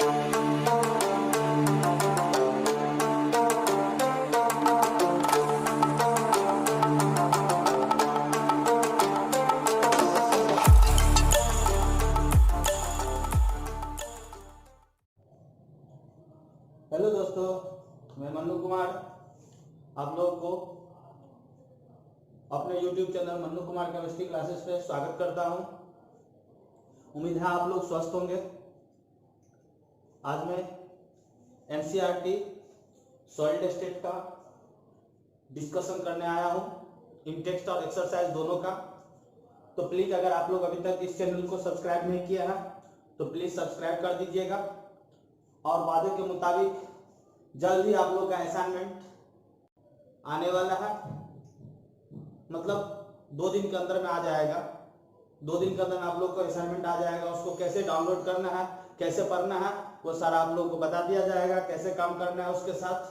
Hello दोस्तों, मैं मन्नू कुमार आप लोगों को अपने YouTube channel Mannu Kumar chemistry classes पे स्वागत करता हूं। उम्मीद है आप लोग स्वस्थ होंगे। आज मैं NCERT सॉलिड स्टेट का डिस्कशन करने आया हूं, इन टेक्स्ट और एक्सरसाइज दोनों का। तो प्लीज अगर आप लोग अभी तक इस चैनल को सब्सक्राइब नहीं किया है तो प्लीज सब्सक्राइब कर दीजिएगा। और वादे के मुताबिक जल्द ही आप लोग का असाइनमेंट आने वाला है, मतलब 2 दिन के अंदर में आ जाएगा। 2 दिन के अंदर आप लोग को असाइनमेंट आ जाएगा। उसको कैसे डाउनलोड करना है, कैसे पढ़ना है, वो सारा आप लोग को बता दिया जाएगा, कैसे काम करना है उसके साथ।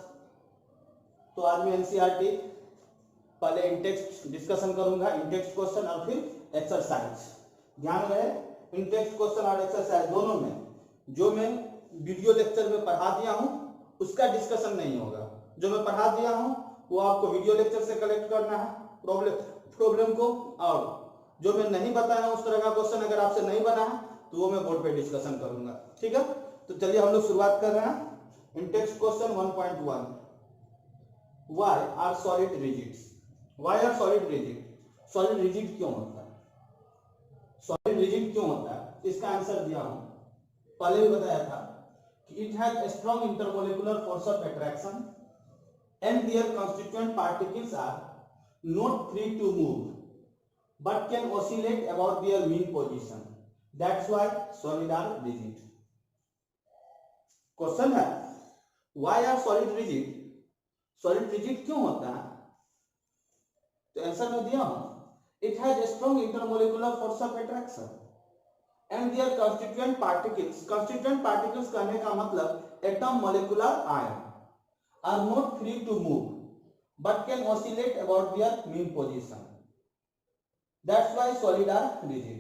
तो आज मैं NCERT पहले इंटेक्स्ट डिस्कशन करूंगा, इंटेक्स्ट क्वेश्चन और फिर एक्सरसाइज। ध्यान रहे, इंटेक्स्ट क्वेश्चन और एक्सरसाइज दोनों में जो मैं वीडियो लेक्चर में पढ़ा दिया हूं उसका डिस्कशन नहीं होगा। जो मैं पढ़ा दिया हूं वो आपको वीडियो लेक्चर से कलेक्ट करना है प्रॉब्लम को, और जो मैं नहीं बताया उस तरह का क्वेश्चन अगर आपसे नहीं बना है तो वो मैं बोर्ड पे डिस्कशन करूंगा। ठीक है, तो चलिए हम लोग शुरुआत कर रहे हैं। In text question 1.1, why are solid rigids. Why are solid rigid? Solid rigid क्यों होता है? सॉलिड रिजिड क्यों होता है इसका आंसर दिया हूं, पहले भी बताया था कि it has a strong intermolecular force of attraction and their constituent particles are not free to move but can oscillate about their mean position. That's why solid are rigid. Question है why are solid rigid? Solid rigid क्यों होता है? तो answer में दिया हूं, it has a strong intermolecular force of attraction and their constituent particles कहने का मतलब atom, molecular ion, are not free to move but can oscillate about their mean position. That's why solid are rigid.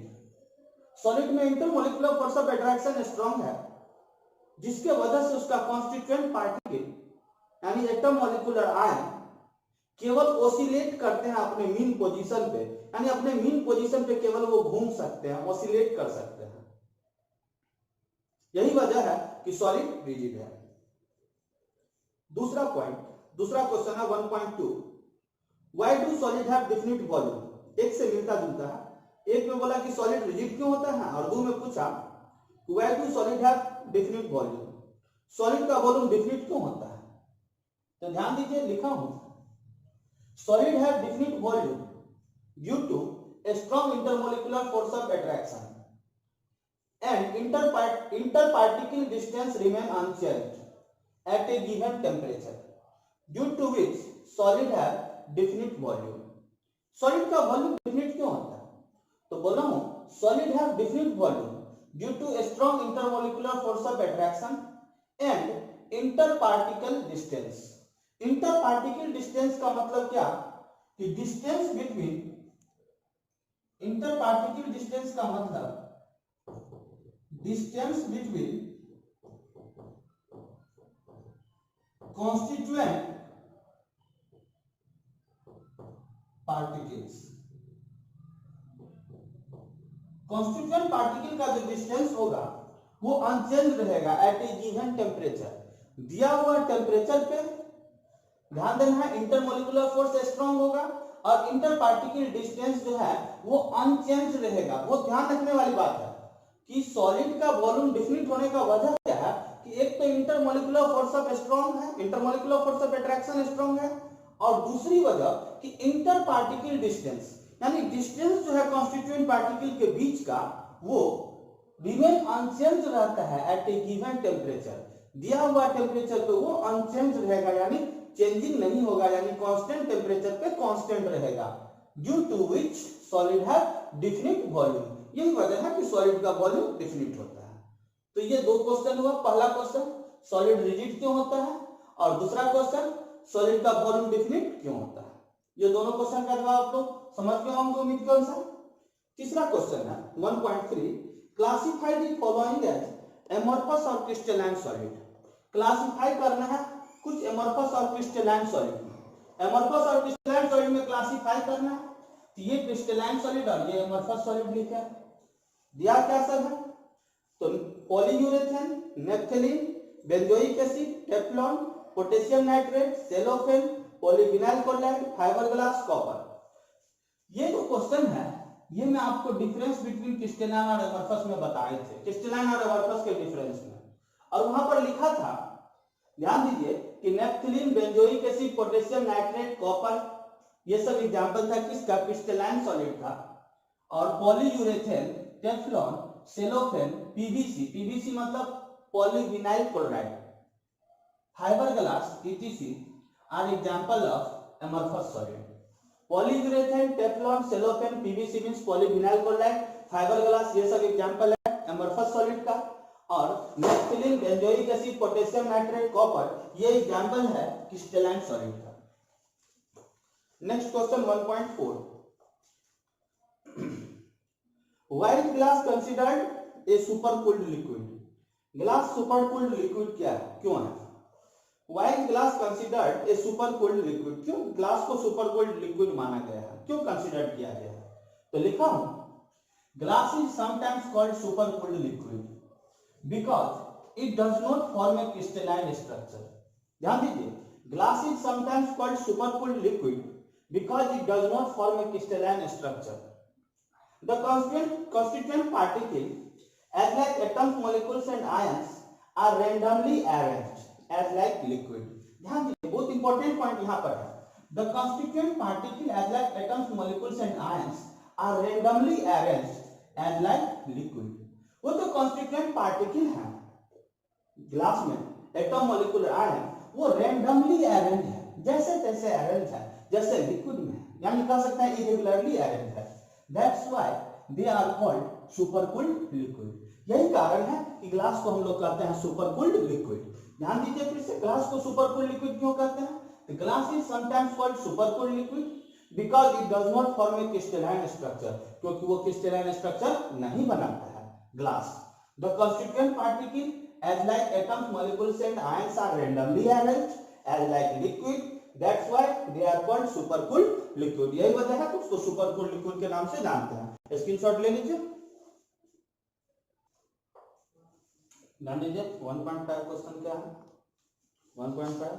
Solid में intermolecular force of attraction strong है, जिसके वजह से उसका constituent particle यानी एटम, मोलिकुलर आयन केवल oscillate करते हैं अपने मीन पोजीशन पे, यानी अपने मीन पोजीशन पे केवल वो घूम सकते हैं, ओसिलेट कर सकते हैं। यही वजह है कि सॉलिड रिजिड है। दूसरा क्वेश्चन है 1.2, why do solid have definite volume. एक से मिलता जुलता है। एक में बोला कि सॉलिड रिजिड क्यों होता है और 2 में पूछा why do solid have definite volume. Solid का वॉल्यूम डेफिनिट क्यों होता है? तो ध्यान दीजिए, लिखा हूं solid have definite volume due to a strong intermolecular force of attraction and interparticle distance remain unchanged at a given temperature, due to which solid have definite volume. solid का volume definite क्यों होता है? तो बोला हूं solid have definite volume due to a strong intermolecular force of attraction and interparticle distance. Interparticle distance का मतलब क्या कि डिस्टेंस बिटवीन, इंटरपार्टिकल डिस्टेंस का मतलब distance between constituent particles. Constituent particle का जो डिस्टेंस होगा वो अनचेंज रहेगा एट ए गिवन टेम्परेचर। दिया हुआ टेम्परेचर पे ध्यान देना है, इंटरमोलिकुलर फोर्स स्ट्रांग होगा और इंटरपार्टिकल डिस्टेंस जो है वो अनचेंज रहेगा। वो ध्यान रखने वाली बात है कि सॉलिड का वॉल्यूम डेफिनिट होने का वजह क्या है कि एक तो इंटरमोलिकुलर फोर्स ऑफ स्ट्रांग है, intermolecular force of attraction strong है, और दूसरी वजह कि इंटरपार्टिकल डिस्टेंस यानी डिस्टेंस जो है कॉन्स्टिट्यूएंट पार्टिकल के बीच का वो रिमेन अनचेंज रहता है एट ए गिवन टेम्परेचर। दिया हुआ टेम्परेचर पे वो अनचेंज रहेगा, यानी चेंजिंग नहीं होगा, यानी कांस्टेंट टेम्परेचर पे कांस्टेंट रहेगा। Due to which solid have definite volume. यही वजह है कि सॉलिड का वॉल्यूम डेफिनिट होता है। तो ये 2 क्वेश्चन हुआ। पहला क्वेश्चन सॉलिड रिजिड क्यों होता है और दूसरा क्वेश्चन सॉलिड का वॉल्यूम डेफिनिट क्यों होता है। ये दोनों क्वेश्चन का जवाब आप लोग समझ गए होंगे उम्मीद के अनुसार। तीसरा क्वेश्चन है 1.3, classify the following as amorphous और क्रिस्टलाइन सॉलिड क्लासिफाई करना है कुछ एमोर्फस और क्रिस्टलाइन सॉलिड। एमोर्फस और क्रिस्टलाइन सॉलिड में क्लासिफाई करना है, तो ये क्रिस्टलाइन सॉलिड और ये एमोर्फस सॉलिड लिखा दिया क्या सब है, तो polyurethane, naphthalene, benzoic acid, Teflon, potassium nitrate, cellophane, polyvinyl chloride, fibreglass, copper. ये जो क्वेश्चन है ये मैं आपको डिफरेंस बिटवीन क्रिस्टलाइन और एमोर्फस में बताए थे, क्रिस्टलाइन और एमोर्फस के डिफरेंस में, और वहां पर लिखा था, ध्यान दीजिए कि naphthalene, benzoic acid, potassium nitrate, copper, ये सब एग्जांपल था किसका, क्रिस्टलाइन सॉलिड का। और polyurethane, Teflon, cellophane, PVC, PVC मतलब polyvinyl chloride, fibreglass, E T C are example of amorphous solid. Polyurethane, Teflon, cellophane, PVC means polyvinyl chloride, fibreglass, ये सब example है एमोर्फस सॉलिड का। और naphthalene, benzoic acid, potassium nitrate, copper, ये example है crystalline solid का। Next question 1.4, why glass considered a super cooled liquid. Glass super cooled liquid क्या है, क्यों है? Why glass considered a super cooled liquid, क्यों ग्लास को सुपर कूल्ड लिक्विड माना गया है, क्यों कंसीडर किया गया है? तो लिखा हूं, glass is sometimes called super cooled liquid because it does not form a crystalline structure। ध्यान दीजिए, glass is sometimes called supercooled liquid because it does not form a crystalline structure। The constituent particles as like atoms, molecules and ions are randomly arranged as like liquid। ध्यान दीजिए, बहुत important point यहाँ पर है। The constituent particles as like atoms, molecules and ions are randomly arranged as like liquid। वो तो constituent particle है glass में, एटम, मॉलिक्यूल, आयन, वो रैंडमली अरेंज है, जैसे तैसे अरेंज है, जैसे लिक्विड में, यानी कह सकते हैं इरेगुलरली अरेंज है। That's why they are called supercooled liquid. यही कारण है कि ग्लास को हम लोग कहते हैं सुपरकूल्ड लिक्विड। ध्यान दीजिए फिर से, ग्लास को सुपरकूल्ड लिक्विड क्यों कहते हैं? The glass is sometimes called supercooled liquid because it does not form a crystalline structure, क्योंकि वो crystalline structure नहीं बनाता है glass। The constituent particle as like atoms, molecules and ions are randomly arranged as like liquid, that's why they are called supercooled liquid। यही वजह है कि उसको supercooled liquid के नाम से जानते हैं। स्क्रीनशॉट ले लीजिए, ध्यान दीजिए। 1.5 क्वेश्चन क्या है, 1.5,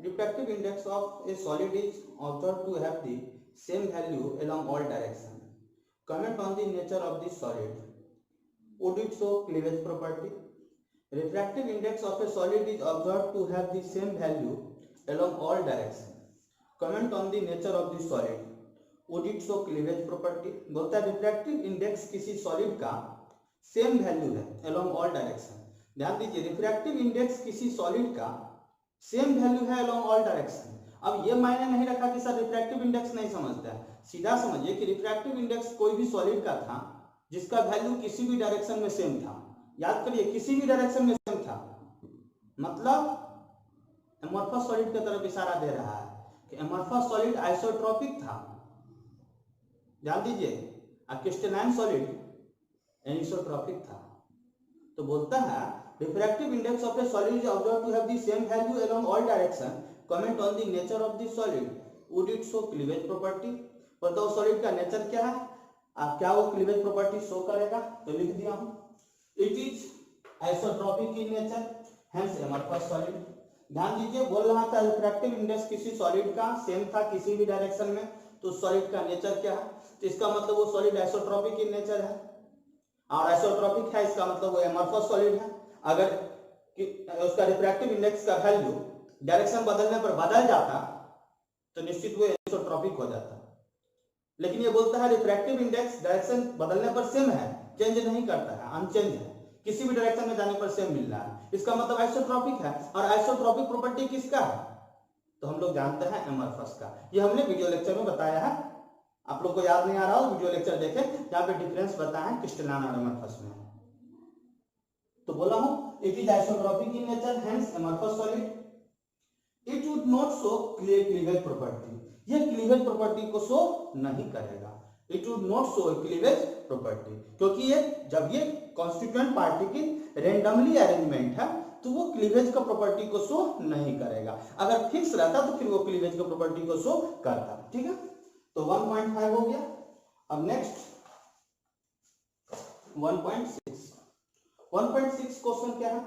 refractive index of a solid is observed to have the same value along all directions। Comment on the nature of the solid। Would it show cleavage property? Refractive index of a solid is observed to have the same value along all directions। Comment on the nature of the solid। Would it show cleavage property? बोलता है refractive index किसी solid का same value है along all direction। ध्यान दीजिए, refractive index किसी solid का same value है along all direction। अब ये मायने नहीं रखा कि सर रिफ्रैक्टिव इंडेक्स नहीं समझता है, सीधा समझिए कि रिफ्रैक्टिव इंडेक्स कोई भी सॉलिड का था जिसका वैल्यू किसी भी डायरेक्शन में सेम था। याद करिए, किसी भी डायरेक्शन में सेम था, मतलब एमोर्फस सॉलिड की तरफ इशारा दे रहा है कि एमोर्फस सॉलिड आइसोट्रोपिक था। ध्यान दीजिए, क्रिस्टलाइन सॉलिड एनिसोट्रोपिक था। तो बोलता है refractive index of a solid is observed to have the same value along all direction। Comment on the nature of the solid। Would it show cleavage property? बताओ solid का nature क्या है, क्या वो क्लीवेज प्रॉपर्टी शो करेगा? तो लिख दिया हूं, it is isotropic in nature, hence amorphous solid. ध्यान दीजिए, बोल रहा था रिफ्रैक्टिव इंडेक्स किसी सॉलिड का सेम था किसी भी डायरेक्शन में, तो सॉलिड का नेचर क्या है? तो इसका मतलब वो सॉलिड आइसोट्रोपिक इन नेचर है, और आइसोट्रोपिक है इसका मतलब वो एमोर्फस सॉलिड है। अगर उसका रिफ्रैक्टिव इंडेक्स का वैल्यू डायरेक्शन बदलने पर बदल जाता तो निश्चित वो एनिसोट्रोपिक हो जाता। लेकिन ये बोलता है रिफ्रैक्टिव इंडेक्स डायरेक्शन बदलने पर सेम है, चेंज नहीं करता है, अनचेंज है, किसी भी डायरेक्शन में जाने पर सेम मिल रहा है, इसका मतलब आइसोट्रोपिक है। और आइसोट्रोपिक प्रॉपर्टी किसका है? तो हम लोग जानते हैं एमोर्फस का। ये हमने वीडियो लेक्चर में बताया है, आप लोग को याद नहीं आ रहा हो वीडियो लेक्चर देखें, जहाँ पे डिफरेंस बताया है क्रिस्टलाइन और एमोर्फस में। तो बोला हूं it is isotropic in nature, hence amorphous solid. It would not show cleavage property, ये क्लीवेज प्रॉपर्टी को शो नहीं करेगा। It would not show cleavage property, क्योंकि ये जब ये कॉन्स्टिट्यूएंट पार्टी की रेंडमली अरेंजमेंट है तो वो क्लीवेज का प्रॉपर्टी को शो नहीं करेगा। अगर फिक्स रहता तो फिर वो क्लीवेज का प्रॉपर्टी को शो करता। ठीक है, तो 1.5 हो गया। अब नेक्स्ट 1.6 क्वेश्चन क्या है?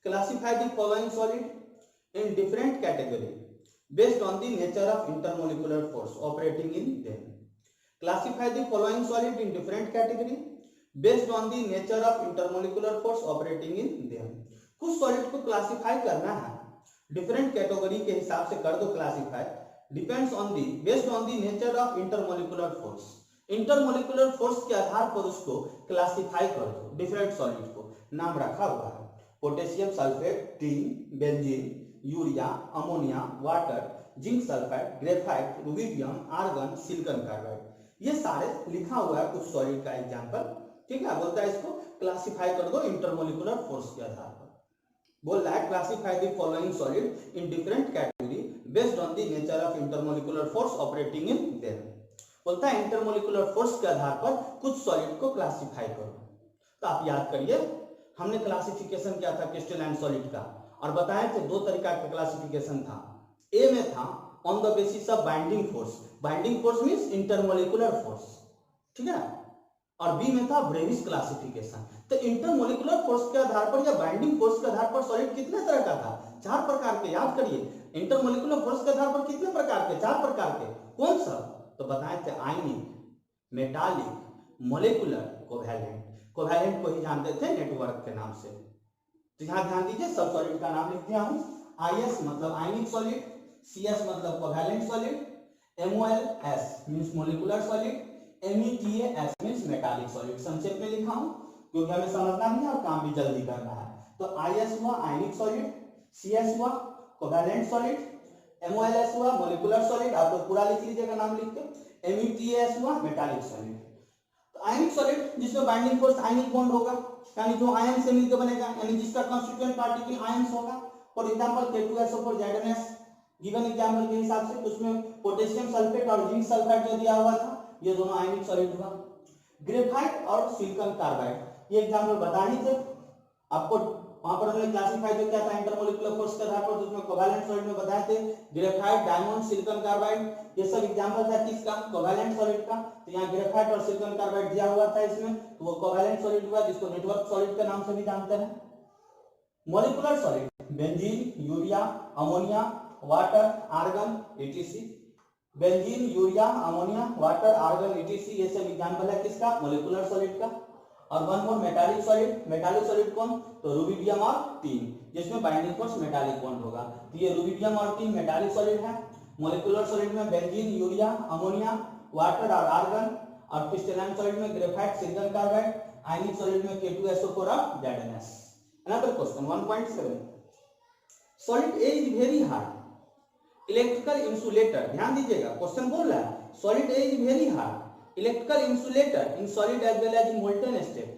Classify the following solid in different category based on the nature of intermolecular force operating in them. Classify the following solid in different category based on the nature of intermolecular force operating in them. कुछ solid को classify करना है, different category के हिसाब से कर दो classify, depends on the based on the nature of intermolecular force. Intermolecular force के आधार पर उसको क्लासिफाई कर दो। डिफरेंट सॉलिड को नाम रखा हुआ है, potassium sulphate, tin, benzene, urea, ammonia, water, zinc sulphide, graphite, rubidium, argon, silicon carbide, ये सारे लिखा हुआ है कुछ सॉलिड का एग्जांपल। ठीक है, बोलता है इसको क्लासिफाई कर दो इंटरमोलिकुलर फोर्स के आधार पर। बोल रहा है classify the following solid in different category based on the nature of intermolecular force operating in them. बोलता है इंटरमोलिकुलर फोर्स के आधार पर कुछ सॉलिड को क्लासिफाई करो। तो आप याद करिए, हमने क्लासिफिकेशन किया था क्रिस्टलाइन सॉलिड का और बताए थे दो तरीका का क्लासिफिकेशन था। ए में था on the basis of binding force, binding force means intermolecular force, ठीक है, और बी में था ब्रेविस क्लासिफिकेशन। तो इंटरमोलिकुलर फोर्स के आधार पर या बाइंडिंग फोर्स के आधार पर सॉलिड कितने तरह का था? 4 प्रकार के। याद करिए, इंटरमोलिकुलर फोर्स के आधार पर कितने प्रकार के? 4 प्रकार के। कौन सा? तो बताए थे आयनिक, मेटालिक, मोलिकुलर, कोवैलेंट। कोवैलेंट को ही जानते थे नेटवर्क के नाम से। तो यहाँ ध्यान दीजिए, सब सॉलिड का नाम लिख दिया हूं। आईएस मतलब आयनिक सॉलिड, सीएस मतलब covalent solid, MOLS means molecular solid, METAS means metallic solid. संक्षेप में लिखा हूं क्योंकि हमें समझना नहीं है और काम भी जल्दी करना है। तो आईएस हुआ आयनिक सॉलिड, सीएस हुआ कोवैलेंट सॉलिड, MOLS हुआ मोलिकुलर सॉलिड, आप लोग पूरा लिख लीजिएगा नाम लिख के, METAS हुआ मेटालिक सॉलिड। तो आयनिक सॉलिड जिसमें बाइंडिंग फोर्स आयनिक बॉन्ड होगा, यानी जो आयन से मिलकर बनेगा, यानी जिसका कॉन्स्टिट्यूएंट पार्टिकल आयंस होगा। For example K2SO4 ZNS given example के हिसाब से उसमें पोटेशियम सल्फेट और जिंक सल्फाइड जो दिया हुआ था, ये दोनों आयनिक सॉलिड हुआ। ग्रेफाइट और सिलिकॉन कार्बाइड, ये एग्जांपल बता ही थे आपको। वहां पर हमने क्लासिफाई जो किया था इंटरमोलिकुलर फोर्स के आधार पर, जिसमें कोवैलेंट सॉलिड में बताए थे ग्रेफाइट, डायमंड, सिलिकॉन कार्बाइड, ये सब एग्जांपल था किसका? कोवैलेंट सॉलिड का। तो यहाँ ग्रेफाइट और सिलिकॉन कार्बाइड दिया हुआ था इसमें, तो वो कोवैलेंट सॉलिड हुआ, जिसको नेटवर्क सॉलिड के नाम से भी जानते हैं। Molecular solid benzene, urea, ammonia, water, argon, etc। Benzene, urea, ammonia, water, argon, etc, ये सब एग्जांपल है किसका? मोलिकुलर सॉलिड का। और one more metallic solid. Metallic solid कौन? तो रुबिडियम और टीन, जिसमें बाइंडिंग फोर्स मेटालिक बॉन्ड होगा। तो ये रुबिडियम और टीन मेटालिक सॉलिड है। मोलिकुलर सॉलिड में बेंजीन, यूरिया, अमोनिया, वाटर और आर्गन, और क्रिस्टलाइन सॉलिड में ग्रेफाइट, सिलिकॉन कार्बाइड, आयनिक सॉलिड में K2SO4 और ZNS। Another question 1.7 solid A is very hard electrical insulator. ध्यान दीजिएगा, क्वेश्चन बोल रहा है solid A is very hard electrical insulator in solid as well as in molten state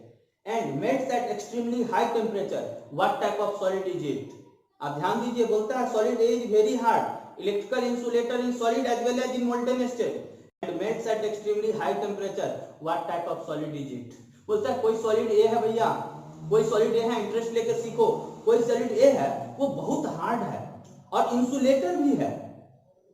and melts at extremely high temperature. What type of solid is it? आप ध्यान दीजिए, बोलता है solid A is very hard electrical insulator in solid as well as in molten state and melts at extremely high temperature. What type of solid is it? बोलता है कोई solid A है भैया, कोई solid A है, interest लेकर सीखो। कोई solid A है वो बहुत हार्ड है और इंसुलेटर भी है।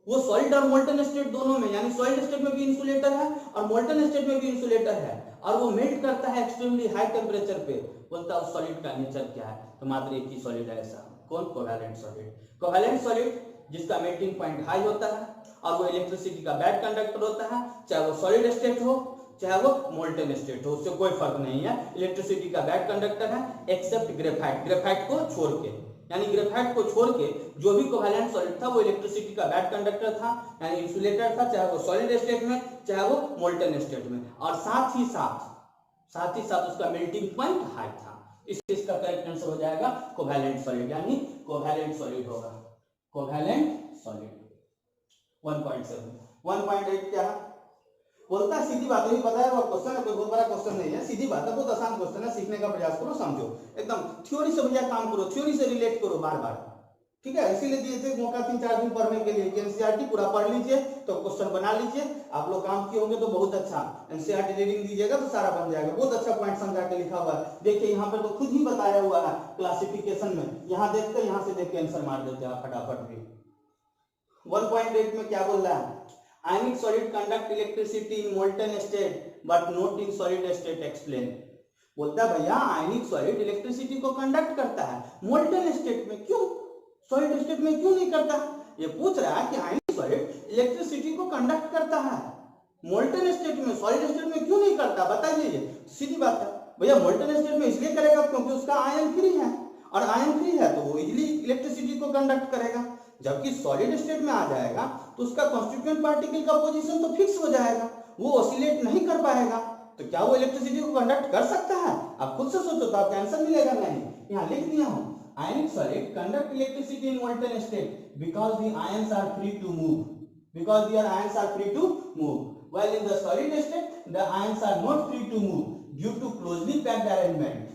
वो सॉलिड और मोल्टन स्टेट दोनों में, यानी सॉलिड स्टेट में भी इंसुलेटर है और मोल्टन स्टेट में भी इंसुलेटर है, और वो मेल्ट करता है एक्सट्रीमली हाई टेम्परेचर पे। बोलता है उस सॉलिड का नेचर क्या है? तो मात्र एक ही सॉलिड है ऐसा। कौन? Covalent solid. कोवैलेंट सॉलिड जिसका मेल्टिंग पॉइंट हाई होता है और वो इलेक्ट्रिसिटी का बैड कंडक्टर होता है, चाहे वो सॉलिड स्टेट हो चाहे वो मोल्टन स्टेट हो, उससे कोई फर्क नहीं है, इलेक्ट्रिसिटी का बैड कंडक्टर है, एक्सेप्ट ग्रेफाइट। ग्रेफाइट को छोड़ के, यानी ग्रेफाइट को छोड़ के जो भी कोवैलेंट सॉलिड था वो इलेक्ट्रिसिटी का बैड कंडक्टर था, यानी इंसुलेटर था, चाहे वो सॉलिड स्टेट में चाहे वो मोल्टन स्टेट में, और साथ ही साथ उसका मेल्टिंग पॉइंट हाई था। इसका करेक्ट आंसर हो जाएगा कोवैलेंट सॉलिड, यानी कोवैलेंट सॉलिड होगा, कोवैलेंट सॉलिड। 1.7 1.8 क्या है? बोलता है सीधी बात है, पता है वो क्वेश्चन है, कोई बहुत बड़ा क्वेश्चन नहीं है, सीधी बात है, बहुत आसान क्वेश्चन है, सीखने का प्रयास करो, समझो, एकदम थ्योरी से भैया काम करो, थ्योरी से रिलेट करो बार बार। ठीक है, इसीलिए दिए थे मौका 3-4 दिन पढ़ने के लिए कि एनसीईआरटी पूरा पढ़ लीजिए, तो क्वेश्चन बना लीजिए। आप लोग काम किए होंगे तो बहुत अच्छा, एनसीईआरटी रीडिंग दीजिएगा तो सारा बन जाएगा। बहुत अच्छा पॉइंट समझा के लिखा हुआ है, देखिए यहाँ पे तो खुद ही बताया हुआ है क्लासिफिकेशन में। यहाँ देखते, यहाँ से देख के आंसर मार देते हैं फटाफट भी। 1.8 में क्या बोल रहा है, ionic solid conduct electricity in molten state but not in solid state, explain. बोलता है भैया आयनिक सॉलिड इलेक्ट्रिसिटी को कंडक्ट करता है, मोल्टन स्टेट में क्यों, सॉलिड स्टेट में क्यों नहीं करता? ये पूछ रहा है कि आयनिक सॉलिड इलेक्ट्रिसिटी को कंडक्ट करता है, मोल्टन स्टेट में, सॉलिड स्टेट में क्यों नहीं करता? बताइए, ये सीधी बात है भैया। मोल्टन स्टेट में इसलिए करेगा क्योंकि उसका आयन फ्री है, और आयन फ्री है तो वो इजीली इलेक्ट्रिसिटी को कंडक्ट करेगा। जबकि सॉलिड स्टेट में आ जाएगा तो उसका कॉन्स्टिट्यूएंट पार्टिकल का पोजीशन तो फिक्स हो जाएगा, वो ऑसिलेट नहीं कर पाएगा। तो क्या वो इलेक्ट्रिसिटी को कंडक्ट कर सकता है? आप खुद से सोचो तो आपका आंसर मिलेगा। नहीं, यहाँ लिख दिया हूं, ionic solid conduct electricity in molten state because the ions are free to move, because their ions are free to move, while in the solid state the ions are not free to move due to closely packed arrangement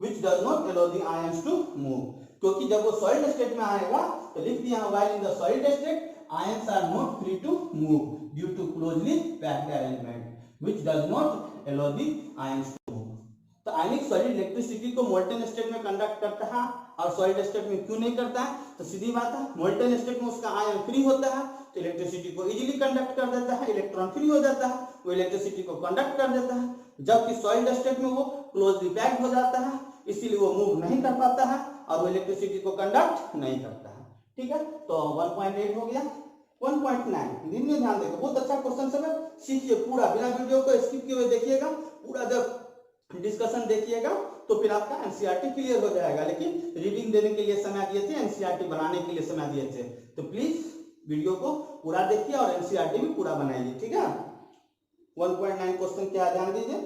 which does not allow the ions to move। क्योंकि जब वो solid state में आएगा तो लिख दिया while in the solid state ions are not free to move due to closely packed arrangement which does not allow the ions to move। तो आयनिक solid electricity को मोल्टन स्टेट में कंडक्ट करता है और सॉलिड स्टेट में क्यों नहीं करता है? तो सीधी बात है, मोल्टन स्टेट में उसका आयन फ्री होता है तो इलेक्ट्रिसिटी को इजीली कंडक्ट कर देता है, इलेक्ट्रॉन फ्री हो जाता है, वो इलेक्ट्रिसिटी को कंडक्ट कर देता है। जबकि सॉलिड स्टेट में वो क्लोजली पैक्ड हो जाता है, इसीलिए वो मूव नहीं कर पाता है और वो इलेक्ट्रिसिटी को कंडक्ट नहीं करता है। ठीक है, तो 1.8 हो गया। 1.9 दिन में ध्यान देगा, बहुत अच्छा क्वेश्चन सब है, सीखिए पूरा, बिना वीडियो को स्किप किए हुए देखिएगा पूरा। जब डिस्कशन देखिएगा तो फिर आपका एनसीईआरटी क्लियर हो जाएगा। लेकिन रीडिंग देने के लिए समय दिए थे, एनसीईआरटी बनाने के लिए समय दिए थे, तो प्लीज वीडियो को पूरा देखिए और एनसीईआरटी भी पूरा बनाइए। ठीक है, 1.9 क्वेश्चन क्या, ध्यान दीजिए।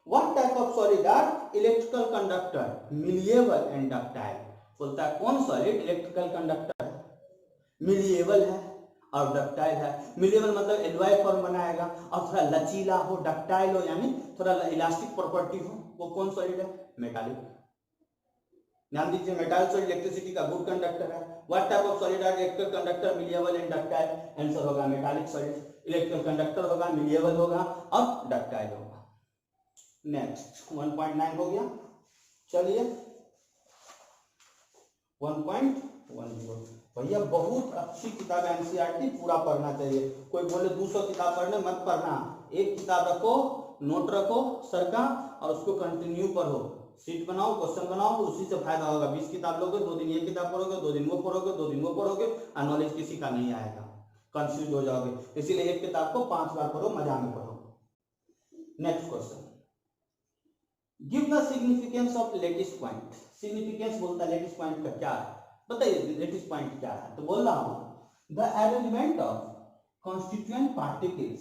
What type of solid are electrical conductor, malleable and ductile. बोलता है कौन सॉलिड इलेक्ट्रिकल कंडक्टर है, मिलिएबल है और डक्टाइल है। मिलिएबल मतलब एलॉय फॉर्म बनाएगा और थोड़ा लचीला हो, डक्टाइल हो यानी थोड़ा इलास्टिक प्रॉपर्टी हो, वो कौन सॉलिड है? मेटालिक। ध्यान दीजिए, मेटालिक सॉलिड इलेक्ट्रिसिटी का गुड कंडक्टर है। What type of solid are electrical conductor, malleable and ductile. Answer होगा मेटालिक सॉलिड, इलेक्ट्रिकल कंडक्टर होगा, मिलिएबल होगा और डक्टाइल होगा। नेक्स्ट 1.9 हो गया। चलिए 1.10 भैया बहुत अच्छी किताब है एनसीईआरटी, पूरा पढ़ना चाहिए। कोई बोले 200 किताब पढ़ने, मत पढ़ना, एक किताब रखो, नोट रखो सर का और उसको कंटिन्यू पढ़ो, सीट बनाओ, क्वेश्चन बनाओ, तो उसी से फायदा होगा। 20 किताब लोगे, 2 दिन ये किताब पढ़ोगे, 2 दिन वो पढ़ोगे, 2 दिन वो पढ़ोगे और नॉलेज किसी का नहीं आएगा, कंफ्यूज हो जाओगे। इसीलिए एक किताब को 5 बार पढ़ो, मजा में पढ़ो। Next question, give the significance of lattice point. Significance बोलता है लेटिस पॉइंट का क्या है, बताइए लेटिस पॉइंट क्या है। तो बोल रहा हूं the arrangement of constituent particles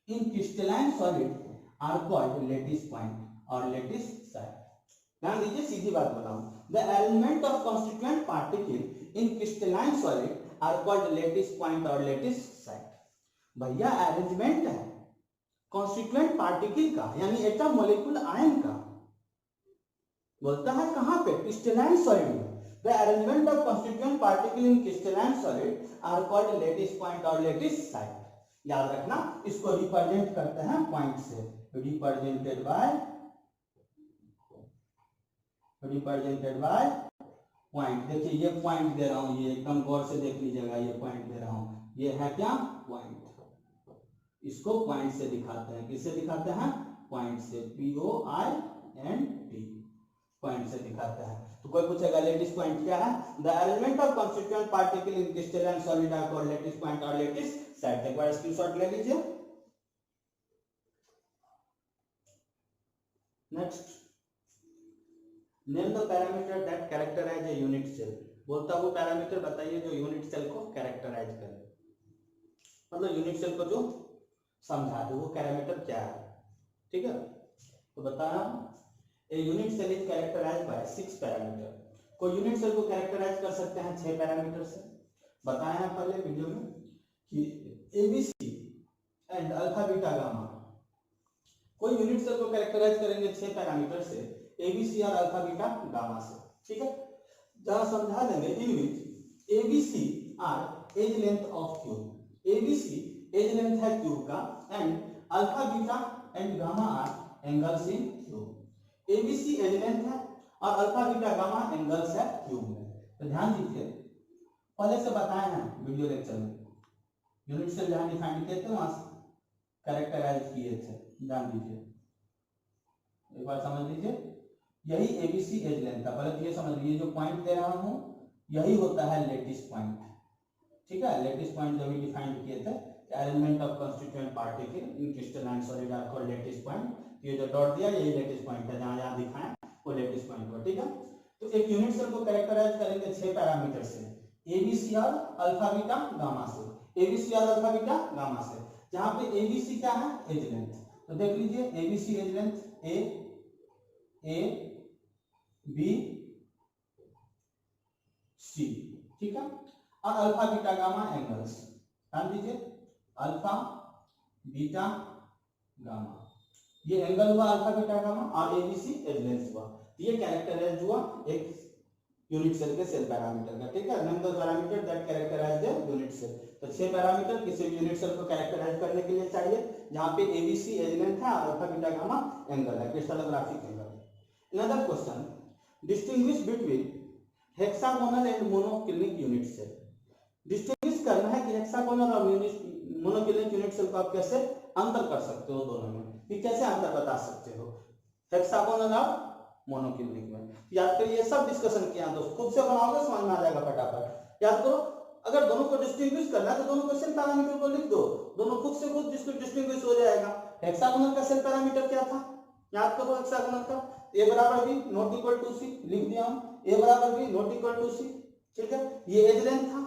in crystalline solid are called lattice point और लेटिस साइट। ध्यान दीजिए, सीधी बात बताऊं, the arrangement of constituent particle in crystalline solid are called lattice point और लेटिस साइट। भैया अरेंजमेंट है कॉन्स्टिट्यूएंट पार्टिकल का यानी एटम मॉलिक्यूल आयन का, बोलता है कहां पे? क्रिस्टलाइन सॉलिड में। The arrangement of constituent particle in crystalline solid are called lattice point और लेटिस साइट। याद रखना, इसको रिप्रेजेंट करते हैं पॉइंट से, रिप्रेजेंटेड बाय पॉइंट। देखिए ये पॉइंट दे रहा हूं, ये एकदम गौर से देख लीजिएगा, ये पॉइंट दे रहा हूं, ये है क्या? पॉइंट। इसको पॉइंट से दिखाते हैं, किससे दिखाते हैं? पॉइंट से, POINT, पॉइंट से दिखाते हैं। तो कोई पूछेगा लेटिस पॉइंट क्या है? The arrangement of constituent particle in crystalline solid are called lattice point और लेटिस साइट। एक बार स्क्रीनशॉट ले लीजिए। Next, name the parameter that characterize a unit cell. बोलता वो पैरामीटर बताइए जो यूनिट सेल को कैरेक्टराइज करे, मतलब यूनिट सेल को जो समझा दे, वो पैरामीटर क्या है। ठीक है, तो बताना, a unit cell is characterised by 6 parameter. कोई यूनिट सेल को कैरेक्टराइज कर सकते हैं 6 पैरामीटर से। बताया है पहले वीडियो में कि ABC and alpha beta gamma. कोई यूनिट सेल को कैरेक्टराइज करेंगे 6 पैरामीटर से, ABC और अल्फा बीटा गामा से। ठीक है, जहां समझा देंगे in which ABC are edge length of cube. ABC edge length है क्यूब का and alpha beta and gamma are angles in cube. ABC edge length है और अल्फा बीटा गामा एंगल्स है क्यूब में। तो ध्यान दीजिए, पहले से बताए हैं वीडियो लेक्चर में, यूनिट सेल जहां डिफाइन किए थे वहां कैरेक्टराइज किए थे, ध्यान दीजिए, एक बार समझ लीजिए। यही ABC एज लेंथ था, पहले ये समझ लीजिए, जो पॉइंट दे रहा हूं यही होता है लेटिस पॉइंट, ठीक है। लेटिस पॉइंट जब डिफाइन किए थे, arrangement of constituent particle in crystalline solid are called lattice point. ये जो डॉट दिया यही लेटिस पॉइंट है, जहां जहां दिखाएं वो लेटिस पॉइंट हो, ठीक है। तो एक यूनिट सेल को कैरेक्टराइज करेंगे 6 पैरामीटर से, ABC और अल्फा बीटा गामा से, ABC और अल्फा बीटा गामा से, जहां पे ABC क्या है, एज लेंथ। तो देख लीजिए ABC edge length A B C, ठीक है। और अल्फा बीटा गामा एंगल्स, ध्यान दीजिए, अल्फा बीटा गामा, ये एंगल हुआ अल्फा बीटा गामा और ABC एज लेंथ हुआ। ये कैरेक्टराइज हुआ एक यूनिट सेल के सेल पैरामीटर का, ठीक है। Name the parameter that characterize the unit cell. तो 6 पैरामीटर किसी भी यूनिट सेल को कैरेक्टराइज करने के लिए चाहिए, जहां पे ABC एज लेंथ है और अल्फा बीटा गामा एंगल है, crystallographic angle. Another question, distinguish between hexagonal and monoclinic unit cell। Distinguish करना है कि हेक्सागोनल और मोनोक्लिनिक यूनिट सेल को आप कैसे अंतर कर सकते हो दोनों में, कि कैसे अंतर बता सकते हो हेक्सागोनल और मोनोक्लिनिक में। याद करिए, सब डिस्कशन किया दोस्त, खुद से बनाओगे समझ में आ जाएगा फटाफट। याद करो, अगर दोनों को डिस्टिंग्विश करना है तो दोनों को सेल पैरामीटर को लिख दो, दोनों खुद से खुद डिस्टिंग्विश हो जाएगा। हेक्सागोनल का सेल पैरामीटर क्या था, याद करो, हेक्सागोनल का A बराबर B not equal to C, लिख दिया हूं, A बराबर B not equal to C, ठीक है। ये एज लेंथ था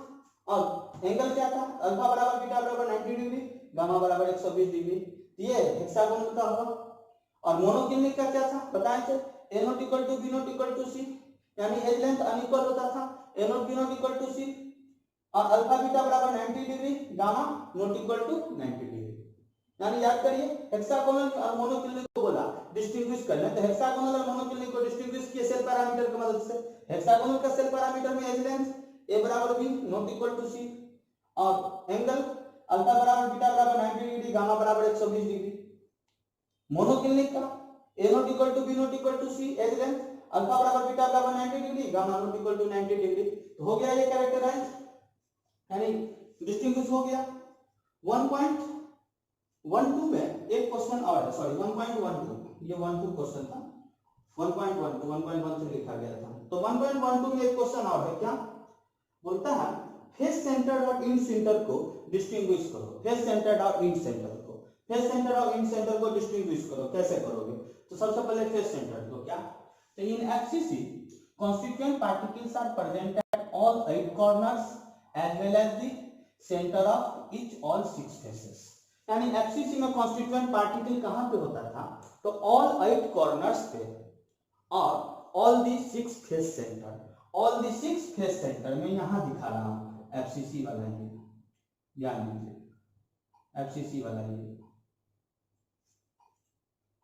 और एंगल क्या था, अल्फा बराबर बीटा बराबर 90 डिग्री, गामा बराबर 120 डिग्री। ये हेक्सागोनल का हुआ। और मोनोक्लिनिक का क्या था बताएं थे, A not equal to B not equal to C, यानी एज लेंथ अनइक्वल होता था, A not B not equal to C और अल्फा बीटा बराबर 90 degree, gamma not equal to 90 degree. यानी याद करिए, हेक्सागोनल और मोनोक्लिनिक को बोला डिस्टिंग्विश करना, तो हेक्सागोनल और मोनोक्लिनिक को डिस्टिंग्विश किए सेल पैरामीटर की मदद से। हेक्सागोनल का सेल पैरामीटर में एज लेंथ A बराबर B not equal to C और एंगल अल्फा बराबर बीटा बराबर 90 डिग्री, गामा बराबर 120 डिग्री। मोनोक्लिनिक का A not equal to B not equal to C, edge length alpha बराबर बीटा बराबर 90 degree, gamma not equal to 90 degree. तो हो गया ये कैरेक्टराइज, यानी डिस्टिंग्विश हो गया। 1.12 में एक क्वेश्चन और है, सॉरी 1.12, ये 12 क्वेश्चन था, 1.12 1.13 लिखा गया था। तो 1.12 में एक क्वेश्चन और है, क्या बोलता है, फेस सेंटर्ड और इंड सेंटर को डिस्टिंग्विश करो। फेस सेंटर्ड और इंड सेंटर को, फेस सेंटर और इंड सेंटर को डिस्टिंग्विश करो, कैसे करोगे। तो सबसे पहले फेस सेंटर्ड को क्या, तो इन FCC constituent particles are present at all 8 corners as well as the center of each all 6 faces। यानी FCC में कॉन्स्टिट्यूएंट पार्टिकल कहां पे होता था, तो ऑल 8 कॉर्नर्स पे और all the 6 face centre, all the 6 face centre में यहां दिखा रहा हूं FCC वाला, ये ध्यान दीजिए, FCC वाला ये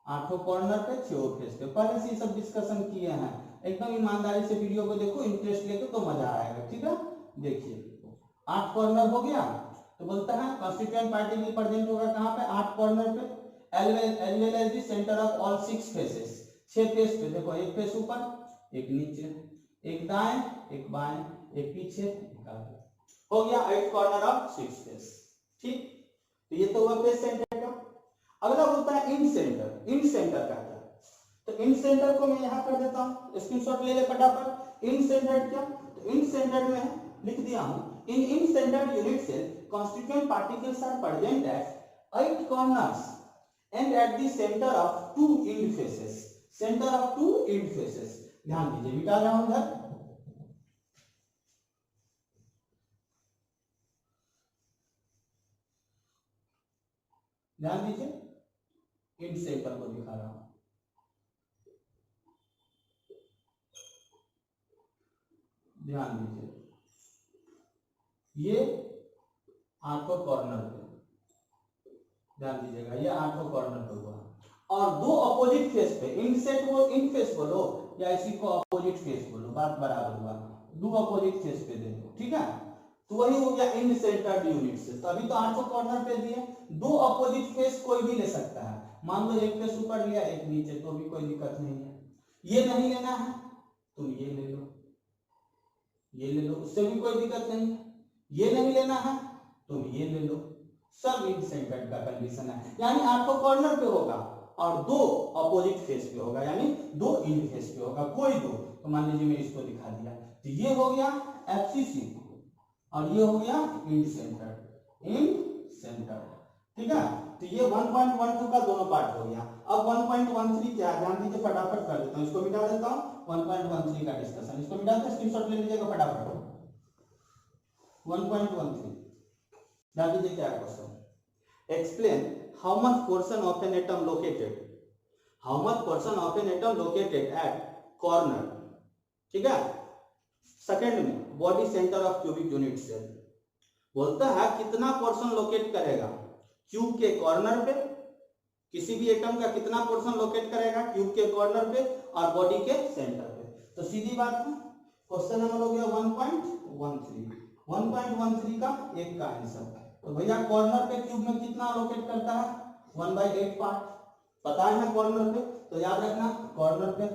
8 कॉर्नर पे 6 फेस पे। पहले से ये सब डिस्कशन किए हैं, एकदम ईमानदारी से वीडियो को देखो, इंटरेस्ट लेके तो मजा आएगा, ठीक है। देखिए 8 कॉर्नर हो गया, तो बोलता है कॉन्स्टिट्यूएंट पार्टिकल प्रेजेंट होगा कहां पे, 8 कॉर्नर पे, as well as the centre of all 6 faces, 6 face पे। देखो एक फेस ऊपर, एक नीचे, एक दाएं, एक बाएं, एक पीछे, एक आगे, हो गया 8 कॉर्नर ऑफ 6 फेस, ठीक। तो ये तो हुआ फेस सेंटर का। अगला बोलता है इंड सेंटर। इंड सेंटर का क्या, तो इंड सेंटर को मैं यहां कर देता हूं, स्क्रीनशॉट ले ले फटाफट। इंड सेंटर क्या, तो इंड सेंटर में लिख दिया हूं, in in-centered unit cell constituent particles are present at 8 corners and at the center of 2 end faces, center of 2 end faces। ध्यान दीजिए, मिटा रहा हूं इधर, ध्यान दीजिए, इंड सेंटर को दिखा रहा हूं, ध्यान दीजिए, ये 8 कॉर्नर पे, ध्यान दीजिएगा, ये 8 कॉर्नर पे हुआ और 2 अपोजिट फेस पे, इंड सेट वो इंड फेस बोलो, या इसी को अपोजिट फेस बोलो, बात बराबर हुआ। दो अपोजिट फेस पे दे दो, ठीक है, तो वही हो गया इन सेंटर्ड यूनिट से। तो अभी तो 8 कॉर्नर पे दिए, दो अपोजिट फेस कोई भी ले सकता है। मान लो एक फेस ऊपर लिया एक नीचे, तो भी कोई दिक्कत नहीं है। ये नहीं लेना है तुम ये ले लो, ये ले लो, उससे भी कोई दिक्कत नहीं है। ये नहीं लेना है तुम ये ले लो, सब इन सेंटर्ड का कंडीशन है। यानी 8 कॉर्नर पे होगा और दो अपोजिट फेस पे होगा, यानी दो इन फेस पे होगा, कोई दो। तो मान लीजिए मैं इसको दिखा दिया, तो ये हो गया एफसीसी और ये हो गया इन सेंटर्ड, इन सेंटर्ड, ठीक है। तो ये 1.12 का दोनों पार्ट हो गया। अब 1.13 क्या है, ध्यान दीजिए, फटाफट कर देता हूँ, इसको मिटा देता हूँ। 1.13 का डिस्कशन, इसको मिटा के स्क्रीनशॉट ले लीजिएगा फटाफट। 1.13 ध्यान दीजिए क्या question, explain how much portion of an atom located, how much portion of an atom located at corner, ठीक है। सेकंड में body centre of cubic unit cell, बोलता है कितना पोर्शन लोकेट करेगा क्यूब के कॉर्नर पे, किसी भी एटम का कितना पोर्शन लोकेट करेगा क्यूब के कॉर्नर पे और बॉडी के सेंटर पे। तो सीधी बात है, क्वेश्चन नंबर हो गया 1.13, 1.13 का एक का आंसर। तो भैया कॉर्नर पे क्यूब में कितना लोकेट करता है, 1/8 पार्ट, पता है कॉर्नर पे, तो याद रखना कॉर्नर पे,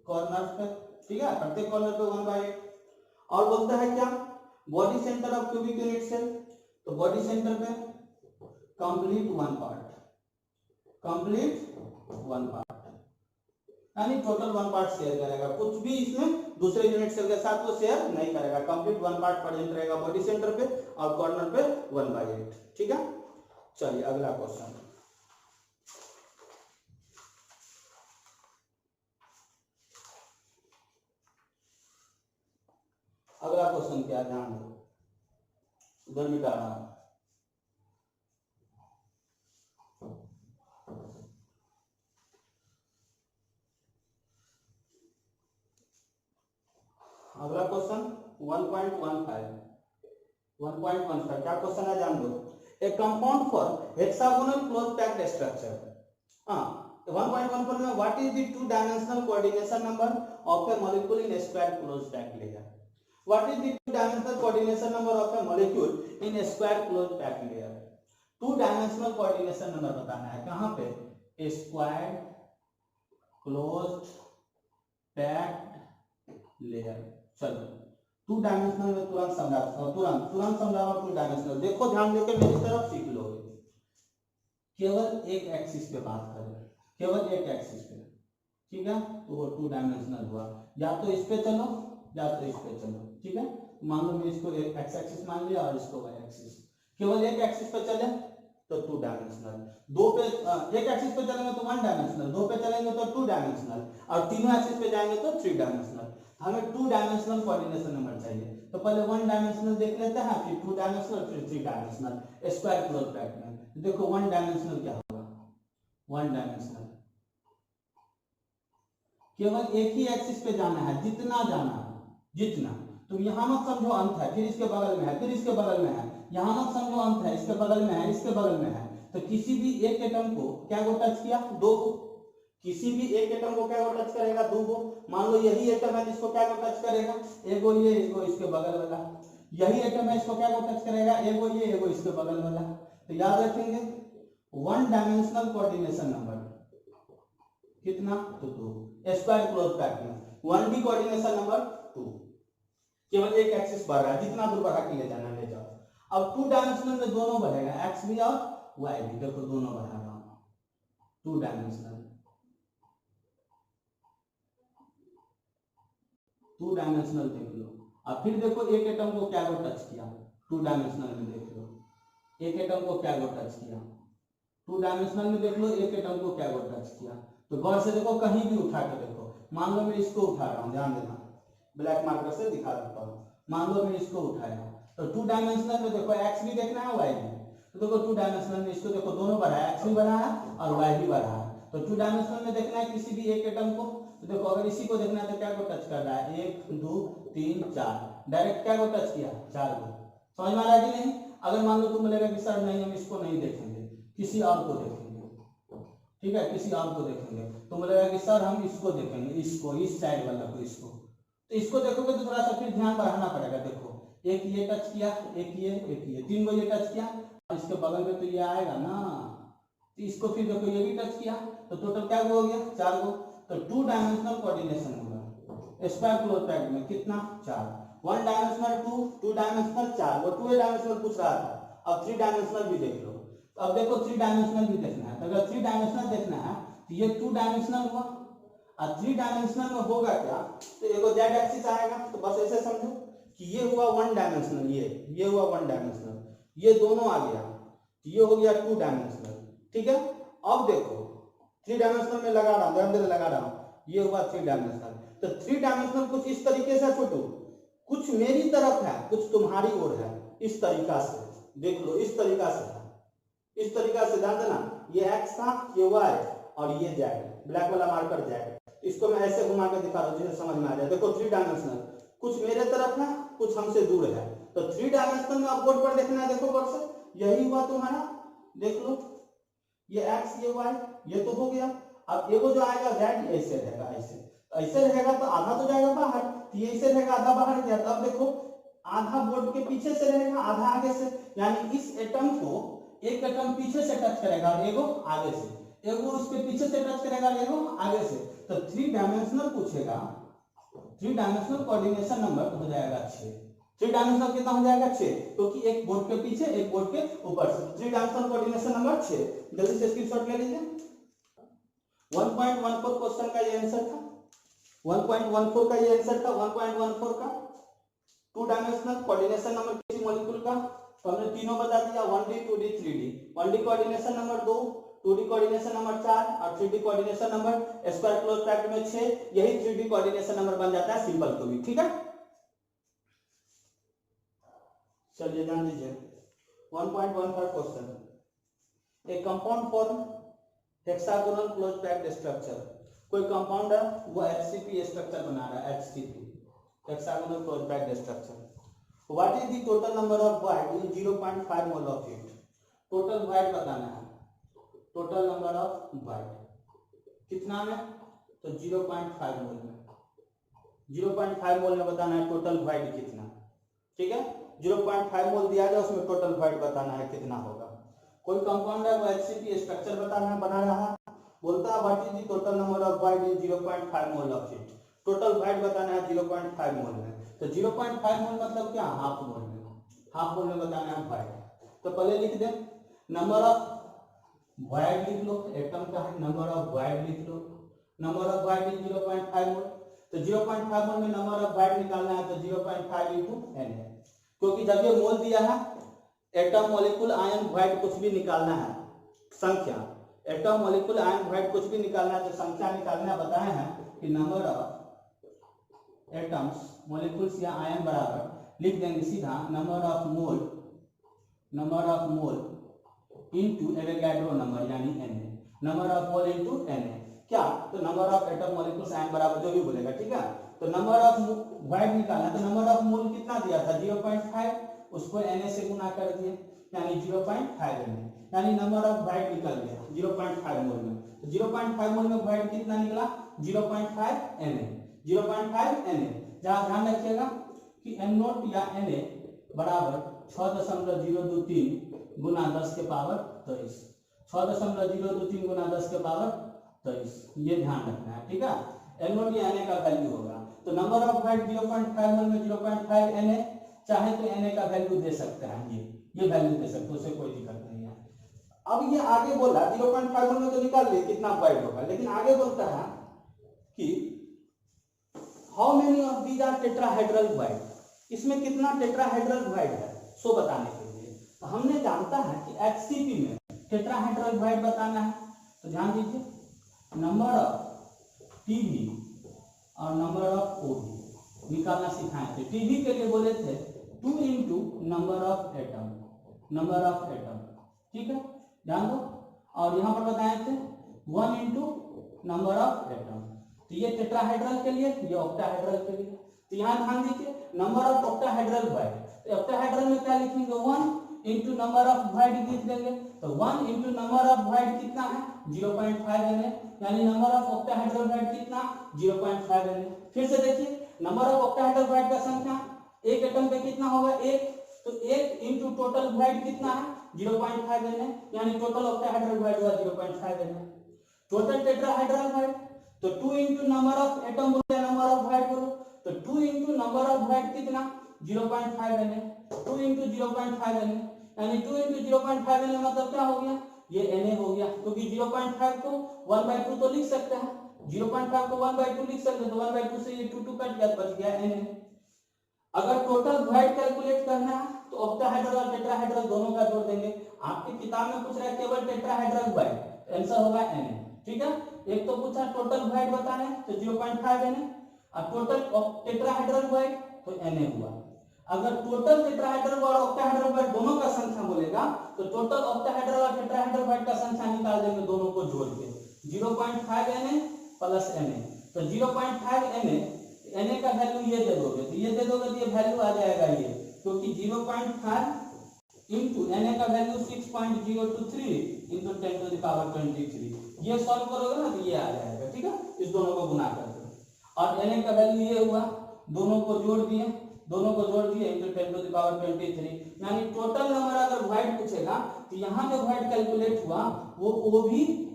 कॉर्नर पे, ठीक है, प्रत्येक कॉर्नर पे 1/8। और बोलता है क्या, body centre of cubic unit cell, तो बॉडी सेंटर पे कंप्लीट 1 पार्ट, कंप्लीट 1 पार्ट, यानी टोटल 1 पार्ट शेयर करेगा, कुछ भी इसमें दूसरे यूनिट सेल के साथ वो शेयर नहीं करेगा। कंप्लीट 1 पार्ट प्रेजेंट रहेगा बॉडी सेंटर पे और कॉर्नर पे 1/8, ठीक है। चलिए अगला क्वेश्चन, अगला क्वेश्चन क्या, ध्यान दो, उधर मिटा रहा हूं। अगला क्वेश्चन 1.15 क्या क्वेश्चन है, जान दो। ए compound for hexagonal close packed structure. 1.14 में what is the 2 dimensional coordination number of A molecule in square close packed layer, what is the 2 dimensional coordination number of A molecule in square close packed layer. 2 dimensional coordination number बताना है, कहां पे, square closed packed layer. चलो 2 dimensional में तुरंत समझा, तुरंत समझाओ 2 डायमेंशनल। देखो ध्यान देकर मेरी तरफ सीख लो, केवल एक एक्सिस पे बात करें, केवल एक एक्सिस पे, ठीक है, तो वो 2 डायमेंशनल हुआ। या तो इस पे चलो या तो इस पे चलो, ठीक है। मान लो मैं इसको एक्स एक्सिस मान लिया और इसको वाई एक्सिस, केवल एक एक्सिस पे चले तो 2 डायमेंशनल, दो पे एक एक्सिस पे चलेंगे तो 1 डायमेंशनल, दो पे चलेंगे तो 2 डायमेंशनल और तीनों एक्सिस पे जाएंगे तो 3 डायमेंशनल। हमें 2 डायमेंशनल कोऑर्डिनेशन नंबर चाहिए, तो पहले 1 डायमेंशनल देख लेते हैं, फिर 2 डायमेंशनल, फिर 3 डायमेंशनल स्क्वायर क्लोज पैक्ड में। देखो 1 डायमेंशनल क्या होगा, 1 डायमेंशनल केवल एक ही एक्सिस पे जाना है, जितना जाना है, जितना। तुम यहाँ मत समझो अंत है, फिर इसके बगल में है, फिर इसके बगल में है, यहाँ मत समझो अंत है, इसके बगल में है, इसके बगल में है। तो किसी भी एक एटम को क्या को टच किया, 2 को, किसी भी एक एटम को क्या को टच करेगा, 2 को। मान लो यही एटम है जिसको क्या को टच करेगा, एगो ये, एगो इसके बगल वाला। यही एटम है इसको क्या को टच करेगा, एगो ये, एगो इसके बगल वाला। तो याद रखेंगे 1 डायमेंशनल कोऑर्डिनेशन नंबर कितना, तो 2 स्क्वायर क्लोज पैक्ड में 1D कोऑर्डिनेशन नंबर 2, केवल एक एक्सिस बढ़ रहा है, जितना दूर बढ़ा के ले जाना ले जाओ। अब 2 डायमेंशनल में दोनों बढ़ेगा, एक्स भी और वाई भी, देखो दोनों बढ़ा रहा हूं, 2 डायमेंशनल, 2 डायमेंशनल देख लो। अब फिर देखो एक एटम को क्या को टच किया, 2 डायमेंशनल में देख लो, एक एटम को क्या को टच किया, 2 डायमेंशनल में देख लो, एक एटम को क्या को टच किया। तो गौर से देखो, कहीं भी उठा के देखो, मान लो मैं इसको उठा रहा हूं, ध्यान देना, ब्लैक मार्कर से दिखा देता हूं। मान लो मैं इसको उठाया, तो 2 डायमेंशनल में देखो एक्स भी देखना है, वाई भी। तो देखो 2 डायमेंशनल में इसको देखो, दोनों बढ़ा है, एक्स भी बढ़ा है और वाई भी बढ़ा है। तो 2 डायमेंशनल में देखना है किसी भी एक एटम को, तो देखो अगर इसी को देखना है तो क्या को टच कर रहा है, 1 2 3 4, डायरेक्ट क्या को टच किया, 4 को। समझ में आ रहा है कि नहीं। अगर मान लो तुम बोलेगा कि सर नहीं हम इसको नहीं देखेंगे, किसी और को देखेंगे, ठीक है, किसी और को देखेंगे तो बोलेगा कि सर हम इसको देखेंगे, इसको, इस साइड वाला को, इसको। तो इसको देखोगे तो थोड़ा सा फिर ध्यान बढ़ाना पड़ेगा। देखो एक ये टच किया, एक ये, तीन को ये टच किया, इसके बगल में तो ये आएगा ना, तो इसको फिर देखो ये भी टच किया, तो टोटल क्या हो गया, 4 गो। तो 2 डायमेंशनल कोऑर्डिनेशन होगा स्क्वायर क्लोज पैक्ड में कितना, 4। 1 डायमेंशनल 2 डायमेंशनल 4, वो 2 डायमेंशनल पूछ रहा था। अब 3 डायमेंशनल भी देख लो। तो अब देखो 3 डायमेंशनल भी देखना है, तो अगर 3 डायमेंशनल देखना है तो ये 2 डायमेंशनल हुआ, और 3 डायमेंशनल में होगा क्या, तो एगो जेड एक्सिस आएगा। तो बस ऐसे समझो कि ये हुआ 1 डायमेंशनल, ये हुआ 1 डायमेंशनल, ये दोनों आ गया, ये हो गया 2 डायमेंशनल। ठीक है, अब देखो 3 डायमेंशनल में लगा रहा हूँ, ध्यान से लगा रहा हूँ, ये हुआ 3 डायमेंशनल। तो 3 डायमेंशनल कुछ इस तरीके से छोटू, कुछ मेरी तरफ है, कुछ तुम्हारी ओर है, इस तरीका से देख लो, इस तरीका से है, इस तरीका से ध्यान देना। ये एक्स था, ये वाई, और ये जेड, ब्लैक वाला मार्कर जेड। इसको मैं ऐसे घुमा के दिखा रहा हूँ जिसे समझ में आ जाए। देखो 3 डायमेंशनल, कुछ मेरे तरफ है, कुछ हमसे दूर है। तो 3 डायमेंशनल में आप बोर्ड पर देखना है, देखो बोर्ड से, यही हुआ तुम्हारा, देख लो, ये एक्स, ये वाई, ये तो हो गया। अब एगो जो आएगा जेड, ऐसे रहेगा, ऐसे रहेगा, तो आधा तो जाएगा बाहर, तो ये ऐसे रहेगा, आधा बाहर गया। तो अब देखो आधा बोर्ड के पीछे से रहेगा, आधा आगे से, यानी इस एटम को एक एटम पीछे से टच करेगा और एगो आगे से, एगो उसके पीछे से टच करेगा और एगो आगे से। तो 3 डायमेंशनल पूछेगा, 3 डायमेंशनल कोऑर्डिनेशन नंबर हो जाएगा 6। 3 डायमेंशनल कितना हो जाएगा, 6, क्योंकि एक बोर्ड के पीछे एक बोर्ड के ऊपर से। 3 डायमेंशनल कोऑर्डिनेशन नंबर 6। जल्दी से स्क्रीनशॉट ले लीजिए। 1.14 क्वेश्चन का ये आंसर था, 1.14 का ये आंसर था, 1.14 का 2 डायमेंशनल कोऑर्डिनेशन नंबर किसी मॉलिक्यूल का। तो हमने तीनों बता दिया, 1D 2D 3D। 1D coordination number 2, 2D coordination number 4 और 3D coordination number square close bracket में 6। यही 3D कोऑर्डिनेशन नंबर बन जाता है सिंपल को भी। ठीक है, चलिए ध्यान दीजिए। 1.15 क्वेश्चन, ए compound form hexagonal close packed structure. कोई कंपाउंड है, वो HCP स्ट्रक्चर बना रहा है, HCP hexagonal close packed structure. What is the total number of white in 0.5 mole of heat. Total white बताना है, टोटल नंबर ऑफ वाइट कितना में, तो 0.5 मोल में, 0.5 मोल में बताना है टोटल वाइट कितना। ठीक है, 0.5 मोल दिया जाए, उसमें टोटल वाइट बताना है कितना होगा। कोई कंपाउंड है, वो HCP स्ट्रक्चर बताना है, बना रहा है, बोलता है what is the total number of white in 0.5 mole of heat. Total white बताना है 0.5 मोल में। तो 0.5 मोल मतलब क्या, हाफ मोल में, हाफ मोल में बताना है वाइट। तो पहले लिख दे नंबर ऑफ वाइट, लिख लो, एटम का है, नंबर ऑफ वाइट लिख लो, नंबर ऑफ वाइट इन 0.5 मोल। तो 0.5 मोल में नंबर ऑफ वाइट निकालना है, तो 0.5 इंटू n है, क्योंकि जब ये मोल दिया है, एटम मॉलिक्यूल आयन वाइट कुछ भी निकालना है, संख्या, एटम मॉलिक्यूल आयन वाइट कुछ भी निकालना है, तो संख्या निकालना बताए हैं कि नंबर ऑफ एटम्स मॉलिक्यूल्स या आयन बराबर लिख देंगे सीधा number of mole into Avogadro number यानी Na, number of mole into Na। क्या, तो number of atom molecules ion बराबर जो भी बोलेगा। ठीक है, तो नंबर ऑफ वाइट निकालना, तो नंबर ऑफ मोल कितना दिया था 0.5, उसको Na से गुना कर दिए, यानी 0.5 Na, यानी नंबर ऑफ वाइट निकल गया 0.5 मोल में। तो 0.5 मोल में वाइट कितना निकला, 0.5 Na, 0.5 Na। जहाँ ध्यान रखिएगा कि n0 या Na बराबर 6.023 गुना 10 के पावर 23, 6.023 गुना 10 के पावर 23, ये ध्यान रखना है। ठीक है, n0 या Na का वैल्यू होगा। तो नंबर ऑफ वाइट 0.5 मोल में 0.5 Na, चाहे तो Na का वैल्यू दे सकते हैं, ये वैल्यू दे सकते हैं, उससे कोई दिक्कत नहीं है। अब ये आगे बोला 0.5 मोल में तो निकाल लिए कितना वाइट होगा, लेकिन आगे बोलता है कि how many of these are tetrahedral void, इसमें कितना टेट्राहेड्रल वाइट है, सो बताने के लिए। तो हमने जानता है कि HCP में टेट्राहेड्रल वाइट बताना है। तो ध्यान दीजिए, नंबर ऑफ TB और नंबर ऑफ OB निकालना सिखाए थे। TB के लिए बोले थे 2 into number of atom, number of atom. ठीक है, ध्यान दो। और यहाँ पर बताए थे 1 इंटू नंबर ऑफ एटम। तो ये टेट्राहेड्रल के लिए, ये ऑक्टाहेड्रल के लिए। तो यहाँ ध्यान दीजिए, नंबर ऑफ ऑक्टाहेड्रल वाइट, तो ऑक्टाहेड्रल में क्या लिखेंगे 1 इंटू नंबर ऑफ वॉइड लिख देंगे, तो 1 इंटू नंबर ऑफ वॉइड कितना है 0.5 Na, यानी नंबर ऑफ ऑक्टाहेड्रल वॉइड कितना 0.5 Na। फिर से देखिए नंबर ऑफ ऑक्टाहेड्रल वॉइड का संख्या एक एटम पे कितना होगा 1, तो 1 इंटू टोटल वॉइड कितना है 0.5 Na, यानी टोटल ऑक्टाहेड्रल वॉइड हुआ 0.5 Na। टोटल टेट्राहेड्रल वॉइड, तो 2 इंटू नंबर ऑफ एटम बोलो नंबर ऑफ वॉइड बोलो, तो 2 इंटू नंबर ऑफ वॉइड कितना 0.5 Na, 2 इंटू 0.5 Na, यानी 2 इंटू 0.5 Na मतलब क्या हो गया ये Na हो गया, क्योंकि 0.5 को 1/2 तो लिख सकते हैं, 0.5 को 1/2 लिख सकते हैं, तो 1/2 से ये 2 कट गया, बच गया Na। अगर टोटल वॉइड कैलकुलेट करना है तो ऑक्टाहेड्रल और टेट्राहेड्रल दोनों का जोड़ देंगे। आपकी किताब में पूछ रहा है केवल टेट्राहेड्रल वॉइड, आंसर होगा Na, ठीक है। एक तो पूछा टोटल वॉइड बताना है तो 0.5 Na, और टोटल टेट्राहेड्रल वॉइड तो Na हुआ। अगर टोटल टेट्राहेड्रल और ऑक्टाहेड्रल वॉइड दोनों का संख्या बोलेगा तो टोटल ऑक्टाहेड्रल और टेट्राहेड्रल वॉइड का संख्या निकाल देंगे दोनों को जोड़ के, 0.5 Na प्लस Na, तो 0.5 Na का वैल्यू ये दे दोगे, तो ये दे दोगे तो ये वैल्यू आ जाएगा ये, क्योंकि 0.5 इंटू Na का value 6.023 into 10 to the power 23, ये सॉल्व करोगे ना तो ये आ जाएगा, ठीक है। इस दोनों को गुना करके और Na का वैल्यू ये हुआ, दोनों को जोड़ दिए, दोनों को जोड़ दिए इंटू 10 टू द पावर 23, यानी टोटल नंबर अगर वॉइड पूछेगा तो यहाँ जो वॉइड कैलकुलेट हुआ वो OV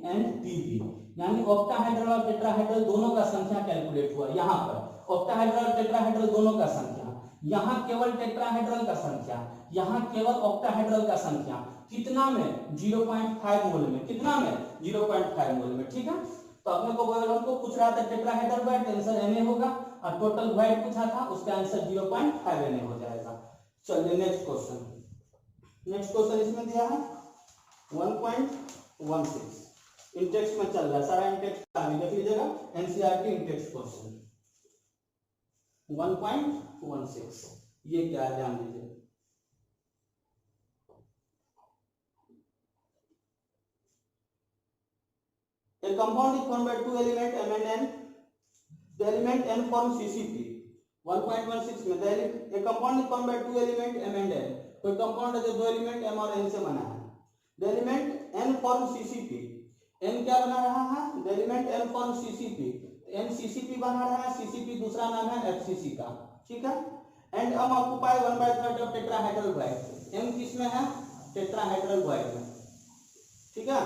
एंड PV, यानी ऑक्टाहेड्रल और टेट्राहेड्रल दोनों का संख्या कैलकुलेट हुआ। यहाँ पर ऑक्टाहेड्रल और टेट्राहेड्रल दोनों का संख्या, यहाँ केवल टेट्राहेड्रल का संख्या, यहाँ केवल ऑक्टाहेड्रल का संख्या, कितना में 0.5 मोल में, कितना में 0.5 मोल में, ठीक है। तो अपने को हमको पूछ रहा था टेट्राहेड्रल वॉइड, आंसर Na होगा, और टोटल वॉइड पूछा था उसका आंसर 0.5 Na हो जाएगा। चलिए नेक्स्ट क्वेश्चन, नेक्स्ट क्वेश्चन इसमें दिया है 1.16, इंटेक्स्ट में चल रहा है सारा, इंटेक्स्ट देख लीजिएगा, एनसीईआरटी इंटेक्स्ट क्वेश्चन 1.16, ये क्या है जान लीजिए। A compound is formed by two element M and N. The element N forms CCP. 1.16 में a compound is formed by two element M and N. कोई कंपाउंड है जो दो एलिमेंट M और N से बना है। The element N forms CCP. N क्या बना रहा है? The element N forms CCP. N CCP बना रहा है, CCP दूसरा नाम है FCC का, ठीक है। And M occupy 1/3 of tetrahedral wide. M किसमें है? टेट्राहेड्रल वॉइड में, ठीक है,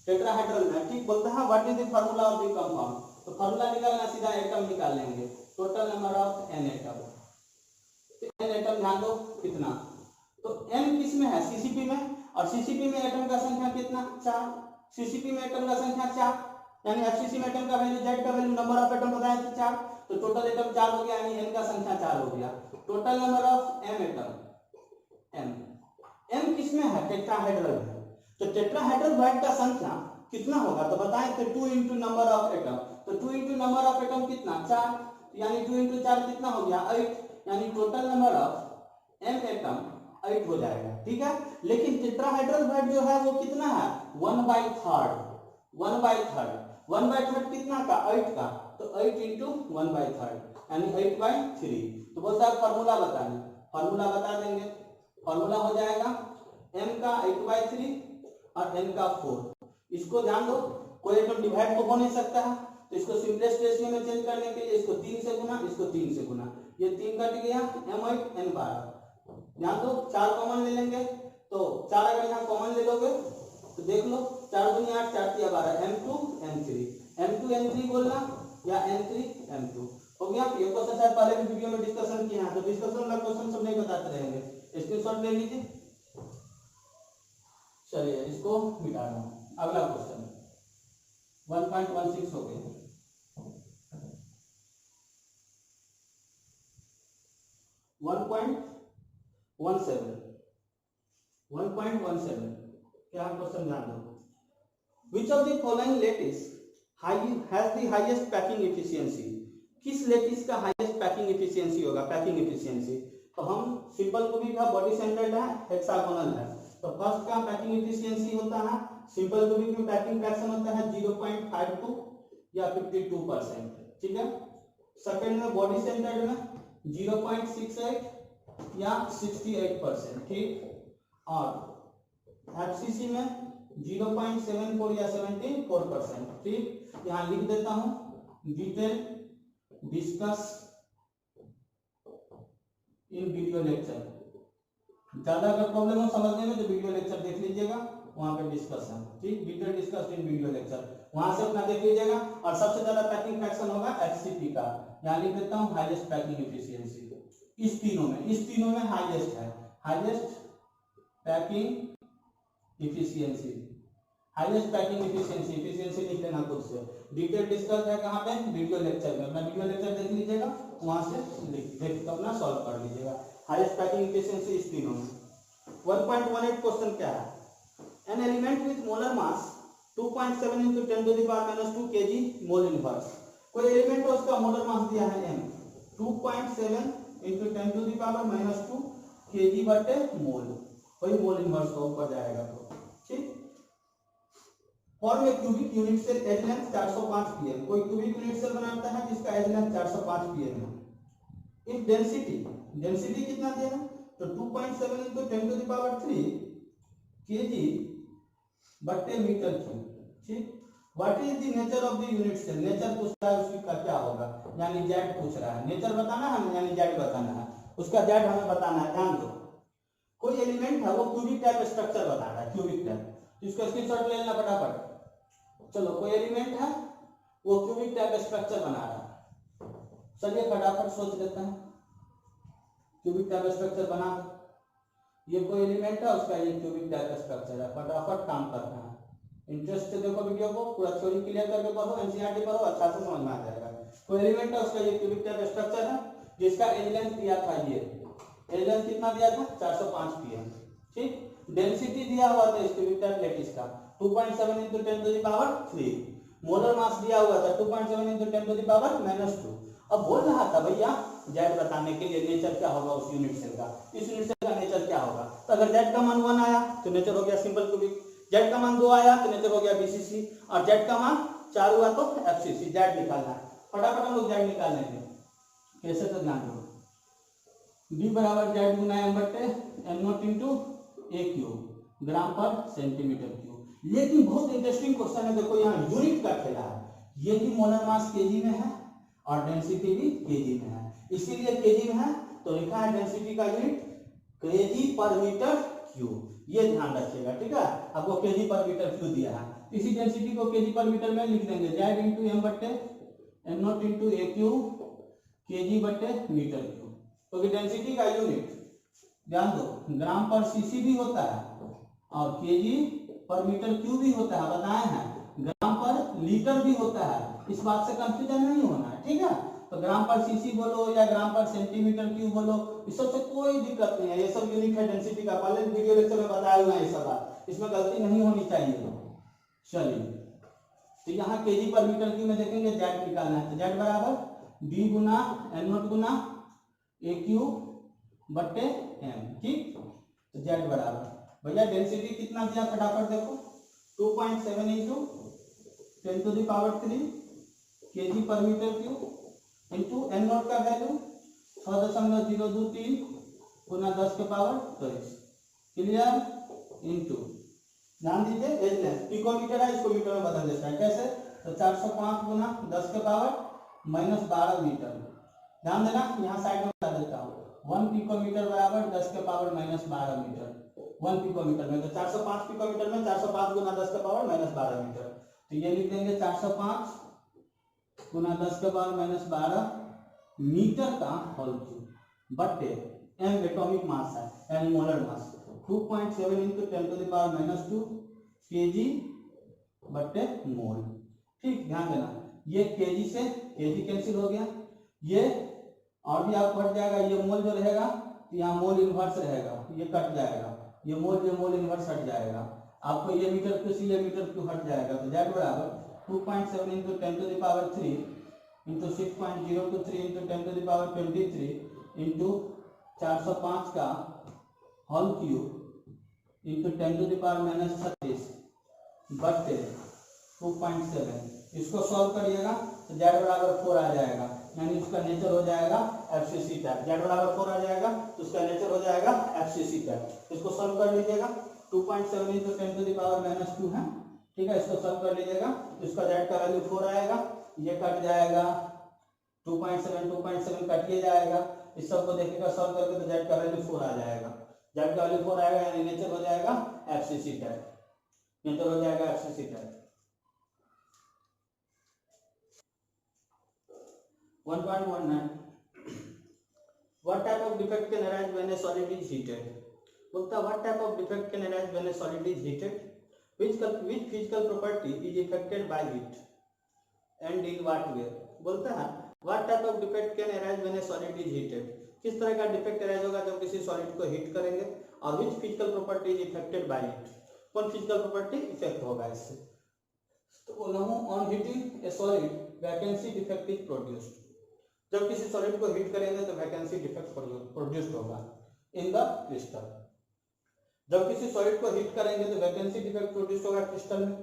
टेट्राहेड्रल में, ठीक। बोलता है what is the formula of the compound, तो फार्मूला निकालना सीधा एटम निकाल लेंगे, total number of N atom, तो N एटम ध्यान दो कितना, तो N किसमें है? CCP में, और CCP में एटम का संख्या कितना 4, CCP में एटम का संख्या 4, यानी FCC में एटम का वैल्यू, Z का वैल्यू, नंबर ऑफ एटम बताया था 4, तो टोटल एटम 4 हो गया, यानी N का संख्या 4 हो गया। Total number of M atom, M किसमें है? टेट्राहेड्रल में, तो टेट्राहेड्रल वॉइड का संख्या कितना होगा तो बताएं, तो 2 इंटू नंबर ऑफ एटम, तो 2 इंटू नंबर ऑफ एटम कितना 4, यानी 2 इंटू 4 कितना हो गया 8, यानी total number of M atom 8 हो जाएगा, ठीक है। लेकिन टेट्राहेड्रल वॉइड जो है वो कितना है 1/3, 1/3 कितना का 8 का, तो 8 इंटू 1/3 यानी 8/3। तो बोलता है फार्मूला बताना, फार्मूला बता देंगे, फार्मूला हो जाएगा M का 8/3 और N का 4। इसको ध्यान दो, कोई एटम डिवाइड तो हो नहीं सकता है, तो इसको सिंपलेस्ट रेशियो में चेंज करने के लिए इसको 3 से गुना, इसको 3 से गुना, ये 3 कट गया, M8 N12। ध्यान दो 4 कॉमन ले लेंगे, तो 4 अगर यहाँ कॉमन ले लोगे तो देख लो 4 दूनी 8, 4 तिया 12, M2 N3 बोलना या N3 M2 हो गया। ये क्वेश्चन शायद पहले भी वीडियो में डिस्कशन किया है, तो डिस्कशन वाला क्वेश्चन सब नहीं बताते रहेंगे, स्क्रीनशॉट ले लीजिए। चलिए इसको मिटा रहा हूं, अगला क्वेश्चन 1.16 हो गया। 1.17 क्या क्वेश्चन ध्यान दो, which of the following lattice has the highest packing efficiency, किस लेटिस का हाईएस्ट पैकिंग एफिशिएंसी होगा, पैकिंग एफिशिएंसी। तो हम सिंपल क्यूबिक का बॉडी सेंटर्ड है, हेक्सागोनल है, तो फर्स्ट का पैकिंग एफिशिएंसी होता है, सिंपल क्यूबिक में पैकिंग फ्रैक्शन होता है 0.52 या 52%, ठीक है। सेकंड में बॉडी सेंटर्ड में 0.68 या 68%, ठीक। और एफसीसी में 0.74 या 74%। ठीक, यहाँ लिख देता हूं detail discuss in video lecture. ज्यादा अगर प्रॉब्लम हो समझने में तो वीडियो लेक्चर देख लीजिएगा, वहां पे डिस्कस है। ठीक, detail discuss in video lecture, वहां से अपना देख लीजिएगा। और सबसे ज्यादा पैकिंग फ्रैक्शन होगा एफसीपी का, यहाँ लिख देता हूँ हाईएस्ट पैकिंग एफिशिएंसी। इस तीनों में हाईएस्ट है, highest packing efficiency, highest packing efficiency लिख लेना खुद से। डिटेल डिस्कस है कहाँ पे, वीडियो लेक्चर में, अपना वीडियो लेक्चर देख लीजिएगा, वहां से देख अपना सॉल्व कर लीजिएगा। हाईएस्ट पैकिंग एफिशिएंसी इस तीनों में। 1.18 क्वेश्चन क्या है, an element with molar mass 2.7 into 10 to the power minus 2 kg mole inverse. कोई एलिमेंट है उसका मोलर मास दिया है m, 2.7 into 10 to the power minus 2 kg बटे मोल, वही मोल इनवर्स का ऊपर जाएगा। तो ठीक, form a cubic unit cell edge length 405 pm। कोई क्यूबिक यूनिट सेल बनाता है जिसका एज लेंथ 405 pm है। इफ डेंसिटी कितना दिया है, तो 2.7 into 10 to the power 3 kg बटे मीटर क्यूब। ठीक, what is the nature of the unit cell, nature पूछता है उसका क्या होगा, यानी जेड पूछ रहा है। नेचर बताना है यानी जेड बताना है, उसका जेड हमें बताना है। ध्यान दो, कोई एलिमेंट है वो क्यूबिक टाइप स्ट्रक्चर बता रहा है, क्यूबिक टाइप, इसका स्क्रीनशॉट ले लेना फटाफट। चलो, कोई एलिमेंट है वो क्यूबिक टाइप स्ट्रक्चर बना रहा है, चलिए फटाफट सोच लेते हैं। क्यूबिक टाइप स्ट्रक्चर बना, ये कोई एलिमेंट है उसका ये क्यूबिक टाइप स्ट्रक्चर है, फटाफट काम करना है। इंटरेस्ट से देखो वीडियो को, पूरा थ्योरी क्लियर करके पढ़ो, एनसीईआरटी पढ़ो, अच्छा से समझ में आ जाएगा। कोई एलिमेंट है उसका ये क्यूबिक टाइप स्ट्रक्चर है जिसका एज लेंथ दिया था, ये एज लेंथ कितना दिया था 405 pm। ठीक, डेंसिटी दिया हुआ था इस क्यूबिक टाइप लेटिस का 2.7 into 10 to the power 3, molar mass दिया हुआ था 2.7 into 10 to the power -2। अब बोल रहा था भैया जेड बताने के लिए नेचर क्या होगा उस यूनिट सेल का, इस यूनिट सेल का नेचर क्या होगा। तो अगर जेड का मान 1 आया तो नेचर हो गया सिंपल क्यूबिक, जेड का मान 2 आया तो नेचर हो गया बीसीसी, और जेड का मान 4 हुआ तो एफसीसी। जेड निकालना है, फटाफट हम लोग जेड निकाल लेंगे। कैसे, तो ध्यान दो, बी बराबर जेड गुना एम बटे M not into A cube gram पर सेंटीमीटर क्यूब। लेकिन बहुत इंटरेस्टिंग क्वेश्चन है, देखो यहाँ यूनिट का खेला है, ये भी मोलर मास केजी में है और डेंसिटी भी केजी में है, इसीलिए केजी में है तो लिखा है डेंसिटी का यूनिट केजी पर मीटर क्यूब, ये ध्यान रखिएगा। ठीक है, आपको केजी पर मीटर क्यूब दिया है, इसी डेंसिटी को केजी पर मीटर में लिख देंगे, जेड इंटू एम बटे M not into A cube KG बटे मीटर क्यूब, क्योंकि डेंसिटी का यूनिट ध्यान दो ग्राम पर सीसी भी होता है और केजी पर मीटर क्यूब भी होता है, बताए हैं, ग्राम पर लीटर भी होता है, इस बात से कंफ्यूजन नहीं होना है। ठीक है, तो ग्राम पर सीसी बोलो या ग्राम पर सेंटीमीटर क्यूब बोलो, इस सब से कोई दिक्कत नहीं है, ये सब यूनिट है डेंसिटी का, पहले वीडियो लेक्चर में बताया हुआ है ये सब बात, इसमें गलती नहीं होनी चाहिए। चलिए, तो यहाँ केजी पर मीटर क्यूब में देखेंगे जेड निकालना है, तो जेड बराबर डी गुना एन नॉट गुना ए क्यूब बटे एम। ठीक, तो जेड बराबर भैया डेंसिटी कितना दिया फटाफट देखो, 2.7 into 10 to the power 3 KG पर metre cube into N not का वैल्यू 6.023 गुना 10 के पावर 23। क्लियर, इंटू ध्यान दीजिए एज लेंथ पिकोमीटर है, इसको मीटर में बदल देता है, कैसे, तो 405 गुना 10 के पावर -12 मीटर। ध्यान देना, यहाँ साइड में बता देता हूँ, 1 पिकोमीटर बराबर 10 के पावर -12 मीटर, 1 पिकोमीटर में, तो 405 पिकोमीटर में 405 गुना 10 के पावर -12 मीटर, तो ये लिख देंगे 405 गुना 10 के पावर -12 मीटर का होल क्यूब बटे एम एटॉमिक मास है यानी molar mass 2.7 into 10 to the power -2 KG बटे मोल। ठीक, ध्यान देना, ये केजी से केजी कैंसिल हो गया, ये और भी आपको हट जाएगा, ये मोल जो रहेगा तो यहाँ मोल इनवर्स रहेगा, ये कट जाएगा, ये मोल इनवर्स हट जाएगा, आपको ये मीटर क्यूब से ये मीटर क्यूब हट जाएगा, तो जेड बराबर 2.7 into 10 to the power 3 into 6.023 into 10 to the power 23 into 405 का whole cube into 10 to the power -36 बटे 2.7, इसको सॉल्व करिएगा तो जेड बराबर 4 आ जाएगा। यानी उसका नेचर हो जाएगा FCC टाइप। Z बराबर 4 आ जाएगा तो उसका नेचर हो जाएगा FCC टाइप। इसको सॉल्व कर लीजिएगा। 2.7 × 10⁻⁻² है, ठीक है। इसको सॉल्व कर लीजिएगा, इसका Z का वैल्यू 4 आएगा, ये कट जाएगा 2.7 कटिए जाएगा। इस सब को देखिएगा सॉल्व करके तो Z का वैल्यू 4 आ जाएगा। Z का वैल्यू 4 आएगा यानी नेचर हो जाएगा FCC टाइप, नेचर हो जाएगा FCC type. 1.19 What type of defect can arise when a solid is heated? बोलता what type of defect can arise when a solid is heated? Which physical property is affected by heat and in what way? बोलता है what type of defect can arise when a solid is heated? किस तरह का defect arise होगा जब किसी solid को heat करेंगे, और which physical property is affected by it? कौन फिजिकल प्रॉपर्टी इफेक्ट होगा इससे? तो बोला हूं on heating a solid vacancy defect is produced. जब किसी सॉलिड को हीट करेंगे तो वैकेंसी डिफेक्ट प्रोड्यूस्ड होगा इन द क्रिस्टल। जब किसी सॉलिड को हीट करेंगे तो वैकेंसी डिफेक्ट प्रोड्यूस होगा क्रिस्टल में।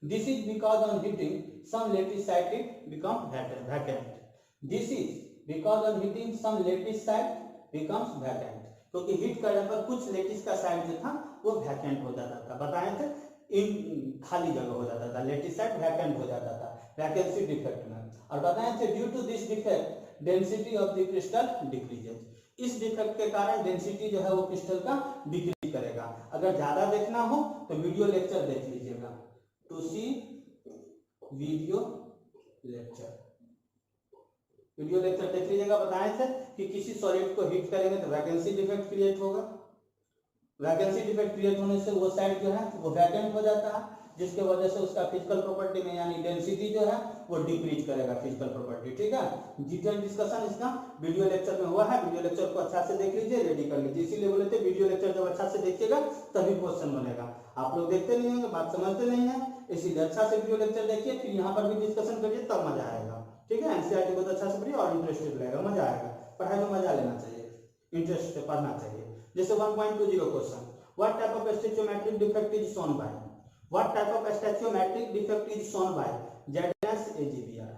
This is because on heating some lattice site become vacant. This is because on heating some lattice site becomes vacant, क्योंकि heat करने पर कुछ लेटिस का साइट जो था वो वैकेंट हो जाता था। बताए थे इन खाली जगह हो जाता था, लेटिस साइट वैकेंट हो जाता था वैकेंसी डिफेक्ट में। और बताए थे due to this defect density of the crystal decreases. इस डिफेक्ट के कारण डेंसिटी जो है वो क्रिस्टल का डिक्रीज करेगा। अगर ज्यादा देखना हो तो वीडियो लेक्चर देख लीजिएगा, to see video lecture, video lecture देख लीजिएगा। बताए थे कि किसी सॉलिड को हीट करेंगे तो वैकेंसी डिफेक्ट क्रिएट होगा। वैकेंसी डिफेक्ट क्रिएट होने से वो साइड जो है वो वैकेंट हो जाता है, जिसके वजह से उसका फिजिकल प्रॉपर्टी में यानी डेंसिटी जो है वो डिक्रीज करेगा फिजिकल प्रॉपर्टी। ठीक है, डिटेल डिस्कशन इसका वीडियो लेक्चर में हुआ है। वीडियो लेक्चर को अच्छा से देख लीजिए, रेडी कर लीजिए। इसीलिए बोले थे वीडियो लेक्चर जब अच्छा से देखिएगा तभी क्वेश्चन बनेगा। आप लोग देखते नहीं होंगे, बात समझते नहीं है, इसीलिए अच्छा से वीडियो लेक्चर देखिए, फिर यहाँ पर भी डिस्कशन करिए, तब मजा आएगा। ठीक है, एनसीईआरटी को तो अच्छा से पढ़िए और इंटरेस्टेड लगेगा, मजा आएगा। पढ़ाई में मजा लेना चाहिए, इंटरेस्ट से पढ़ना चाहिए। जैसे 1.20 question, what type of stoichiometric defect is shown by, what type of stoichiometric defect is shown by ZNS AGBR।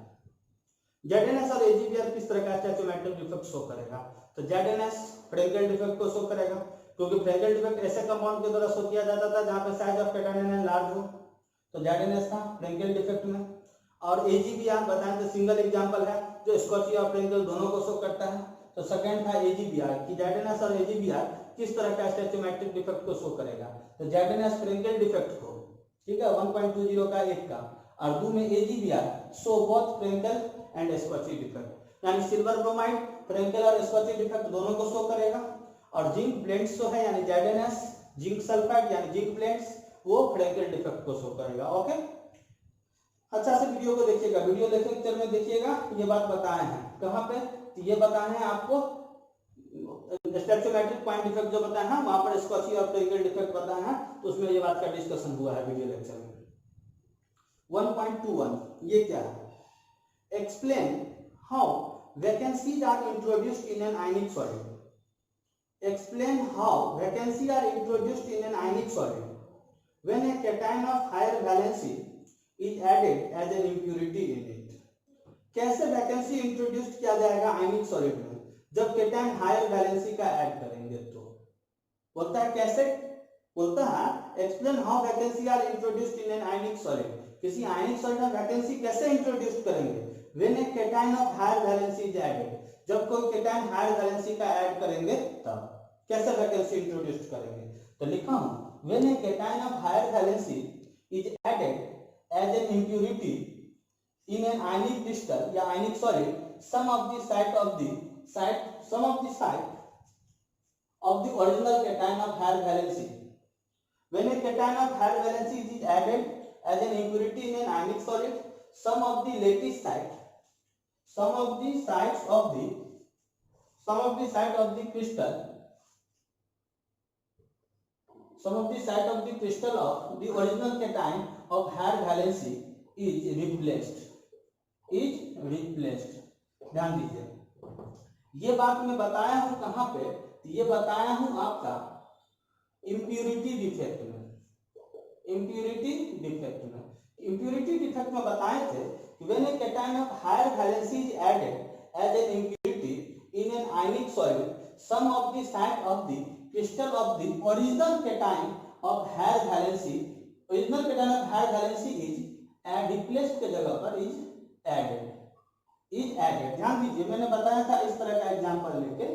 ZNS और AGBR किस तरह का स्टोइचोमेट्रिक डिफेक्ट शो करेगा? तो ZNS फ्रेंकेल डिफेक्ट को शो करेगा, क्योंकि फ्रेंकेल डिफेक्ट ऐसे कंपाउंड के द्वारा शो किया जाता था जहां पे साइज ऑफ कैटायन लार्ज हो, तो ZNS था फ्रेंकेल डिफेक्ट में। और AGBR बताएं तो सिंगल एग्जांपल है जो स्कॉची और फ्रेंकेल दोनों को शो करता है। तो सेकंड था AGBR कि ZNS और AGBR किस तरह का स्टोइचोमेट्रिक डिफेक्ट को शो करेगा? तो ZNS फ्रेंकेल डिफेक्ट को, ठीक है, 1.20 का एक का, और 2 में AGBR show both Frenkel and Schottky defect, यानी सिल्वर ब्रोमाइड फ्रेंकेल और स्कॉची डिफेक्ट दोनों को शो करेगा। और जिंक ब्लेंड्स जो है यानी ZNS जिंक सल्फाइड यानी जिंक ब्लेंड्स वो फ्रेंकेल डिफेक्ट को शो करेगा। ओके, अच्छा से वीडियो को देखिएगा, वीडियो लेक्चर में देखिएगा, ये बात बताए हैं कहाँ पे, तो ये बताए हैं आपको स्टोइचोमेट्रिक पॉइंट डिफेक्ट जो बताया है वहां पर स्कॉची और फ्रेंकेल डिफेक्ट बताया है, तो उसमें ये बात का डिस्कशन हुआ है वीडियो लेक्चर में। 1.21 ये क्या है? Explain how vacancies are introduced in an ionic solid. Explain how vacancy are introduced in an ionic solid when a cation of higher valency is added as an impurity in it. कैसे vacancy introduced किया जाएगा ionic solid में जब cation higher valency का add करेंगे? तो बोलता है कैसे, बोलता है explain how vacancy are introduced in an ionic solid. किसी आयनिक सॉलिड में वैकेंसी कैसे इंट्रोड्यूस करेंगे? When a cation of higher valency is added, जब कोई कैटायन हायर वैलेंसी का ऐड करेंगे तब कैसे वैकेंसी इंट्रोड्यूस करेंगे? तो लिखा हूं when a cation of higher valency is added as an impurity in an ionic crystal या ionic solid, some of the site of the original cation of higher valency. When a cation of higher valency is added as an impurity in an ionic solid, some of the site of the crystal of the original cation of higher valency is replaced. ध्यान दीजिए, ये बात मैं बताया हूं कहां पे? ये बताया हूं आपका इम्प्योरिटी डिफेक्ट में। इम्प्योरिटी डिफेक्ट में बताए थे कि when a cation of higher valency is added as an impurity in an ionic solid, some of the site of the crystal of the original cation of higher valency, original cation of higher valency is replaced के जगह पर is added, is added। ध्यान दीजिए, मैंने बताया था इस तरह का एग्जांपल लेके,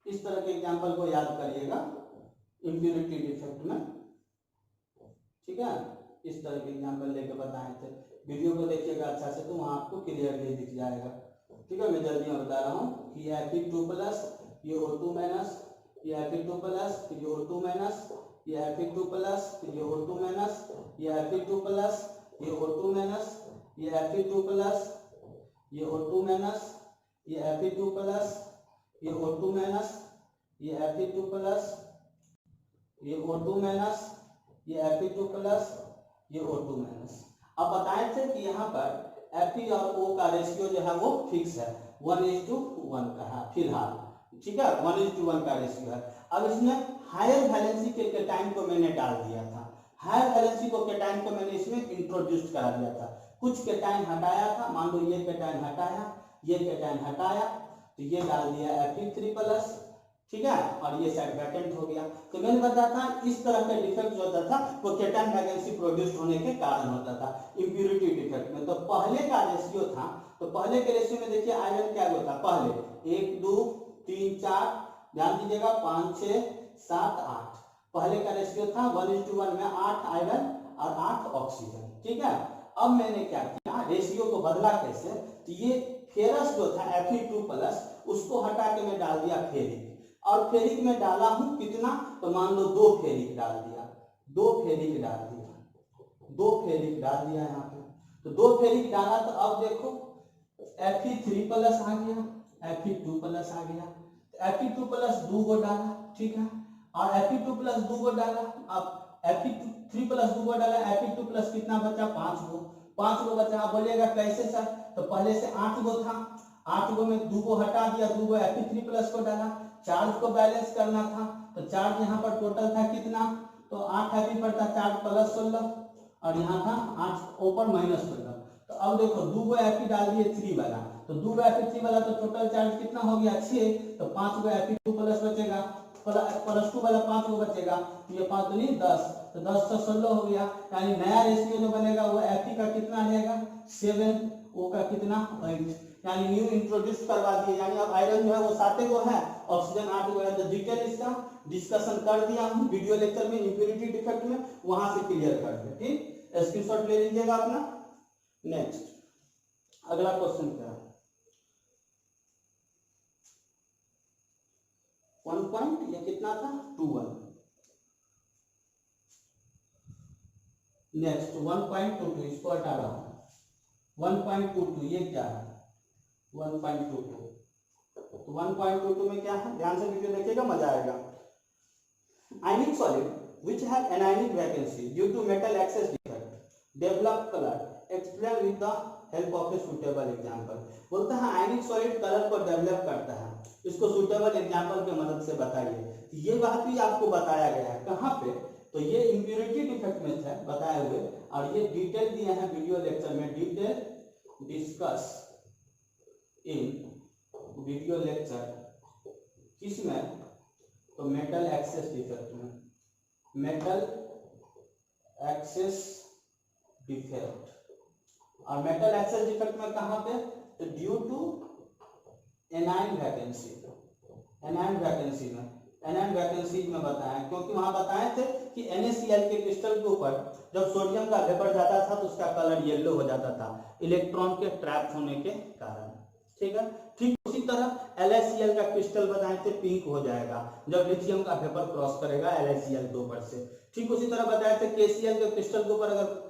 इस तरह के एग्जांपल को याद करिएगा इम्प्यूरिटी डिफेक्ट में, ठीक है। इस तरह के एग्जांपल लेके बताए थे, वीडियो को देखिएगा अच्छा से तो वहां आपको क्लियरली दिख जाएगा, ठीक है। मैं जल्दी में बता रहा हूँ कि Fe2 प्लस ये O2 माइनस, ये Fe2 प्लस ये O2 माइनस, ये Fe2 प्लस ये O2 माइनस, ये Fe2 प्लस ये O2 माइनस, ये Fe2 प्लस ये O2 माइनस, ये Fe2 प्लस ये O2 माइनस, ये Fe2 प्लस ये O2 माइनस, ये Fe2 प्लस ये O2 माइनस। अब बताए थे कि यहाँ पर Fe और O का रेशियो जो है वो फिक्स है, 1:1 का है फिलहाल, ठीक है, 1:1 का रेशियो है। अब इसमें हायर वैलेंसी के केटाइन को मैंने डाल दिया था, हायर वैलेंसी को केटाइन को मैंने इसमें इंट्रोड्यूस करा दिया था, कुछ केटाइन हटाया था, मान लो ये केटाइन हटाया, ये केटाइन हटाया, तो ये डाल दिया Fe3 प्लस, ठीक है, और ये साइड वैकेंट हो गया। तो मैंने बताया था इस तरह का डिफेक्ट जो होता था वो केटाइन वैकेंसी प्रोड्यूस होने के कारण होता था इम्प्यूरिटी डिफेक्ट में। तो पहले का रेशियो था, तो पहले के रेशियो में देखिए आयरन क्या होता, पहले 1 2 3 4, ध्यान दीजिएगा 5 6 7 8, पहले का रेशियो था 1:1 में 8 आयरन और 8 ऑक्सीजन, ठीक है। अब मैंने क्या किया, रेशियो को बदला कैसे, तो ये फेरस जो था Fe2 प्लस उसको हटा के मैं डाल दिया फेरिक, और फेरिक में डाला हूं कितना, तो मान लो 2 फेरिक डाल दिया, 2 फेरिक डाल दिया, 2 फेरिक डाल दिया यहाँ पे, तो 2 फेरिक डाला तो अब देखो Fe3 प्लस आ गया, Fe2 प्लस आ गया, Fe2 प्लस 2 को डाला, ठीक है, और Fe2 प्लस 2 को डाला, अब Fe3 प्लस 2 को डाला, Fe2 प्लस कितना बचा, 5 गो बचा। आप बोलिएगा कैसे सर, तो पहले से 8 गो था, 8 गो में 2 को हटा दिया, 2 गो Fe3 प्लस को डाला, चार्ज को बैलेंस करना था, तो चार्ज यहाँ पर टोटल था कितना, तो 8 Fe पर था, चार्ज प्लस 16, और यहाँ था 8 ऊपर माइनस 16। तो अब देखो 2 गो Fe डाल दिए 3 वाला, तो 2 गो Fe3 वाला, तो टोटल चार्ज कितना हो गया 6, तो 5 गो Fe2 प्लस बचेगा, प्लस 2 वाला 5 गो बचेगा, तो ये 5 दूनी 10, तो 10 से 16 हो गया, यानी नया रेशियो जो बनेगा वो Fe का कितना रहेगा 7, O का कितना 8, यानी न्यू इंट्रोड्यूस करवा दिए, यानी अब आयरन जो है वो 7 गो है, ऑक्सीजन 8 गो है। तो डिटेल इसका डिस्कशन कर दिया हूं वीडियो लेक्चर में इम्प्यूरिटी डिफेक्ट में, वहां से क्लियर कर दिया, ठीक, स्क्रीनशॉट ले लीजिएगा अपना। नेक्स्ट अगला क्वेश्चन क्या है, 1 पॉइंट ये कितना था 21। नेक्स्ट 1.22, इसको हटा रहा हूं, 1.22 ये क्या है 1.22, तो 1.22 में क्या है, ध्यान से वीडियो देखिएगा मजा आएगा। आयनिक solid which have anionic vacancy due to metal access defect develop color, explain with the help of a suitable example। बोलता है आयनिक सॉलिड कलर को डेवलप करता है, इसको सुटेबल एग्जांपल की मदद से बताइए। ये बात भी आपको बताया गया है कहाँ पे, तो ये इम्प्यूरिटी डिफेक्ट में था बताए हुए, और ये डिटेल दिए हैं वीडियो लेक्चर में, detail discuss in video lecture, किसमें, तो मेटल एक्सेस डिफेक्ट में, मेटल एक्सेस डिफेक्ट, और मेटल एक्सेस डिफेक्ट में कहां पे, तो due to anion vacancy, anion vacancy में, एनाइन वैकेंसी में बताया, क्योंकि वहां बताए थे कि NaCl के क्रिस्टल के ऊपर जब सोडियम का वेपर जाता था तो उसका कलर येलो हो जाता था इलेक्ट्रॉन के ट्रैप होने के कारण, ठीक है। ठीक उसी तरह LaCl का क्रिस्टल बताए थे पिंक हो जाएगा जब लिथियम का वेपर क्रॉस करेगा LaCl के ऊपर से। ठीक उसी तरह बताए थे KCl के क्रिस्टल के ऊपर, अगर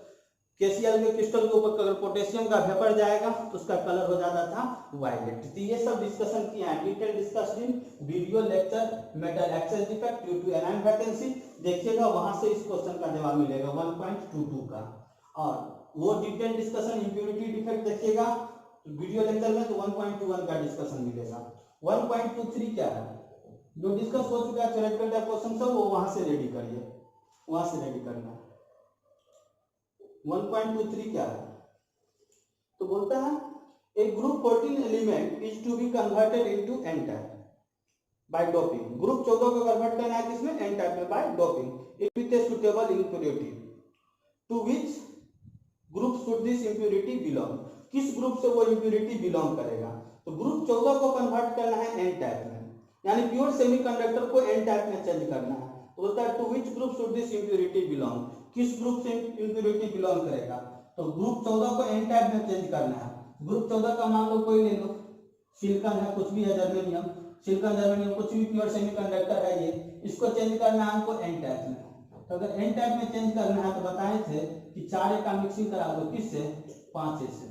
KCl के क्रिस्टल के ऊपर अगर पोटेशियम का वेपर जाएगा तो उसका कलर हो जाता था वायलेट। तो ये सब डिस्कशन किया है, detail discussed in video lecture metal excess defect due to anion vacancy, देखिएगा वहां से इस क्वेश्चन का जवाब मिलेगा 1.22 का। और वो डिटेल डिस्कशन इंप्योरिटी डिफेक्ट देखिएगा वीडियो लेक्चर में तो 1.21 का डिस्कशन मिलेगा। 1.23 क्या है जो डिस्कस हो चुका है थ्योरेटिकल क्वेश्चन सब वो वहां से रेडी करिए, वहां से रेडी करना। 1.23 क्या है, तो बोलता है A group 14 element is to be converted into n type by doping. Group 14 को कन्वर्ट करना है किसमें? n type में by doping. It with a suitable impurity. To which group should this impurity belong? किस ग्रुप से वो impurity belong करेगा? तो ग्रुप 14 को कन्वर्ट करना है n type में, यानी प्योर सेमीकंडक्टर को n type में चेंज करना है। तो बोलता है to which group should this impurity belong? किस ग्रुप से impurity belong करेगा? तो ग्रुप 14 को n type में चेंज करना है। ग्रुप 14 का मान लो कोई ले लो, सिलिकॉन है, कुछ भी है, जर्मेनियम, सिलिकॉन जर्मेनियम कुछ भी प्योर सेमीकंडक्टर है ये, इसको चेंज करना है हमको n टाइप में। तो अगर n टाइप में चेंज करना है तो बताए थे कि 4A का मिक्सिंग करा दो, किससे? 5A से।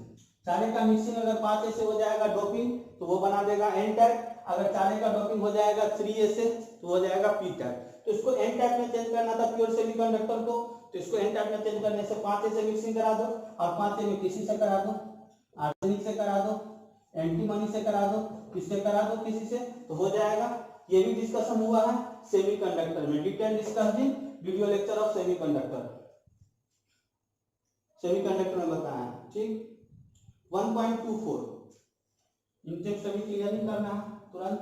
4A का मिक्सिंग अगर 5A से हो जाएगा डोपिंग तो वो बना देगा n टाइप, अगर 4A का डोपिंग हो जाएगा 3A से तो हो जाएगा p टाइप। तो इसको n टाइप में चेंज करना था प्योर सेमीकंडक्टर को, तो इसको n टाइप में चेंज करने से 5A से मिक्सिंग करा दो, और 5A में किसी से करा दो? आर्सेनिक से करा दो, एंटीमनी से करा दो, किससे करा दो? किसी से, तो हो जाएगा। ये भी डिस्कशन हुआ है सेमीकंडक्टर में, detail discuss in video lecture of semiconductor, semiconductor में बताया है, ठीक। 1.24 इंटेक्स सभी क्लियर नहीं करना है तुरंत।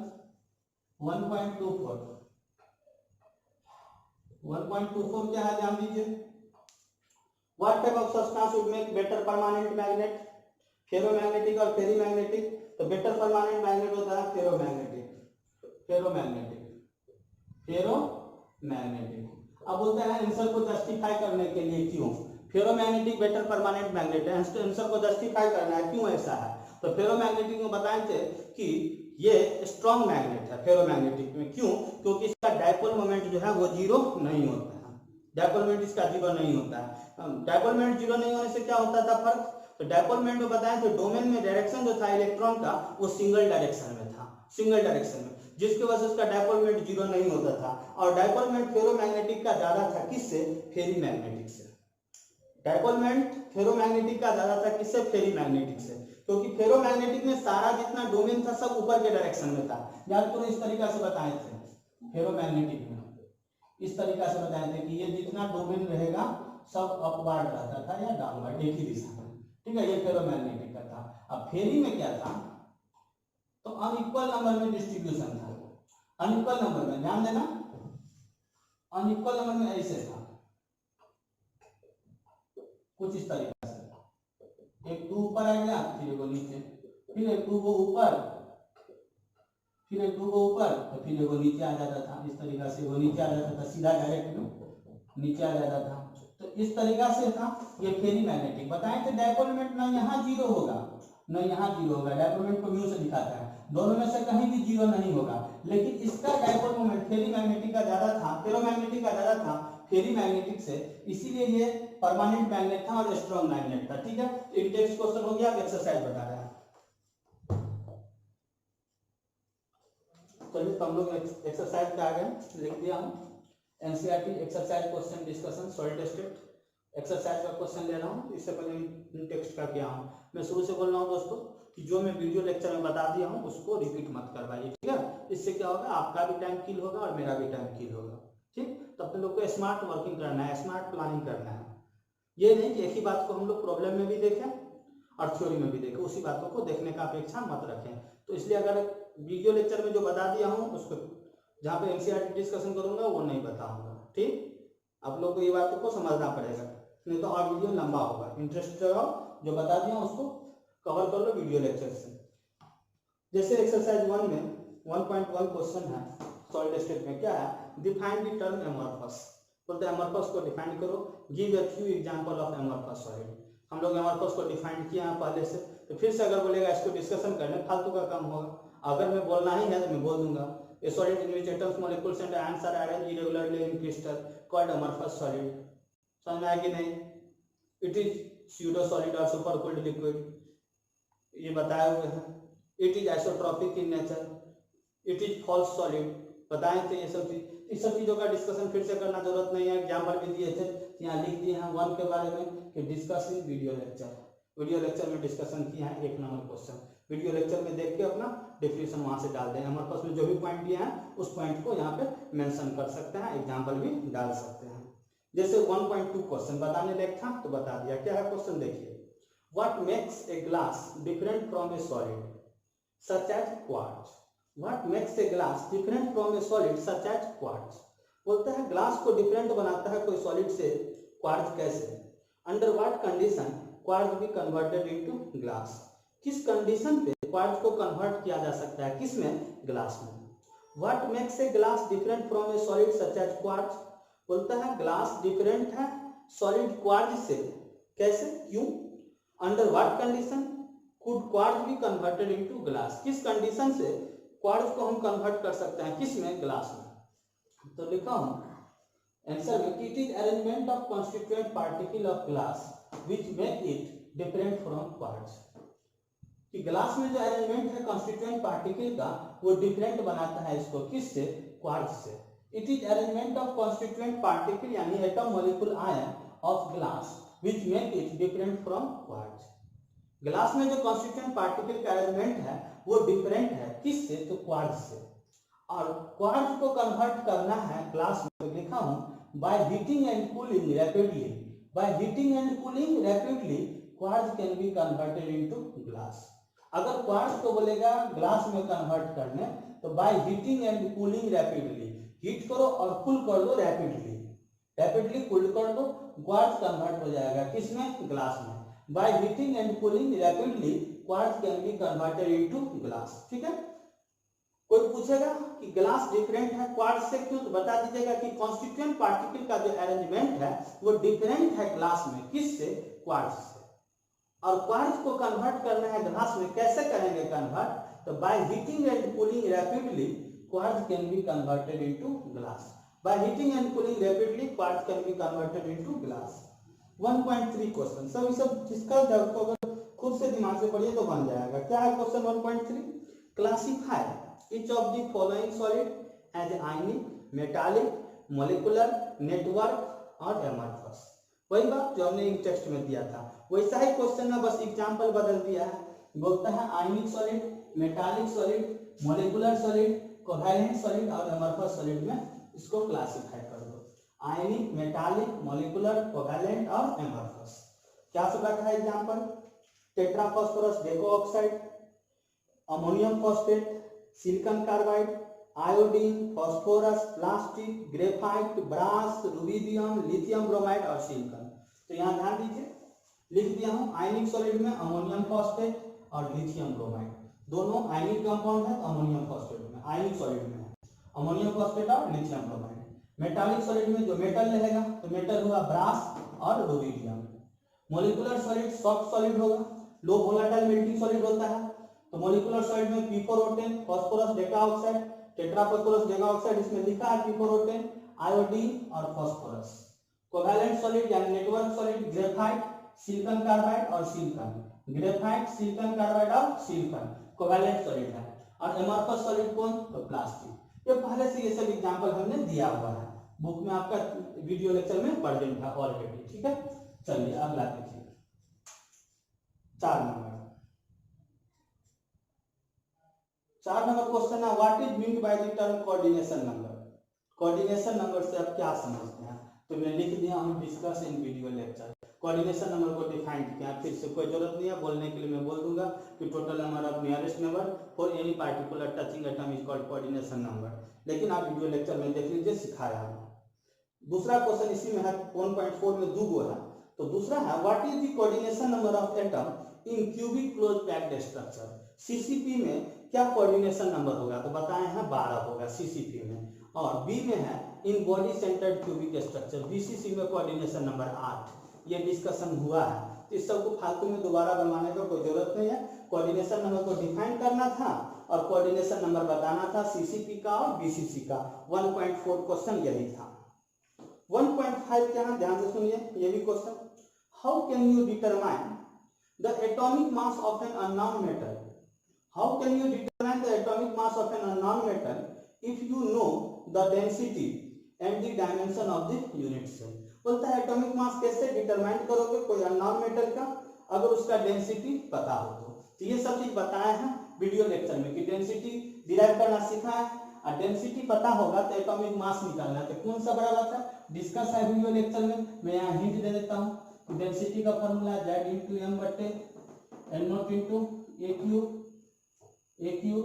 1.24 क्या है ध्यान दीजिए। What type of substance would make better permanent magnet? Ferromagnetic और फेरीमैग्नेटिक। तो बेटर परमानेंट मैग्नेट होता है फेरोमैग्नेटिक, फेरोमैग्नेटिक। अब बोलते हैं आंसर को जस्टिफाई करने के लिए क्यों फेरोमैग्नेटिक बेटर परमानेंट मैग्नेट है, आंसर को जस्टिफाई करना है क्यों ऐसा है। तो फेरोमैग्नेटिक में बताए थे कि ये स्ट्रॉन्ग मैग्नेट है फेरोमैग्नेटिक में, क्यों? क्योंकि इसका डायपोल मोमेंट जो है वो जीरो नहीं होता है, डायपोल मोमेंट इसका जीरो नहीं होता है। डायपोल मोमेंट जीरो नहीं होने से क्या होता था फर्क? तो डायपोल मोमेंट में बताएं तो डोमेन में डायरेक्शन जो था इलेक्ट्रॉन का वो सिंगल डायरेक्शन में था, सिंगल डायरेक्शन में, जिसकी वजह से उसका डायपोल मोमेंट जीरो नहीं होता था। और डायपोल मोमेंट फेरोमैग्नेटिक का ज्यादा था, किससे? फेरीमैग्नेटिक से। डायपोल मोमेंट फेरोमैग्नेटिक का ज्यादा था, किससे? फेरीमैग्नेटिक से, क्योंकि फेरोमैग्नेटिक में सारा जितना डोमेन था सब ऊपर के डायरेक्शन में था। याद करो इस तरीका से बताए थे फेरोमैग्नेटिक में, इस तरीका से बताए थे कि ये जितना डोमेन रहेगा सब अपवार्ड रहता था या डाउनवर्ड, एक ही दिशा में, ठीक है। ये फेरोमैग्नेटिक का था। अब फेरी में क्या था? तो अनइक्वल नंबर में डिस्ट्रीब्यूशन था, अनइक्वल नंबर में, ध्यान देना, अनइक्वल नंबर में ऐसे था कुछ इस तरीके से, एक 2 ऊपर आ गया, फिर एक नीचे, फिर एक 2 ऊपर, फिर एक 2 ऊपर, तो फिर एक नीचे आ जाता था। इस तरीका से वो नीचे आ जाता था, सीधा डायरेक्ट में नीचे आ जाता था। तो इस तरीका से था ये फेरीमैग्नेटिक। बताएं थे डायपोल मोमेंट ना यहाँ जीरो होगा ना यहाँ जीरो होगा, डायपोल मोमेंट को म्यू से दिखाता है, दोनों में से कहीं भी जीरो नहीं होगा। लेकिन इसका डायपोल मोमेंट फेरीमैग्नेटिक का ज्यादा था, फेरोमैग्नेटिक का ज्यादा था फेरीमैग्नेटिक से, इसीलिए ये परमानेंट मैग्नेट था और स्ट्रॉन्ग मैग्नेट था, ठीक है। इंटेक्स क्वेश्चन हो गया, एक्सरसाइज बता रहा है। चलिए तो हम लोग एक्सरसाइज पे आ गए, लिख दिया हूँ NCERT exercise question discussion solid state exercise का क्वेश्चन ले रहा हूँ। इससे पहले टेक्स्ट का किया हूँ, मैं शुरू से बोल रहा हूँ दोस्तों कि जो मैं वीडियो लेक्चर में बता दिया हूँ उसको रिपीट मत करवाइए, ठीक है। इससे क्या होगा, आपका भी टाइम किल होगा और मेरा भी टाइम किल होगा, ठीक। तो अपने लोग को स्मार्ट वर्किंग करना है, स्मार्ट प्लानिंग करना है। ये नहीं कि एक ही बात को हम लोग प्रॉब्लम में भी देखें और थ्योरी में भी देखें, उसी बातों को देखने का अपेक्षा मत रखें। तो इसलिए अगर वीडियो लेक्चर में जो बता दिया हूँ उसको जहाँ पे एनसीईआरटी डिस्कशन करूंगा वो नहीं बताऊंगा, ठीक। आप लोग को ये बातों को समझना पड़ेगा, नहीं तो और वीडियो लंबा होगा। इंटरेस्ट लगाओ, जो बता दिया उसको कवर कर लो वीडियो लेक्चर से। जैसे एक्सरसाइज 1 में 1.1 क्वेश्चन है सॉलिड स्टेट में, क्या है? Define the term amorphous. बोलते हैं एमॉर्फस को डिफाइन करो, give a few example of amorphous solid. हम लोग एमॉर्फस को डिफाइन किया है पहले से, तो फिर से अगर बोलेगा इसको डिस्कशन करने फालतू का काम होगा। अगर मैं बोलना ही है तो मैं बोल दूंगा। A solid in which atoms, molecules and ions are arranged irregularly in crystal called amorphous solid. समझ में आया कि नहीं? It is pseudo solid or super cooled liquid. ये बताए हुए हैं। It is isotropic in nature. It is false solid. बताए थे ये सब चीज, इस सब चीजों का डिस्कशन फिर से करना जरूरत नहीं है। एग्जाम्पल भी दिए थे, यहाँ लिख दिए हैं 1 के बारे में कि discuss in video lecture. Video lecture में डिस्कशन किया है 1 नंबर क्वेश्चन, वीडियो लेक्चर में देख के अपना डेफिनेशन वहां से डाल दें। हमारे पास में जो भी पॉइंट दिया है उस पॉइंट को यहाँ पे मेंशन कर सकते हैं, एग्जांपल भी डाल सकते हैं। जैसे 1.2 क्वेश्चन बताने लायक था तो बता दिया। क्या है क्वेश्चन देखिए, what makes a glass different from a solid such as quartz. What makes a glass different from a solid such as quartz. बोलता है ग्लास को डिफरेंट बनाता है कोई सॉलिड से क्वार्ट्ज कैसे। Under what condition quartz be converted into glass. किस condition पे क्वार्ट्ज को कन्वर्ट किया जा सकता है, किसमें, ग्लास में। What makes a glass different from a solid such as quartz. बोलता है ग्लास डिफरेंट है सॉलिड क्वार्ट्ज से, कैसे, क्यों। Under what condition could quartz be converted into glass. किस कंडीशन से क्वार्ट्ज को हम कन्वर्ट कर सकते हैं, किसमें, ग्लास में। तो लिखा हूं आंसर में, it is arrangement of constituent particle of glass which make it different from quartz. कि ग्लास में जो अरेंजमेंट है कॉन्स्टिट्यूएंट पार्टिकल का वो डिफरेंट बनाता है इसको, किससे, क्वार्ट्ज से। It is arrangement of constituent particle यानी atom molecule ion of glass which make it different from quartz. Glass में जो कॉन्स्टिट्यूएंट पार्टिकल का अरेंजमेंट है वो डिफरेंट है, किससे, तो क्वार्ट्ज से। और क्वार्ट्ज को कन्वर्ट करना है ग्लास में, तो लिखा हूं by heating and cooling rapidly. By heating and cooling rapidly quartz can be converted into glass. अगर क्वार्ट्ज को बोलेगा ग्लास में कन्वर्ट करने तो by heating and cooling rapidly, heat करो और कूल कर दो रैपिडली, रैपिडली कूल कर दो, क्वार्ट्ज कन्वर्ट हो जाएगा किसमें, ग्लास में। By heating and cooling rapidly quartz can be converted into glass. ठीक है। कोई पूछेगा कि ग्लास डिफरेंट है क्वार्ट्ज से क्यों, तो बता दीजिएगा कि कॉन्स्टिट्यूएंट पार्टिकल का जो अरेंजमेंट है वो डिफरेंट है ग्लास में, किससे, क्वार्ट्ज से। और क्वार्ट्ज को कन्वर्ट करना है ग्लास में, कैसे करेंगे कन्वर्ट, तो by heating and cooling rapidly quartz can be converted into glass. By heating and cooling rapidly quartz can be converted into glass. 1.3 question, सब सब जिसका आपको अगर खुद से दिमाग से पढ़िए तो बन जाएगा। क्या है question 1.3, classify each of the following solid as ionic, metallic, molecular, network और एमरफस। वही बात जो हमने टेक्स्ट में दिया था वैसा ही क्वेश्चन में बस एग्जांपल बदल दिया है। बोलता है ionic solid, metallic solid, molecular solid, covalent solid और एमरफस सॉलिड में इसको क्लासिफाई कर दो। आयनिक, मेटालिक, मॉलिक्यूलर, कोवैलेंट और एमरफस। क्या सब रखा है example, tetra phosphorus deca oxide, ammonium phosphate, silicon carbide, iodine, phosphorus, plastic, graphite, brass, rubidium, lithium bromide और सिलिकॉन। तो यहाँ ध्यान दीजिए, लिख दिया हूँ आयनिक सॉलिड में अमोनियम फॉस्फेट और लिथियम ब्रोमाइड, दोनों आयनिक कंपाउंड है। तो अमोनियम फॉस्फेट में, आयनिक सॉलिड में है अमोनियम फॉस्फेट और लिथियम ब्रोमाइड। मेटालिक सॉलिड में जो मेटल रहेगा तो मेटल होगा ब्रास और rubidium. Molecular solid soft solid होगा, लो वोलेटाइल मेल्टिंग सॉलिड होता है। तो मॉलिक्यूलर सॉलिड में P4O10, फास्फोरस डेकाऑक्साइड, टेट्राफॉस्फोरस डेकाऑक्साइड, इसमें लिखा है P4O10, आयोडीन और फास्फोरस। कोवैलेंट सॉलिड यानी network solid, graphite, silicon carbide और सिलिकॉन, ग्रेफाइट, सिलिकॉन कार्बाइड और सिलिकॉन कोवैलेंट सॉलिड है। और एमरफस सॉलिड कौन, तो प्लास्टिक। ये पहले से ये सब एग्जांपल हमने दिया हुआ है, बुक में आपका वीडियो लेक्चर में प्रेजेंट है ऑलरेडी। ठीक है, चलिए अगला देखिए 4 नंबर। 4 नंबर क्वेश्चन है what is meant by the term coordination number. Coordination number से आप क्या समझते हैं, तो मैं लिख दिया हूं discuss in video lecture. Coordination number को डिफाइन किया, फिर से कोई जरूरत नहीं है बोलने के लिए, मैं बोल दूंगा कि total number of nearest number for any particular touching atom is called coordination number. लेकिन आप वीडियो लेक्चर में देख लीजिए, सिखाया है। दूसरा क्वेश्चन इसी में है 1.4 में 2 गो है। तो दूसरा है what is the coordination number of atom in cubic close packed structure. CCP में क्या कोऑर्डिनेशन नंबर होगा, तो बताए हैं 12 होगा सीसीपी में। और बी में है in body centred cubic structure, BCC में कोऑर्डिनेशन नंबर 8। ये डिस्कशन हुआ है, तो इस सबको फालतू में दोबारा बनवाने का कोई जरूरत नहीं है। कोऑर्डिनेशन नंबर को डिफाइन करना था और कोऑर्डिनेशन नंबर बताना था सीसीपी का और बीसीसी का। 1.4 क्वेश्चन यही था। 1.5 क्या है, ध्यान से सुनिए, ये भी question. How can you determine the atomic mass of an unknown metal. How can you determine the atomic mass of an unknown metal if you know the density and the dimension of the unit cell. बोलता है atomic मास कैसे determine करोगे कोई unknown metal का, अगर उसका density पता हो तो ये सब चीज बताए हैं वीडियो लेक्चर में कि डेंसिटी डिराइव करना सीखा है। और डेंसिटी पता होगा तो एटॉमिक मास निकालना, तो कौन सा बराबर था डिस्कस है वीडियो लेक्चर में। मैं यहाँ हिंट दे देता हूँ डेंसिटी का फॉर्मूला Z इंटू एम बटे N not into A cube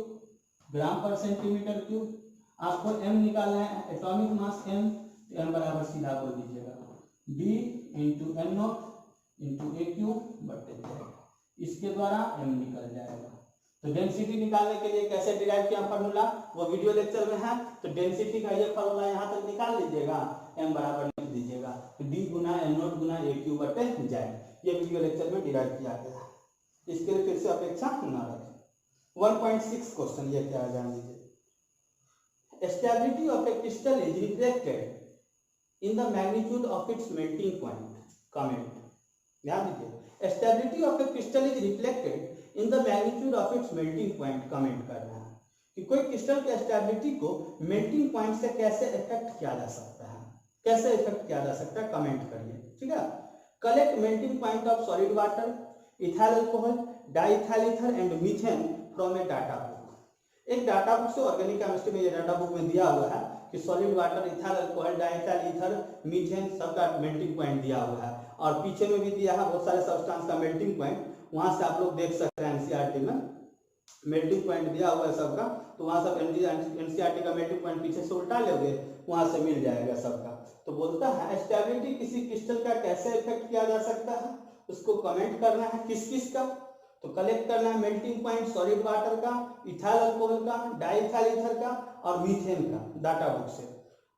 gram पर सेंटीमीटर क्यूब। आपको m निकालना है, एटॉमिक मास m, तो m बराबर सीधा बोल दीजिएगा b into N not into A cube बटे z। इसके द्वारा m निकल जाएगा। तो डेंसिटी निकालने के लिए कैसे डिराइव किया फॉर्मूला वो वीडियो लेक्चर में है, तो डेंसिटी का ये फॉर्मूला यहाँ तक निकाल लीजिएगा, m बराबर लिख दीजिएगा, तो d गुना एन नॉट गुना ए क्यूब बटे z। ये वीडियो लेक्चर में डिराइव किया गया है, इसके लिए फिर से अपेक्षा न रखें। 1.6 क्वेश्चन ये क्या है जान लीजिए। Stability of a crystal is reflected in the magnitude of its melting point. Comment. ध्यान दीजिए, stability of a crystal is reflected in the magnitude of its melting point. comment करना है कि कोई क्रिस्टल के स्टेबिलिटी को मेल्टिंग पॉइंट से कैसे इफेक्ट किया जा सकता है, कैसे इफेक्ट किया जा सकता है, कमेंट करिए। ठीक है। Collect melting point of solid water, ethyl alcohol, diethyl ether and methane from A data book. एक डाटा बुक से, ऑर्गेनिक केमिस्ट्री में ये डाटा बुक में दिया हुआ है कि solid water, ethyl alcohol, diethyl ether, methane सबका मेल्टिंग पॉइंट दिया हुआ है, और पीछे में भी दिया है बहुत सारे सब्सटेंस का मेल्टिंग पॉइंट। वहां से आप लोग देख सकते हैं, एनसीईआरटी में मेल्टिंग पॉइंट दिया हुआ है सबका, तो वहां सब एनसीईआरटी का मेल्टिंग पॉइंट पीछे से उल्टा लोगे, वहां से मिल जाएगा सबका। तो बोलता है स्टेबिलिटी किसी क्रिस्टल का कैसे इफेक्ट किया जा सकता है, उसको कमेंट करना है। किस किस का, तो कलेक्ट करना है मेल्टिंग पॉइंट सॉलिड वाटर का, इथाइल अल्कोहल का, डाइइथाइल ईथर का और मीथेन का डाटा बुक से।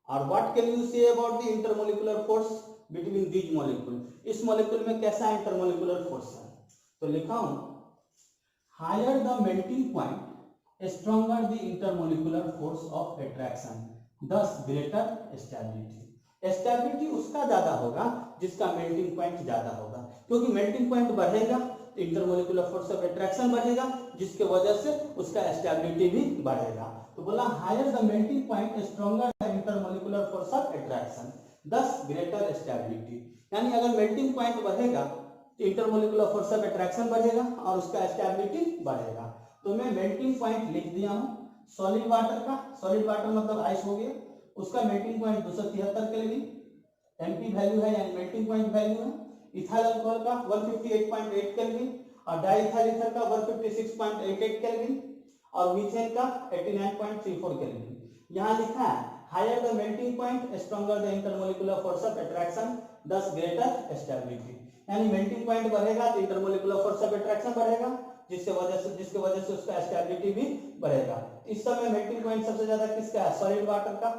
और what can you say about the intermolecular force between these molecule, इस मॉलिक्यूल में कैसा इंटरमोलिकुलर फोर्स है। तो लिखा हूं, higher the melting point stronger the intermolecular force of attraction, thus greater stability. Stability उसका ज्यादा होगा जिसका मेल्टिंग पॉइंट ज्यादा होगा, क्योंकि मेल्टिंग पॉइंट बढ़ेगा इंटरमोलिकुलर फोर्स ऑफ अट्रैक्शन बढ़ेगा, जिसके वजह से उसका स्टेबिलिटी भी बढ़ेगा। तो बोला higher the melting point stronger the intermolecular force of attraction, thus greater stability. यानी अगर मेल्टिंग पॉइंट बढ़ेगा तो इंटरमोलिकुलर फोर्स ऑफ अट्रैक्शन बढ़ेगा और उसका स्टेबिलिटी बढ़ेगा। तो मैं मेल्टिंग पॉइंट लिख दिया हूँ सॉलिड वाटर का, सॉलिड वाटर मतलब आइस हो गया, उसका melting point 273 kelvin MP value है, यानी मेल्टिंग पॉइंट वैल्यू है। इथाइल अल्कोहल का 158.8 केल्विन और डाइइथाइल ईथर का 156.88 केल्विन और मीथेन का 89.34 केल्विन। यहाँ लिखा है higher the melting point stronger the intermolecular force of attraction, thus greater stability. यानी मेल्टिंग पॉइंट बढ़ेगा तो इंटरमोलिकुलर फोर्स ऑफ अट्रैक्शन बढ़ेगा, जिसके वजह से उसका स्टेबिलिटी भी बढ़ेगा। इस समय मेल्टिंग पॉइंट सबसे ज्यादा किसका है, सॉलिड वाटर का,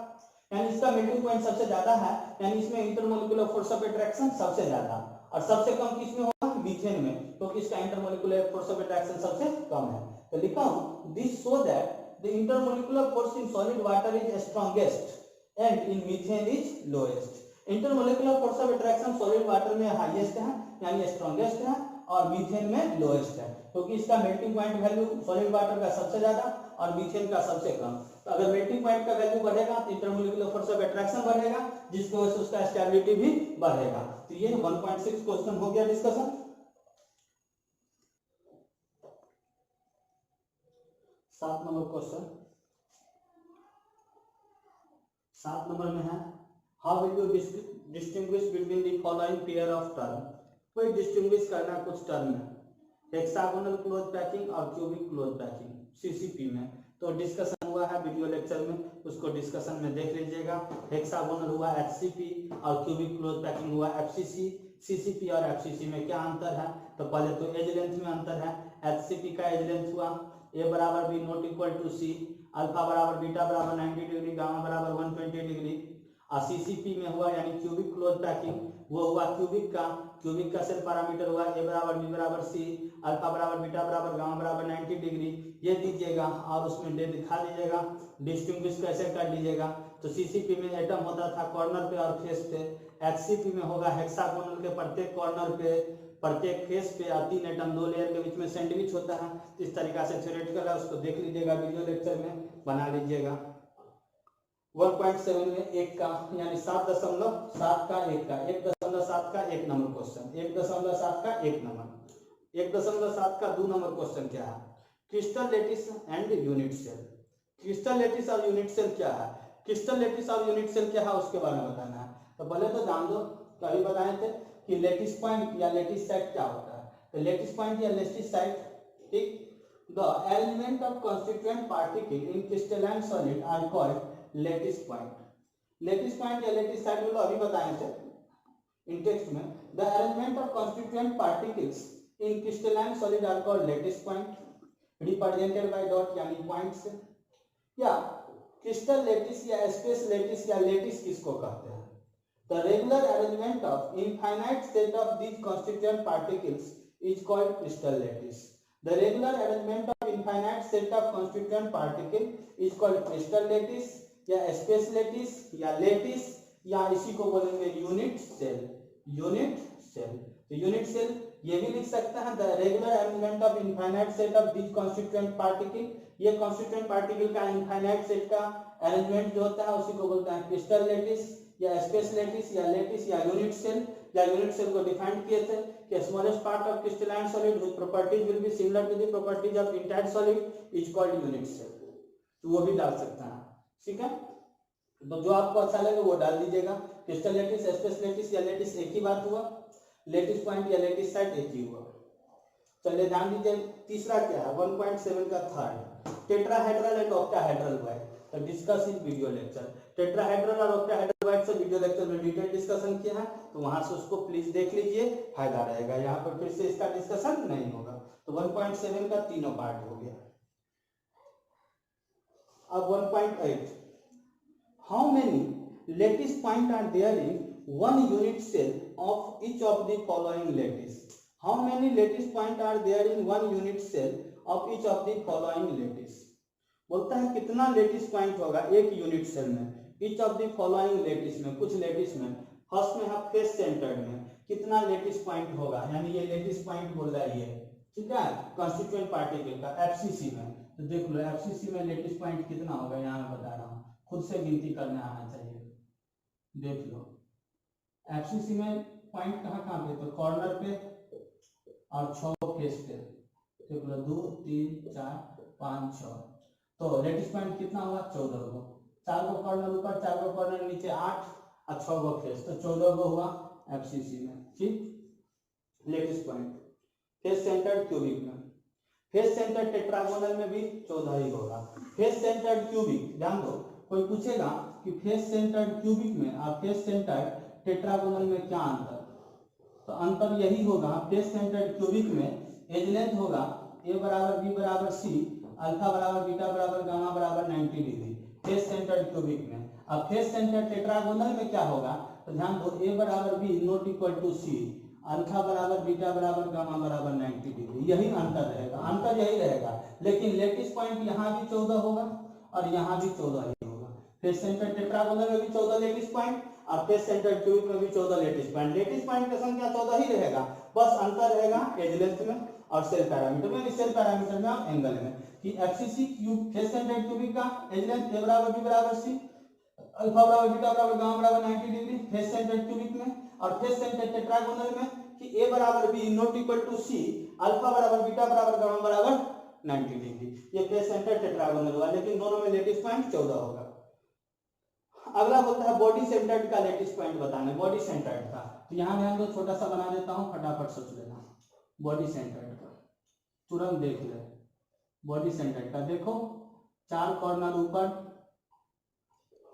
यानी इसका मेल्टिंग पॉइंट सबसे ज्यादा है, यानी इसमें इंटरमोलिकुलर फोर्स ऑफ अट्रैक्शन सबसे ज्यादा, और सबसे कम किसमें होगा, मीथेन में, क्योंकि इसका इंटरमोलिकुलर फोर्स ऑफ अट्रैक्शन सबसे कम है। तो लिखा हूं, this show that the intermolecular force in solid water is strongest and in methane is lowest. Intermolecular force of attraction solid water में हाईएस्ट है, यानी स्ट्रॉन्गेस्ट है, और मीथेन में लोएस्ट है, क्योंकि इसका melting point value solid water का सबसे ज्यादा और मीथेन का सबसे कम। तो अगर मेल्टिंग पॉइंट का वैल्यू बढ़ेगा तो इंटरमोलिकुलर फोर्स ऑफ अट्रैक्शन बढ़ेगा, जिसकी वजह से उसका स्टेबिलिटी भी बढ़ेगा। तो ये 1.6 क्वेश्चन हो गया डिस्कशन। 7 नंबर क्वेश्चन, 7 नंबर में है, how will you distinguish between the following pair of term. कोई डिस्टिंग्विश करना कुछ टर्म है, हेक्सागोनल क्लोज पैकिंग और क्यूबिक क्लोज पैकिंग सीसीपी में। तो डिस्कशन हुआ है वीडियो लेक्चर में, उसको डिस्कशन में देख लीजिएगा। हेक्सागोनल हुआ एचसीपी और क्यूबिक क्लोज पैकिंग हुआ एफसीसी। सीसीपी और एफसीसी में क्या अंतर है, तो पहले तो एज लेंथ में अंतर है। एचसीपी का एज लेंथ हुआ ए बराबर B not equal to C, alpha बराबर बीटा बराबर 90 डिग्री, गामा बराबर 120 डिग्री। और सीसीपी में हुआ यानी क्यूबिक क्लोज पैकिंग, वो हुआ क्यूबिक का सेल पैरामीटर हुआ ए बराबर बी बराबर सी, अल्फा बराबर बीटा बराबर गामा बराबर 90 डिग्री, ये दीजिएगा और उसमें डे दिखा दीजिएगा। डिस्टिंग्विश कैसे कर लीजिएगा, तो सीसीपी में एटम होता था कॉर्नर पे और फेस पे, एचसीपी में होगा हेक्सागोनल के प्रत्येक कॉर्नर पे, प्रत्येक फेस पे, और 3 एटम 2 लेयर के बीच में सैंडविच होता है। इस तरीका से थ्योरेटिकल है, उसको देख लीजिएगा वीडियो लेक्चर में, बना लीजिएगा। 1.7 में 1 का यानी 7.7 का 1 का 1.7 का 1 नंबर क्वेश्चन, 1.7 का 1 नंबर। 1.7 का 2 नंबर क्वेश्चन क्या है, crystal lattice and unit cell. Crystal lattice और यूनिट सेल क्या है, क्रिस्टल लेटिस और यूनिट सेल क्या है उसके बारे में बताना है। तो पहले तो जान दो, कभी बताए थे कि लेटिस पॉइंट या लेटिस साइड क्या होता है। तो लेटिस पॉइंट या लेटिस साइड, ठीक, the element of constituent particle in crystalline solid are called lattice point. Lattice point या लेटिस साइड बोलो अभी बताए थे इन टेक्स्ट में, the element of constituent particles in crystalline solid are called lattice point, represented by dot यानी point से। या क्रिस्टल लेटिस या स्पेस लेटिस या लेटिस किसको कहते हैं? The regular arrangement of infinite set of these constituent particles is called crystal lettuce. The regular arrangement of infinite set of constituent particle is called crystal lattice या space lattice या lettuce, या इसी को बोलेंगे unit cell. Unit cell, तो unit cell ये भी लिख सकते हैं, the regular arrangement of infinite set of these constituent particle. ये कॉन्स्टिट्यूएंट पार्टिकल का इनफाइनाइट सेट का अरेंजमेंट जो होता है उसी को बोलते हैं क्रिस्टल लेटिस या स्पेस लेटिस या यूनिट सेल। या यूनिट सेल को डिफाइन किए थे कि smallest part of crystalline solid which properties will be similar to the properties of entire solid is called unit cell. तो वो भी डाल सकते हैं, ठीक है। तो जो आपको अच्छा लगे वो डाल दीजिएगा। क्रिस्टल लेटिस, स्पेस लेटिस या लेटिस एक ही बात हुआ, लेटिस पॉइंट या लेटिस साइड एक ही हुआ। चलिए ध्यान दीजिए तीसरा क्या है, 1.7 का third, tetrahedral and octahedral void. तो discuss in video lecture, tetrahedral और ऑक्टाहेड्रल वाइड से वीडियो लेक्चर में डिटेल डिस्कशन किया है, तो वहां से उसको प्लीज देख लीजिए, फायदा रहेगा। यहाँ पर फिर से इसका डिस्कशन नहीं होगा। तो 1.7 का तीनों पार्ट हो गया। अब 1.8, how many lattice point are there in one unit cell of each of the following lattice? How many lattice point are there in one unit cell of each of the following lattice? बोलता है कितना lettuce point होगा एक unit cell में, each of the following lattice में, कुछ lettuce में। First में है फेस सेंटर्ड में, कितना लेटिस पॉइंट होगा, यानी ये लेटिस पॉइंट बोल रहा है ये, ठीक है, कॉन्स्टिट्यूएंट पार्टिकल का एफसीसी में। तो देख लो एफसीसी में लेटिस पॉइंट कितना होगा, यहाँ मैं बता रहा हूँ, खुद से गिनती करना आना चाहिए। देख लो एफसीसी में पॉइंट कहाँ पे, तो कॉर्नर पे और 6 फेस पे। देख लो 2 3 4 5 6, तो लेटिस पॉइंट कितना होगा 14 गो, 4 गो कॉर्नर ऊपर, 4 गो कॉर्नर नीचे, 8 और 6 गो फेस, तो 14 गो हुआ एफसीसी में, ठीक। Lattice point face centred cubic में, फेस सेंटर्ड टेट्रागोनल में भी 14 ही होगा। फेस सेंटर्ड क्यूबिक, ध्यान दो, कोई पूछेगा कि फेस सेंटर्ड क्यूबिक में और फेस सेंटर्ड टेट्रागोनल में क्या अंतर, तो अंतर यही होगा, फेस सेंटर्ड क्यूबिक में एज लेंथ होगा a बराबर b बराबर c, अल्फा बराबर बीटा बराबर गामा बराबर 90 डिग्री फेस सेंटर्ड क्यूबिक में। अब फेस सेंटर्ड टेट्रागोनल में क्या होगा, तो ध्यान दो, a बराबर b not equal to c, alpha बराबर बीटा बराबर गामा बराबर 90 डिग्री, यही अंतर रहेगा, अंतर यही रहेगा। लेकिन लेटिस पॉइंट यहाँ भी 14 होगा और यहाँ भी 14 ही होगा। फेस सेंटर्ड टेट्रागोनल में भी 14 लेटिस पॉइंट और फेस सेंटर्ड क्यूबिक में भी 14 लेटिस पॉइंट। लेटिस पॉइंट का संख्या 14 ही रहेगा, बस अंतर रहेगा एज लेंथ में और सेल पैरामीटर में, सेल पैरामीटर में और एंगल में। कि FCC cube face centred cubic का एज लेंथ a बराबर b बराबर c, अल्फा बराबर बीटा बराबर गामा बराबर 90 डिग्री फेस सेंटर्ड क्यूबिक में, और फेस सेंटर्ड टेट्रागोनल में कि a बराबर b not equal to c, alpha बराबर बीटा बराबर गामा बराबर 90 डिग्री। ये फेस सेंटर्ड टेट्रागोनल हुआ, लेकिन दोनों में लेटिस पॉइंट 14 होगा। अगला होता है बॉडी सेंटर्ड का लेटिस पॉइंट बताना, बॉडी सेंटर्ड का। तो यहाँ ध्यान दो, छोटा सा बना देता हूँ, फटाफट सोच लेना। बॉडी सेंटर्ड का तुरंत देख ले, बॉडी सेंटर्ड का देखो 4 कॉर्नर ऊपर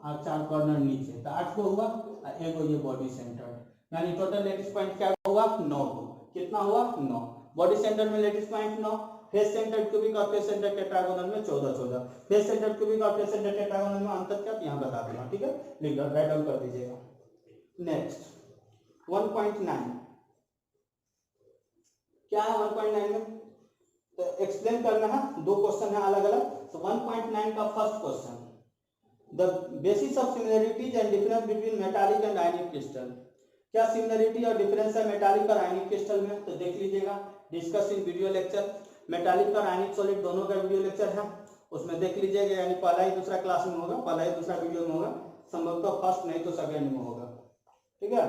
और 4 कॉर्नर नीचे, तो 8 को हुआ और एक ये बॉडी सेंटर्ड, यानी टोटल लेटिस पॉइंट क्या हुआ 9 को, कितना हुआ 9। बॉडी सेंटर में lattice point 9, face centred cubic और फेस सेंटर्ड टेट्रागोनल में 14। फेस सेंटर्ड क्यूबिक और फेस सेंटर्ड टेट्रागोनल में अंतर क्या, यहाँ बता दूंगा, ठीक है, लिख दो, राइट डाउन कर दीजिएगा। नेक्स्ट 1.9 क्या है 1.9 में, तो एक्सप्लेन करना है, 2 क्वेश्चन है अलग अलग। तो 1.9 का first question, the basis of similarities and difference between metallic and ionic crystal. क्या सिमिलरिटी और डिफरेंस है मेटालिक और आयनिक क्रिस्टल में, तो देख लीजिएगा, discuss in video lecture. Metallic और आयनिक सॉलिड दोनों का वीडियो लेक्चर है, उसमें देख लीजिएगा, यानी पहला ही दूसरा क्लास में होगा, पहला ही दूसरा वीडियो में होगा, संभवतः फर्स्ट नहीं तो सेकंड में होगा, ठीक है।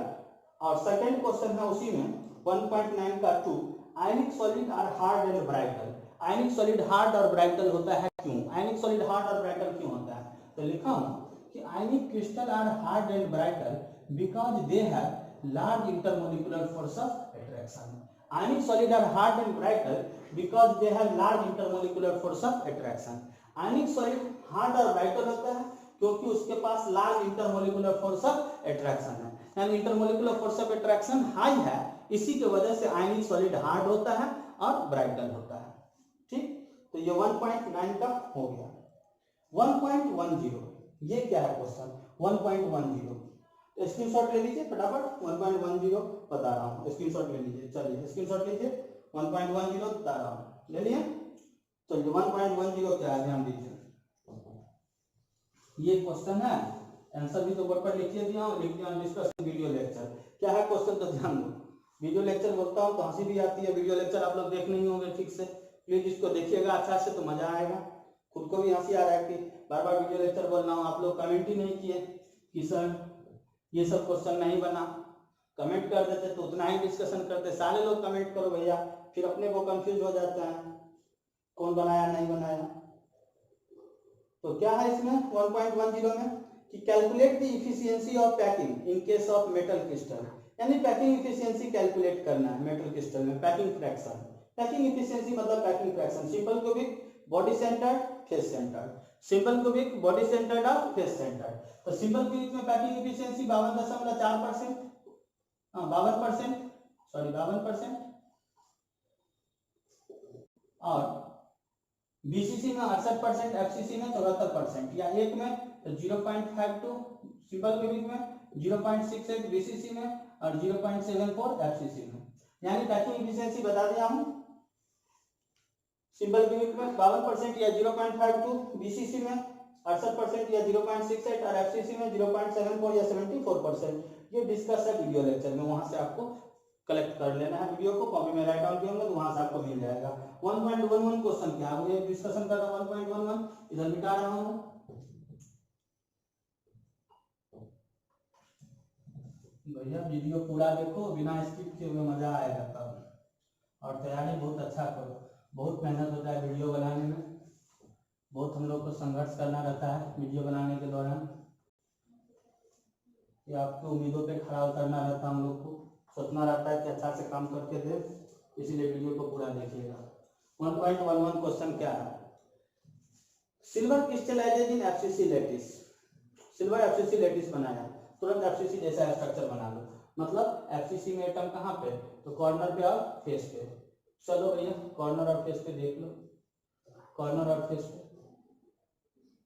और सेकंड क्वेश्चन है उसी में 1.9 का 2, ionic solid are hard and brittle. Ionic solid hard और ब्राइटल होता है क्यों, आयनिक सॉलिड हार्ड और ब्राइटल क्यों होता है, तो लिखा हूं कि ionic crystal are hard and brittle because they have large intermolecular force of attraction. Ionic solid are hard and brighter because they have large intermolecular force of attraction. Ionic solid hard और brighter होता है क्योंकि उसके पास large intermolecular force of attraction है, यानी intermolecular force of attraction high है, इसी की वजह से ionic solid hard होता है और brighter होता है। ठीक, तो ये 1.9 का हो गया। 1.10 ये क्या है क्वेश्चन? 1.10 स्क्रीनशॉट ले लीजिए फटाफट। 1.10 बता रहा हूँ, स्क्रीनशॉट ले लीजिए। चलिए स्क्रीनशॉट लीजिए, 1.10 बता रहा हूँ, ले लिए। चलिए 1.10 क्या है ध्यान दीजिए। ये क्वेश्चन है, आंसर भी तो बोर्ड पर लिखिए दिया हूँ, लिख दिया हूँ डिस्कशन वीडियो लेक्चर। क्या है क्वेश्चन तो ध्यान दो। वीडियो लेक्चर बोलता हूँ तो हंसी भी आती है, वीडियो लेक्चर आप लोग देख नहीं होंगे ठीक से, प्लीज इसको देखिएगा अच्छा से तो मजा आएगा। खुद को भी हंसी आ रहा है कि बार बार वीडियो लेक्चर बोल रहा हूँ, आप लोग कमेंट ही नहीं किए कि सर ये सब क्वेश्चन नहीं बना। कमेंट कर देते तो उतना ही डिस्कशन करते, सारे लोग कमेंट करो भैया, फिर अपने को कंफ्यूज हो जाता है कौन बनाया नहीं बनाया। तो क्या है इसमें 1.10 में कि calculate the efficiency of packing in case of metal crystal, यानी पैकिंग इफिशियंसी कैलकुलेट करना है मेटल क्रिस्टल में। पैकिंग फ्रैक्शन, पैकिंग इफिशियंसी मतलब packing fraction. Simple cubic, body centred, face centred. Simple cubic, body centred और face centred. तो simple cubic में packing efficiency 52.4%, 52%, sorry 52%, और BCC में 68%, एफसीसी में 74%, या एक में तो 0.52 सिंपल क्यूबिक में, 0.68 बीसीसी में और 0.74 एफसीसी में। यानी पैकिंग इफिशियंसी बता दिया हूं, सिंपल क्यूबिक में 52% या 0.52, बीसीसी में 68% या 0.68 और एफसीसी में 0.74 या 74%। ये डिस्कस है वीडियो लेक्चर में, वहां से आपको कलेक्ट कर लेना है वीडियो को, कॉपी में राइट डाउन किया होगा तो वहां से आपको मिल जाएगा। 1.11 क्वेश्चन क्या है, ये डिस्कशन कर रहा हूं। 1.11 इधर मिटा रहा हूं। भैया वीडियो पूरा देखो, बिना स्किप किए हुए मजा आएगा तब, और तैयारी बहुत अच्छा करो। बहुत मेहनत होता है वीडियो बनाने में, बहुत हम लोग को संघर्ष करना रहता है वीडियो बनाने के दौरान, ये आपकी उम्मीदों पे खड़ा उतरना रहता है, हम लोग को सोचना रहता है कि अच्छा से काम करके दे, इसीलिए वीडियो को पूरा देखिएगा। 1.11 क्वेश्चन क्या है, silver crystallises in FCC lattice. Silver FCC lattice बनाया, तुरंत एफसीसी जैसा स्ट्रक्चर बना लो। मतलब एफसीसी में एटम कहाँ पे, तो कॉर्नर पे और फेस पे। चलो भैया कॉर्नर और फेस पे देख लो, कॉर्नर और फेस पे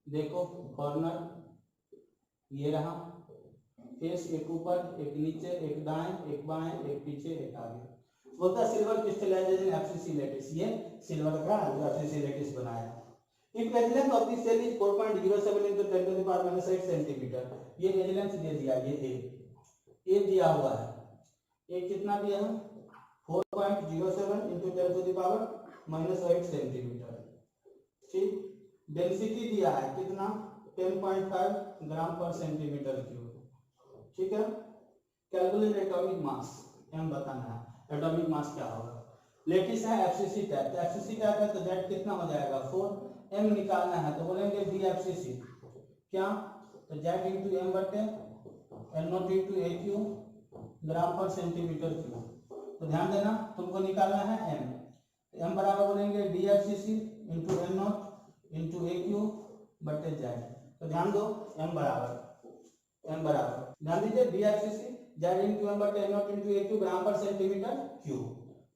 देखो। कॉर्नर ये रहा, फेस एक ऊपर एक नीचे, एक दाएं एक बाएं, एक पीछे एक आगे। बोलता है सिल्वर क्रिस्टलाइजेशन एफसीसी लैटिस, ये सिल्वर का एफसीसी लैटिस बनाया। If wavelength of the cell is 4.07 into 10 to the power minus 8 centimetre, ये वेवलेंथ दे दिया, ये ए दिया हुआ है। ए कितना दिया है 4.07 into 10 to the power minus 8 centimetre. ठीक, डेंसिटी दिया है कितना 10.5 ग्राम पर सेंटीमीटर क्यूब। ठीक है, कैलकुलेट एटॉमिक मास, एम बताना है एटॉमिक मास क्या होगा। लेटिस है एफसीसी टाइप, तो एफसीसी टाइप है तो जेड कितना हो जाएगा 4, एम निकालना है तो बोलेंगे डी एफसीसी क्या, तो जेड इंटू एम बटे N not into A cube gram पर सेंटीमीटर क्यूब। तो ध्यान देना तुमको निकालना है एम, एम बराबर बोलेंगे D FCC into N not into A cube बटे जेड। तो ध्यान दो एम बराबर ध्यान दीजिए D FCC Z into M बटे N not into A cube gram पर सेंटीमीटर क्यूब।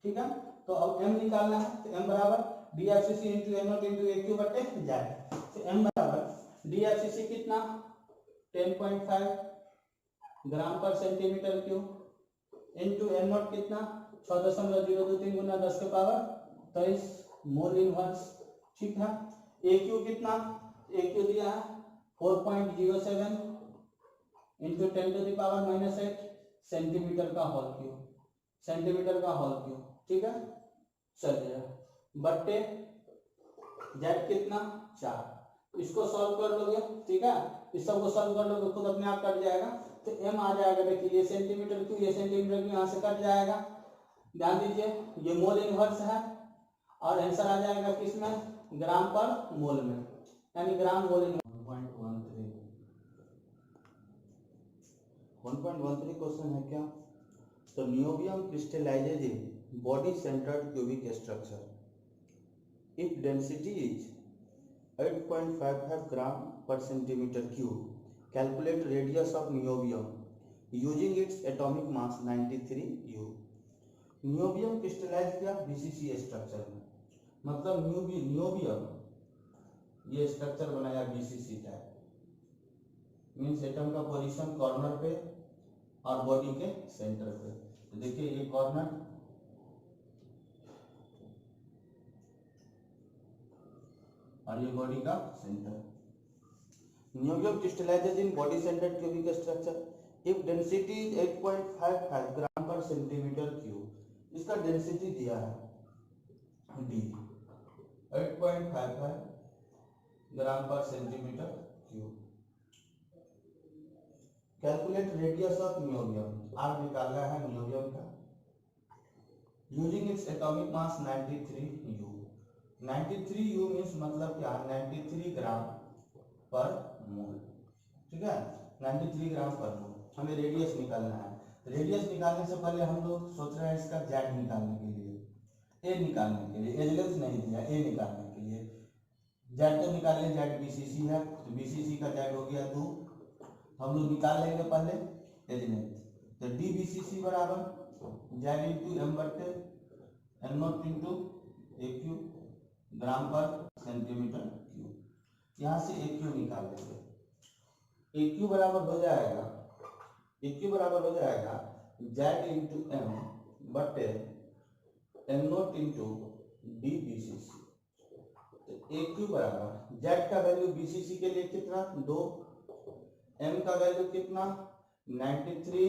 ठीक है, तो अब एम निकालना है, तो एम बराबर D FCC into N not into A cube बटे जेड। तो एम बराबर डी एफसीसी कितना 10.5 ग्राम पर centimetre cube into N naught कितना 6.023 गुना 10 के पावर 23 मोल इनवर्स। ठीक है, ए क्यू कितना, ए क्यू दिया है 4.07 into 10 to the power minus 8 centimetre का होल क्यूब, सेंटीमीटर का होल क्यूब। ठीक है, चलिए बट्टे जेड कितना 4, इसको सॉल्व कर लोगे। ठीक है, इस सब को सॉल्व कर लोगे खुद अपने आप कट जाएगा, तो एम आ जाएगा। देखिए ये सेंटीमीटर क्यूब, ये सेंटीमीटर क्यूब यहाँ से कट जाएगा। ध्यान दीजिए ये मोल इनवर्स है और आंसर आ जाएगा किसमें ग्राम पर मोल में, यानी ग्राम मोल इन 1.13 क्वेश्चन है क्या, तो niobium crystallises in body centred cubic structure if density is 8.55 gram per centimeter cube. Calculate radius of niobium using its atomic mass 93 U. Niobium crystallise किया बीसीसी स्ट्रक्चर में, मतलब नियोबियम ये स्ट्रक्चर बनाया बीसीसी टाइप, मीन्स एटम का position corner पे और body के centre पे। तो देखिए ये कॉर्नर और ये बॉडी का centre. Niobium crystallises in body centred cubic structure if density is 8.55 gram पर सेंटीमीटर क्यूब। इसका डेंसिटी दिया है डी 8.55 ग्राम पर centimetre cube. Calculate radius of niobium, R निकालना है नियोबियम का, using its atomic mass 93 U। 93 U means मतलब क्या, 93 ग्राम पर मोल, ठीक है, 93 ग्राम पर मोल। हमें रेडियस निकालना है। रेडियस निकालने से पहले हम लोग सोच रहे हैं इसका जेड निकालने के लिए, ए निकालने के लिए, एज नहीं दिया, ए निकालने के लिए। जेड तो निकाल लें, जेड बीसीसी है, तो बीसीसी का जेड हो गया 2, हम लोग निकाल लेंगे पहले एज लेंथ। तो डी बीसीसी बराबर जेड इंटू एम बटे N not into A cube gram पर सेंटीमीटर क्यूब। यहाँ से ए क्यू निकाल देंगे। ए क्यू बराबर हो जाएगा, ए क्यू बराबर हो जाएगा जेड इंटू एम बटे N not into D BCC. तो ए क्यू बराबर जेड का वैल्यू बीसीसी के लिए कितना 2, एम का वैल्यू कितना 93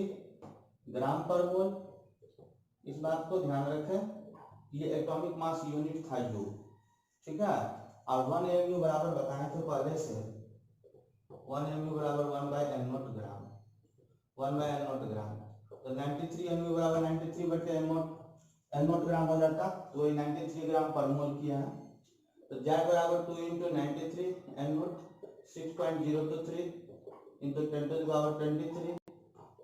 ग्राम पर मोल। इस बात को ध्यान रखें, ये एटॉमिक मास यूनिट था यू, ठीक है। और 1 mu बराबर बताए थे पहले से, 1 mu बराबर 1/n0 ग्राम, 1/n0 ग्राम। तो 93 mu बराबर 93 बटे n0 ग्राम हो जाता, तो वही 93 ग्राम पर मोल किया है। तो जेड बराबर 2 × 93 n0 6.023 × 10⁻23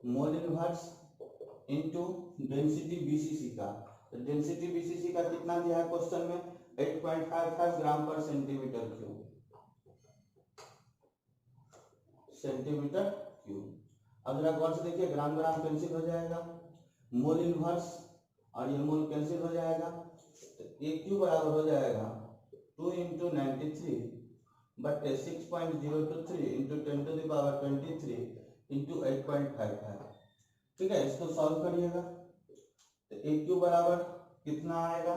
मोल इनवर्स इंटू डेंसिटी बीसीसी का। तो डेंसिटी बीसीसी का कितना दिया है क्वेश्चन में 8.55 ग्राम पर सेंटीमीटर क्यूब, सेंटीमीटर क्यूब। अब जरा गौर से देखिए, ग्राम ग्राम कैंसिल हो जाएगा, मोल इनवर्स और ये मोल कैंसिल हो जाएगा। तो ए क्यू बराबर हो जाएगा 2 × 93 बटे 6.023 × 10⁻23 × 8.55, ठीक है। इसको सॉल्व करिएगा तो ए क्यू बराबर कितना आएगा,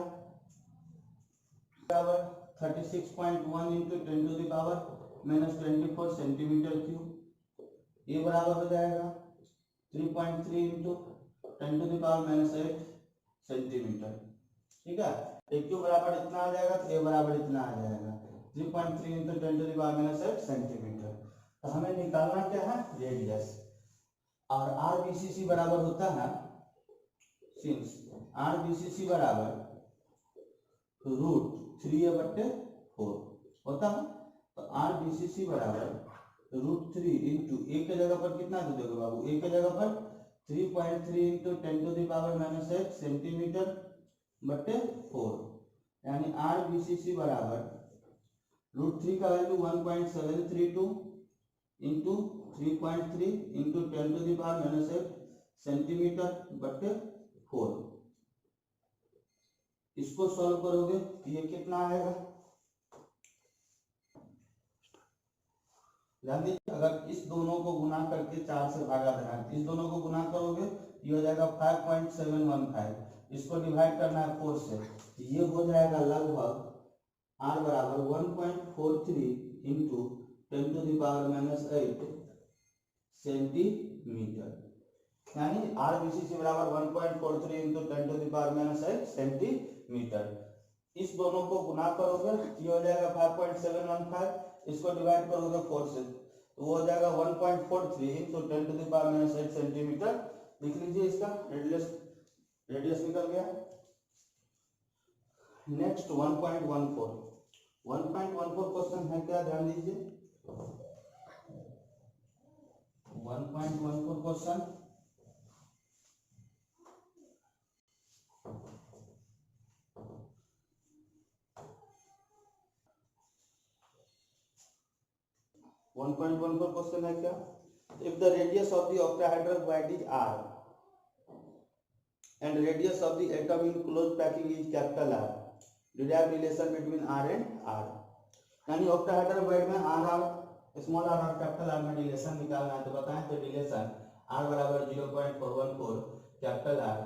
बराबर 36.1 × 10⁻⁻24 सेंटीमीटर क्यूब। ये बराबर हो जाएगा 3.3 × 10⁻⁻8 सेंटीमीटर, ठीक है। ए क्यू बराबर इतना आ जाएगा, तो ए बराबर इतना आ जाएगा 3.3 × 10⁻⁸ सेंटीमीटर। तो हमें निकालना क्या है, रेडियस। और आर बीसीसी बराबर होता है, सिंस आर बीसीसी बराबर √3a/4 होता है, तो आर बीसीसी बराबर √3 इंटू ए के जगह पर कितना दे दोगे बाबू, ए के जगह पर 3.3 × 10⁻⁸ सेंटीमीटर बटे 4, यानी आर बीसीसी बराबर √3 का वैल्यू 1.732 इंटू 3.3 इंटू 10⁻⁸ सेंटीमीटर बटे 4। इसको सॉल्व करोगे तो ये कितना आएगा, ध्यान दीजिए। अगर इस दोनों को गुना करके 4 से भागा देना है, इस दोनों को गुना करोगे ये हो जाएगा 5.715। इसको डिवाइड करना है 4 से, ये हो जाएगा लगभग r बराबर 1.43 इंटू 10⁻⁸ सेंटीमीटर, यानी आर बीसीसी बराबर 1.43 इंटू 10⁻⁸ सेंटीमीटर। इस दोनों को गुना करोगे ये हो जाएगा 5.715, इसको डिवाइड करोगे 4 से तो वो हो जाएगा 1.43 इंटू 10⁻⁸ सेंटीमीटर। लिख लीजिए, इसका रेडियस निकल गया। नेक्स्ट 1.14 क्वेश्चन है क्या, ध्यान दीजिए। 1.14 क्वेश्चन 1.14 क्वेश्चन है क्या? If the radius of the octahedral wide is r and radius of the atom in closed packing is capital R, derive relation between r and r। यानी octahedral void में r small r और capital R में relation निकालना है, तो बताएं तो relation r बराबर 0.414 कैपिटल R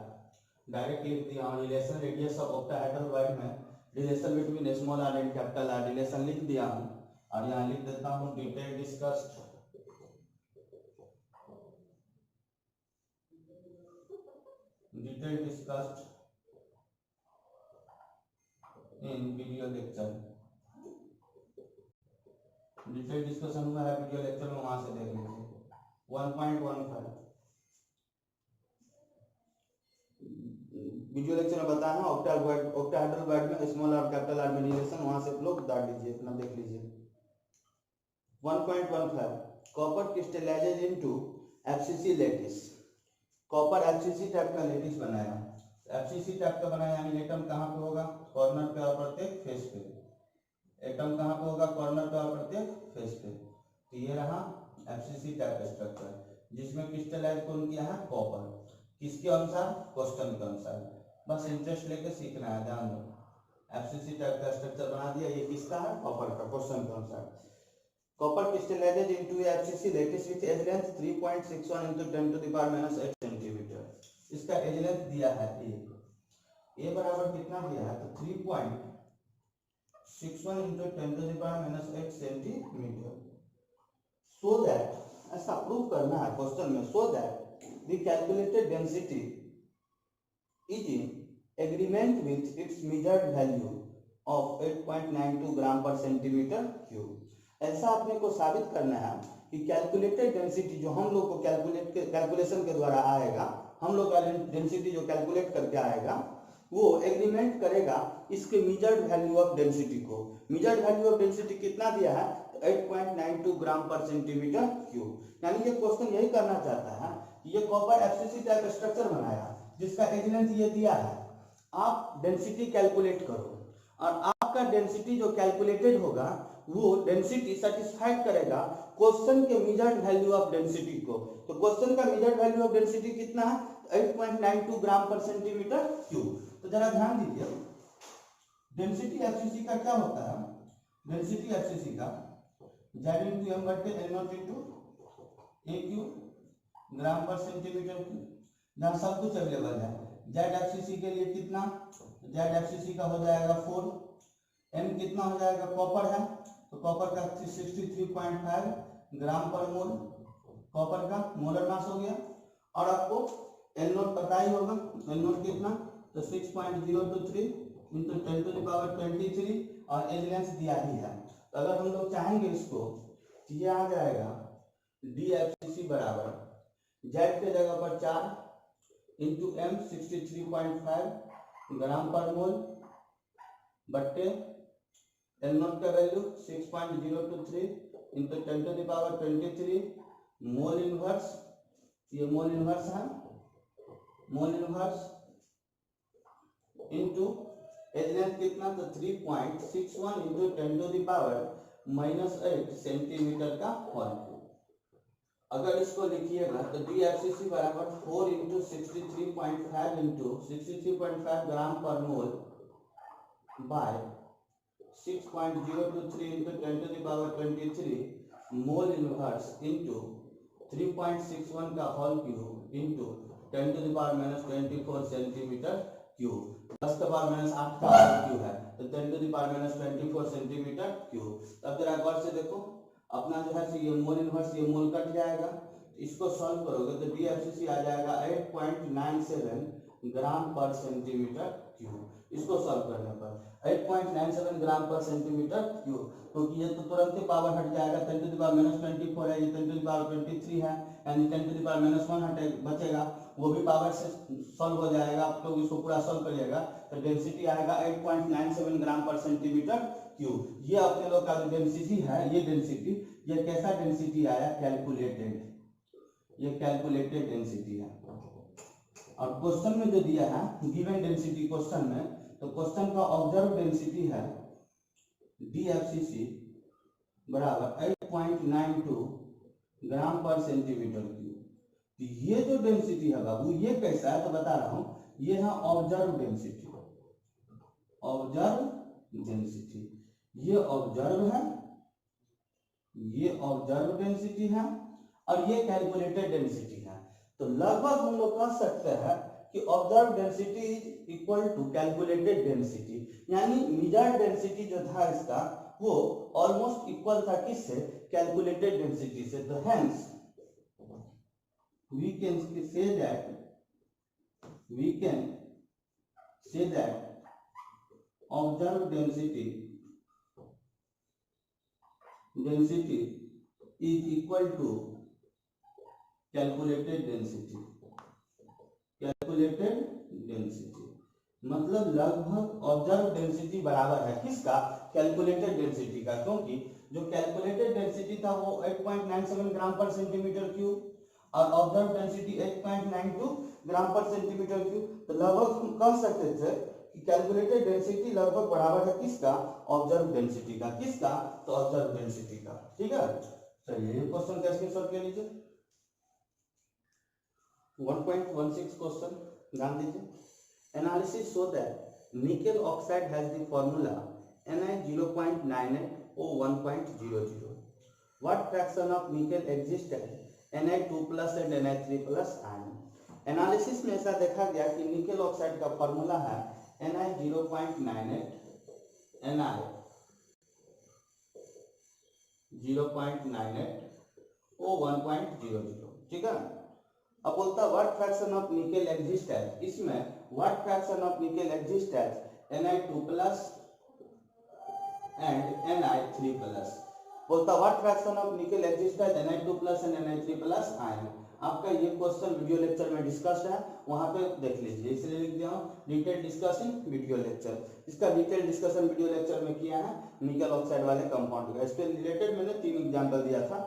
डायरेक्ट लिख दिया, और relation radius of octahedral void में रिलेशन बिटवीन स्मॉल r एंड कैपिटल R रिलेशन लिख दिया हूं, और यहाँ लिख देता हूँ detail discussed in video lecture. Detail discussion हुआ है वीडियो लेक्चर में, वहां से देख लीजिए। 1.15 वीडियो लेक्चर में बताया ना ऑक्टाहेड्रल वाइड में स्मॉल और कैपिटल R में रिलेशन, वहां से लोग डाल लीजिए, अपना देख लीजिए। 1.15 copper crystallises into FCC lattice. Copper FCC type का लैटिस बनाया, FCC टाइप का बनाया, यानी एटम कहाँ पे होगा? कॉर्नर पे और प्रत्येक फेस पे। एटम कहाँ पे होगा? कॉर्नर पे और प्रत्येक फेस पे। तो ये रहा FCC टाइप का स्ट्रक्चर, जिसमें क्रिस्टलाइज कौन किया है? कॉपर। किसके अनुसार? क्वेश्चन के अनुसार। बस इंटरेस्ट लेके सीखना है, ध्यान दो। FCC टाइप का स्ट्रक्चर बना दिया, ये किसका है? कॉपर का, क्वेश्चन के अनुसार। Copper crystallizes into a FCC lattice with edge length 3.61 into 10 to the power minus 8 centimetre. इसका एज लेंथ दिया है a बराबर कितना दिया है? तो 3.61 into 10 to the power minus 8 centimetre. So that, ऐसा प्रूव करना है क्वेश्चन में, so that the calculated density is in agreement with its measured value of 8.92 ग्राम पर सेंटीमीटर क्यूब। ऐसा अपने को साबित करना है कि कैलकुलेटेड डेंसिटी जो हम लोग को कैलकुलेशन के द्वारा आएगा, हम लोग का डेंसिटी जो कैलकुलेट करके आएगा, वो एग्रीमेंट करेगा इसके मेजर्ड वैल्यू ऑफ डेंसिटी को। मेजर्ड वैल्यू ऑफ डेंसिटी कितना दिया है? 8.92 ग्राम पर सेंटीमीटर क्यूब। यानी ये क्वेश्चन यही करना चाहता है कि ये कॉपर FCC टाइप स्ट्रक्चर बनाया, जिसका एज लेंथ ये दिया है, आप डेंसिटी कैलकुलेट करो, और आपका डेंसिटी जो कैलकुलेटेड होगा वो डेंसिटी सेटिस्फाइड करेगा क्वेश्चन के मेजर्ड वैल्यू ऑफ डेंसिटी को। तो क्वेश्चन का मेजर्ड वैल्यू ऑफ डेंसिटी कितना है? 8.92 ग्राम पर सेंटीमीटर क्यूब। तो जरा ध्यान दीजिए, डेंसिटी FCC का क्या होता है? डेंसिटी FCC का Z into M बटे N0 into A cube gram पर सेंटीमीटर क्यूब, जहाँ सब कुछ अवेलेबल है। Z FCC के लिए कितना? Z FCC का हो जाएगा 4, M कितना हो जाएगा? कॉपर है, तो कॉपर का 63.5 ग्राम पर मोल कॉपर का मोलर मास हो गया। और आपको N0 पता ही होगा, N0 कितना? तो 6.023 into 10 to the power 23, और एज लेंथ दिया ही है। तो अगर हम लोग चाहेंगे इसको, तो ये आ जाएगा DFCC बराबर Z के जगह पर 4 इंटू M 63.5 ग्राम पर मोल बट्टे N0 का value 6.023 into 10 to the power 23 mole inverse. ये मोल इनवर्स है, mole inverse into edge length कितना? तो 3.61 into 10 to the power minus 8 centimetre का होल क्यूब। अगर इसको लिखिएगा तो DFCC बराबर 4 इंटू 63.5 इंटू 63.5 ग्राम पर mole by 6.023 into 10 to the power 23 mole inverse into 3.61 का whole cube into 10 to the power minus 24 centimetre cube. 10 का पावर माइनस 8 का होल क्यूब है, तो 10 to the power minus 24 centimetre cube. अब जरा गौर से देखो, अपना जो है ये मोल इनवर्स, ये मोल कट जाएगा, इसको सॉल्व करोगे तो DFCC आ जाएगा 8.97 ग्राम पर सेंटीमीटर क्यूब। इसको सॉल्व करने पर 8.97 ग्राम पर सेंटीमीटर क्यूब, क्योंकि ये तो तुरंत ही पावर हट जाएगा। 10 to the power minus 24 है, ये 10 to the power 23 है, यानी 10 to the power minus 1 हटे बचेगा, वो भी पावर से सॉल्व हो जाएगा। आप लोग इसको पूरा सॉल्व करिएगा तो डेंसिटी आएगा 8.97 ग्राम पर सेंटीमीटर क्यूब। ये अपने लोग का जो डेंसिटी है, ये डेंसिटी, ये कैसा डेंसिटी आया? कैलकुलेटेड, ये कैलकुलेटेड डेंसिटी है। और क्वेश्चन में जो दिया है गिवन डेंसिटी क्वेश्चन में, तो क्वेश्चन का ऑब्जर्व डेंसिटी है DFCC बराबर 0.92 ग्राम पर सेंटीमीटर क्यूब। तो ये जो डेंसिटी है बाबू, ये कैसा है तो बता रहा हूं, ये है ऑब्जर्व डेंसिटी। ऑब्जर्व डेंसिटी, ये ऑब्जर्व है, ये ऑब्जर्व डेंसिटी है, और ये कैलकुलेटेड डेंसिटी है। तो लगभग हम लोग कह सकते हैं कि observe density is equal to calculated density, यानी मेजर्ड डेंसिटी जो था इसका वो ऑलमोस्ट इक्वल था किससे, कैलकुलेटेड डेंसिटी से। तो hence we can say that observed density is equal to calculated density। मतलब लगभग ऑब्जर्व डेंसिटी बराबर है किसका, कैलकुलेटेड डेंसिटी का, क्योंकि जो कैलकुलेटेड डेंसिटी था वो 8.97 ग्राम पर सेंटीमीटर क्यूब और ऑब्जर्व डेंसिटी 8.92 ग्राम पर सेंटीमीटर क्यूब। तो लगभग हम कह सकते थे कि कैलकुलेटेड डेंसिटी लगभग बराबर है किसका, ऑब्जर्व डेंसिटी का। किसका, तो ऑब्जर्व डेंसिटी का। ठीक है, चलिए ये क्वेश्चन का स्क्रीनशॉट ले लीजिए। 1.16 क्वेश्चन ध्यान दीजिए। Analysis show that nickel oxide has the formula Ni0.98O1.00। What fraction of nickel exist at Na2+ and Na3+ ion. Analysis में ऐसा देखा गया कि निकेल ऑक्साइड का फॉर्मूला है Ni0.98 O1.00। ठीक है, अब बोलता what fraction of nickel exist at, इसमें what fraction of nickel exist at Na2+ and Na3+। बोलता what fraction of nickel exist at Na2+ and Na3+ ion. आपका ये क्वेश्चन वीडियो लेक्चर में डिस्कस्ड है, वहां पे देख लीजिए, इसलिए लिख दिया हूं डिटेल डिस्कशन वीडियो लेक्चर। इसका डिटेल डिस्कशन वीडियो लेक्चर में किया है निकेल ऑक्साइड वाले कंपाउंड का। इसके रिलेटेड मैंने 3 एग्जांपल दिया था,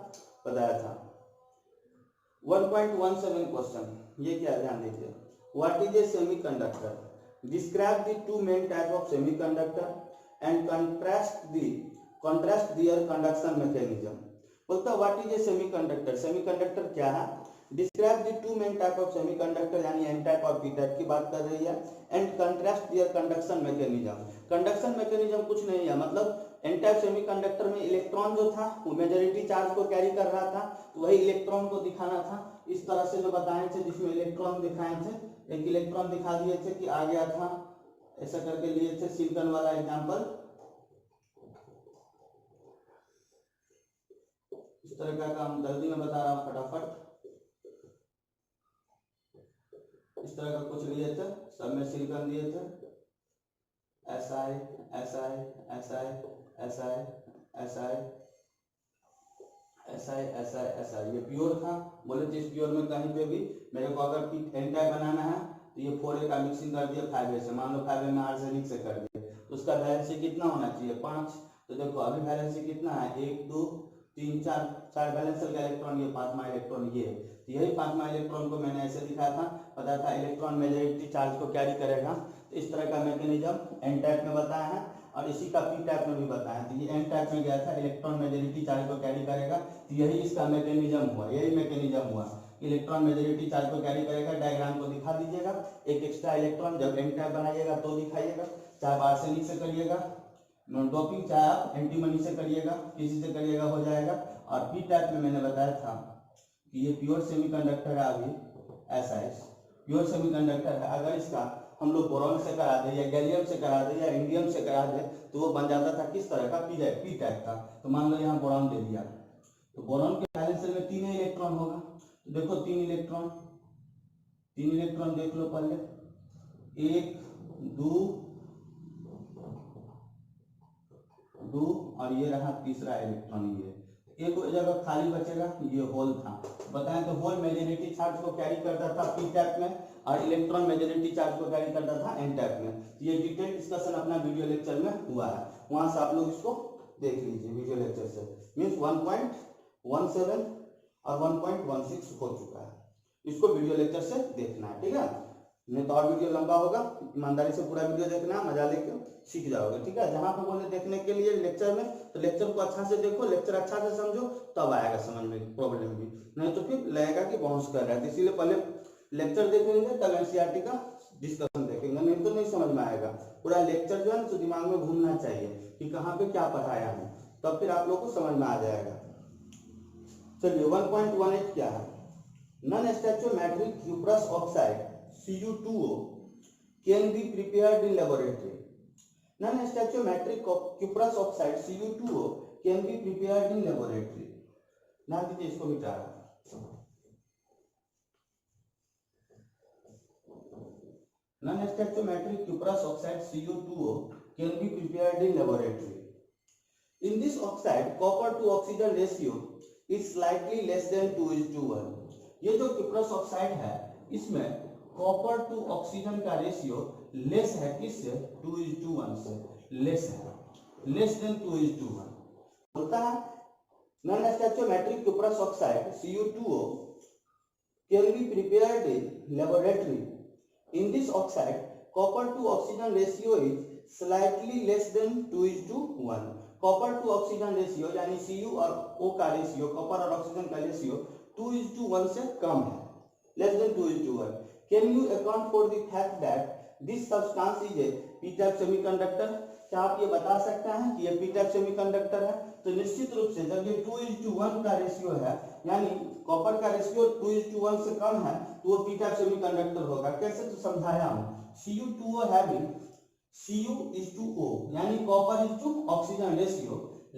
बताया था। 1.17 क्वेश्चन, ये क्या, ध्यान दीजिए। What is a semiconductor, describe the 2 main type of semiconductor and contrast their conduction mechanism। बोलता what is a semiconductor, semiconductor क्या है, describe the 2 main type of semiconductor, यानी एन टाइप और पी टाइप की बात कर रही है, and contrast their conduction mechanism. Conduction mechanism कुछ नहीं है, मतलब एन टाइप सेमीकंडक्टर में इलेक्ट्रॉन जो था वो मेजॉरिटी चार्ज को कैरी कर रहा था, तो वही इलेक्ट्रॉन को दिखाना था। इस तरह से जो बताए थे, जिसमें इलेक्ट्रॉन दिखाए थे, एक इलेक्ट्रॉन दिखा दिए थे कि आ गया था, ऐसा करके लिए थे सिलिकॉन वाला एग्जांपल। इस तरह का काम जल्दी में बता रहा हूं फटाफट। इस तरह का कुछ लिए थे, सब में सिलिकॉन दिए थे, ऐसा है, ऐसा है, ऐसा है, ऐसा है, ऐसा है, ऐसा है, ऐसा है, ऐसा है। ये प्योर था, बोले तो इस प्योर में कहीं पे भी मेरे को अगर एन टाइप बनाना है तो ये 4A का मिक्सिंग कर दिया 5A से, मान लो 5A में आर्सेनिक से कर दिया, तो उसका वैलेंसी कितना होना चाहिए, 5। तो देखो अभी वैलेंसी कितना है, 1 2 3 4 वैलेंशियल का इलेक्ट्रॉन, ये 5वां इलेक्ट्रॉन ये है। तो यही 5वां इलेक्ट्रॉन को मैंने ऐसे दिखाया था, पता था इलेक्ट्रॉन मेजॉरिटी चार्ज को कैरी करेगा। तो इस तरह का मैकेनिज्म एन टाइप में बताया है और इसी का पी टाइप में भी बताया। तो ये एन टाइप में गया था, इलेक्ट्रॉन मेजॉरिटी चार्ज को कैरी करेगा, तो यही इसका मैकेनिज्म हुआ, यही मैकेनिज्म हुआ, इलेक्ट्रॉन मेजॉरिटी चार्ज को कैरी करेगा। डायग्राम को दिखा दीजिएगा, एक एक्स्ट्रा इलेक्ट्रॉन जब एन टाइप बनाइएगा तो दिखाइएगा, चाहे आर्सेनिक से करिएगा डोपिंग, चाहे आप एंटीमनी से करिएगा, किसी से करिएगा हो जाएगा। और पी टाइप में मैंने बताया था कि ये प्योर सेमीकंडक्टर है, अभी ऐसा है प्योर सेमीकंडक्टर है। अगर इसका हम लोग बोरॉन से करा दे या गैलियम से करा दे या इंडियम से करा दे तो वो बन जाता था किस तरह का, पी टाइप का। तो मान लो यहाँ बोरॉन दे दिया, तो बोरॉन के वैलेंस में 3 इलेक्ट्रॉन होगा। तो देखो 3 इलेक्ट्रॉन देख लो पहले, 1 2 और ये रहा तीसरा इलेक्ट्रॉन। ये एक जगह खाली बचेगा, ये होल था, बताएं तो होल मेजॉरिटी चार्ज को कैरी करता था पी टाइप में और इलेक्ट्रॉन मेजॉरिटी चार्ज को कैरी करता था एन टाइप में। ये डिटेल डिस्कशन अपना वीडियो लेक्चर में हुआ है, वहां से आप लोग इसको देख लीजिए वीडियो लेक्चर से। मीन्स 1.17 और 1.16 हो चुका है, इसको वीडियो लेक्चर से देखना है, ठीक है। नहीं तो और वीडियो लंबा होगा, ईमानदारी से पूरा वीडियो देखना, मजा लेके सीख जाओगे। ठीक है, जहां पे बोले देखने के लिए लेक्चर में, तो लेक्चर को अच्छा से देखो, लेक्चर अच्छा से समझो, तब आएगा समझ में प्रॉब्लम भी, नहीं तो फिर लगेगा कि बाउंस कर रहा है। तो इसीलिए पहले लेक्चर देखेंगे तब एनसीईआरटी का डिस्कशन देखेंगे, नहीं तो नहीं समझ में आएगा। पूरा लेक्चर जो है तो दिमाग में घूमना चाहिए कि कहाँ पे क्या पढ़ाया है, तब फिर आप लोग को समझ में आ जाएगा। चलिए 1.18 क्या है, non stoichiometric cuprous oxide Cu2O can be prepared in laboratory. Non-stoichiometric cuprous oxide Cu2O can be prepared in laboratory. ना दीजिए इसको मिटा रहा। Non-stoichiometric cuprous oxide Cu2O can be prepared in laboratory. In this oxide, copper to oxygen ratio is slightly less than 2:1. ये जो cuprous oxide है, इसमें copper to oxygen का रेशियो लेस है, किससे? 2:1 से लेस है, लेस देन 2:1 बोलता है। Non stoichiometric cuprous oxide Cu2O can be prepared in laboratory. In this oxide, copper to oxygen ratio is slightly less than 2:1. Copper to oxygen ratio यानी Cu और O का ratio, copper और oxygen का ratio 2:1 से कम है, less than 2:1. Can you account for the fact that this substance is a p-type semiconductor? क्या आप ये बता सकते हैं कि ये p-type semiconductor है? तो निश्चित रूप से जब ये 2:1 का रेशियो है, यानी कॉपर का रेशियो 2:1 से कम है, तो वो p-type semiconductor होगा। कैसे? तो समझाया हूँ। Cu2O having Cu:O यानी copper is to oxygen ratio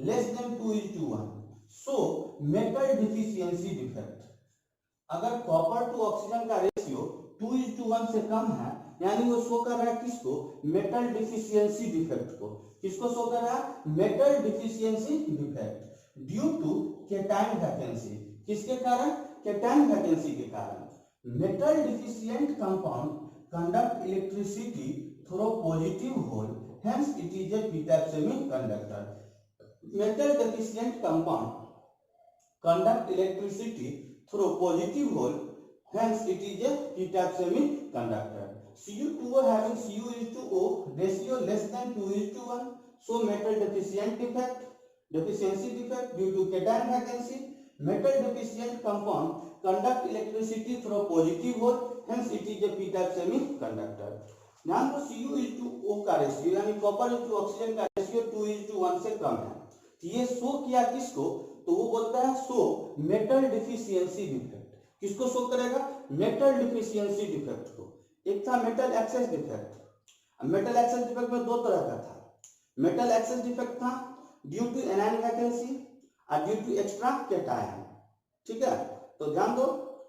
less than 2:1, so metal deficiency defect. अगर कॉपर टू ऑक्सीजन का रेशियो 2:1 से कम है, यानी वो शो कर रहा है किसको? मेटल डिफिशियंसी डिफेक्ट को। किसको शो कर रहा है? Metal deficiency defect due to cation vacancy. किसके कारण? केटायन वैकेंसी के कारण। Metal deficient compound conduct electricity through positive hole, hence it is a p-type semiconductor. Metal deficient compound conduct electricity through positive hole, hence it is a p-type semiconductor. Cu2O having Cu:O ratio less than 2:1, so metal deficient defect, deficiency defect due to cation vacancy. Metal deficient compound conduct electricity through positive hole, hence it is a p-type semiconductor. ध्यान दो, Cu:O का ratio यानी copper to oxygen का ratio 2:1 से कम है। ये show किया किसको? तो वो बोलता है शो मेटल डिफिशियंसी डिफेक्ट। किसको शो करेगा? मेटल डिफिशियंसी डिफेक्ट को। एक था metal excess defect. Metal excess defect में दो तरह का था। मेटल एक्सेस डिफेक्ट था ड्यू टू एनायन वैकेंसी और ड्यू टू एक्स्ट्रा केटायन। ठीक है, तो ध्यान दो।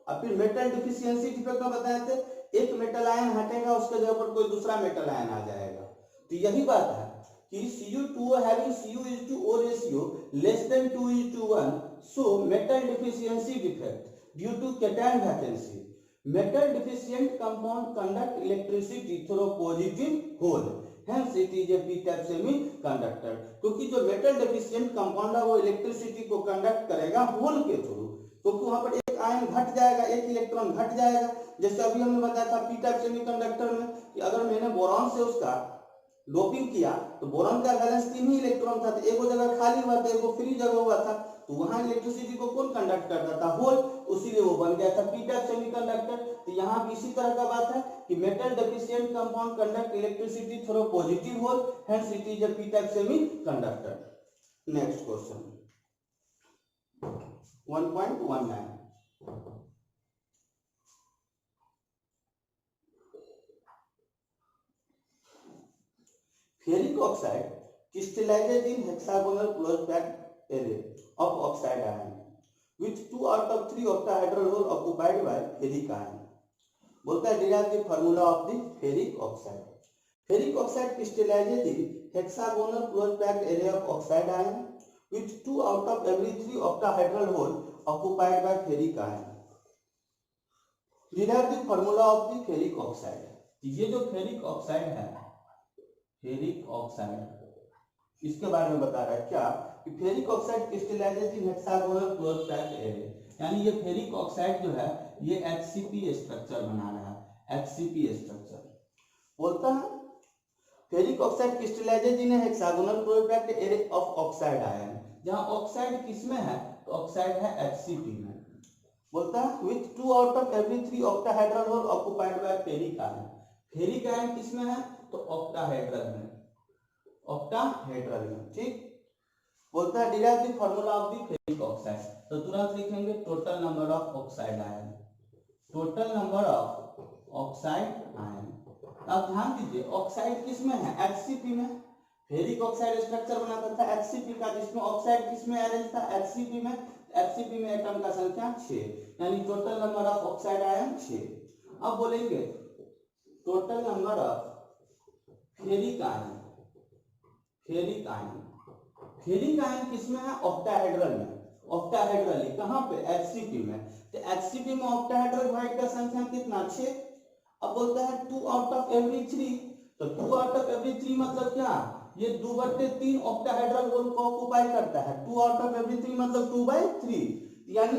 अब फिर मेटल डिफिशियंसी डिफेक्ट में बताए थे, एक मेटल आयन हटेगा, उसके जगह पर कोई दूसरा मेटल आयन आ जाएगा। तो यही बात है कि Cu2O having Cu:O ratio less than 2:1, so metal deficiency defect due to cation vacancy. Metal deficient compound conduct electricity through positive hole, hence it is a p-type semiconductor. क्योंकि जो metal deficient compound है वो electricity को conduct करेगा whole के through, क्योंकि वहां पर एक आयन घट जाएगा, एक इलेक्ट्रॉन घट जाएगा। जैसे अभी हमने बताया था p-type semiconductor में कि अगर मैंने बोरॉन से उसका डोपिंग किया तो बोरॉन का वैलेंस 3 ही इलेक्ट्रॉन था, तो एक जगह खाली हुआ था, एक फ्री जगह हुआ था, तो वहां इलेक्ट्रिसिटी को कौन कंडक्ट करता था? होल। उसीलिए वो बन गया था p-type सेमीकंडक्टर। तो यहाँ भी इसी तरह का बात है कि metal deficient compound conduct electricity through positive hole, hence it is a p-type semiconductor. Next question 1.19 Ferric oxide crystallizes in hexagonal closed packed array of oxide ion with 2 out of 3 octahedral hole occupied by ferric ion. बोलता है derive the formula of the ferric oxide. Ferric oxide crystallizes in hexagonal closed packed array of oxide ion with 2 out of every 3 octahedral hole occupied by ferric ion. Derive the formula of the ferric oxide. ये जो ferric oxide है, ferric oxide, इसके बारे में बता रहा है क्या कि ferric oxide crystallises in hexagonal closed packed array, यानी ये फेरिक ऑक्साइड जो है ये HCP स्ट्रक्चर बना रहा है। HCP structure. बोलता है ferric oxide crystallises in hexagonal product array of oxide ion. जहां ऑक्साइड किसमें है तो ऑक्साइड है HCP में। बोलता है with 2 out of every 3 octahedral hole occupied by ferric ion. Ferric ion किसमें है तो ऑक्टाहेड्रल में, ऑक्टाहेड्रल में, ठीक। बोलता है derive the formula of the ferric oxide. तो तुरंत लिखेंगे total number of oxide ion, total number of oxide ion. अब ध्यान दीजिए ऑक्साइड किसमें है HCP में। फेरिक ऑक्साइड स्ट्रक्चर बनाता था HCP का, जिसमें ऑक्साइड किसमें अरेंज था HCP में। HCP में एटम का संख्या 6, यानी total number of oxide ion 6। अब बोलेंगे total number of ferric ion. Ferric ion, ferric ion किसमें है ऑक्टाहेड्रल में, ऑक्टाहेड्रल कहां पे HCP में। तो HCP में ऑक्टाहेड्रल वाइड का संख्या कितना 6। अब बोलता है 2 आउट ऑफ एवरी 3। तो 2 आउट ऑफ एवरी 3 मतलब क्या, ये 2/3 ऑक्टाहेड्रल होल को ऑक्युपाई करता है। 2 आउट ऑफ एवरी 3 मतलब 2/3, यानी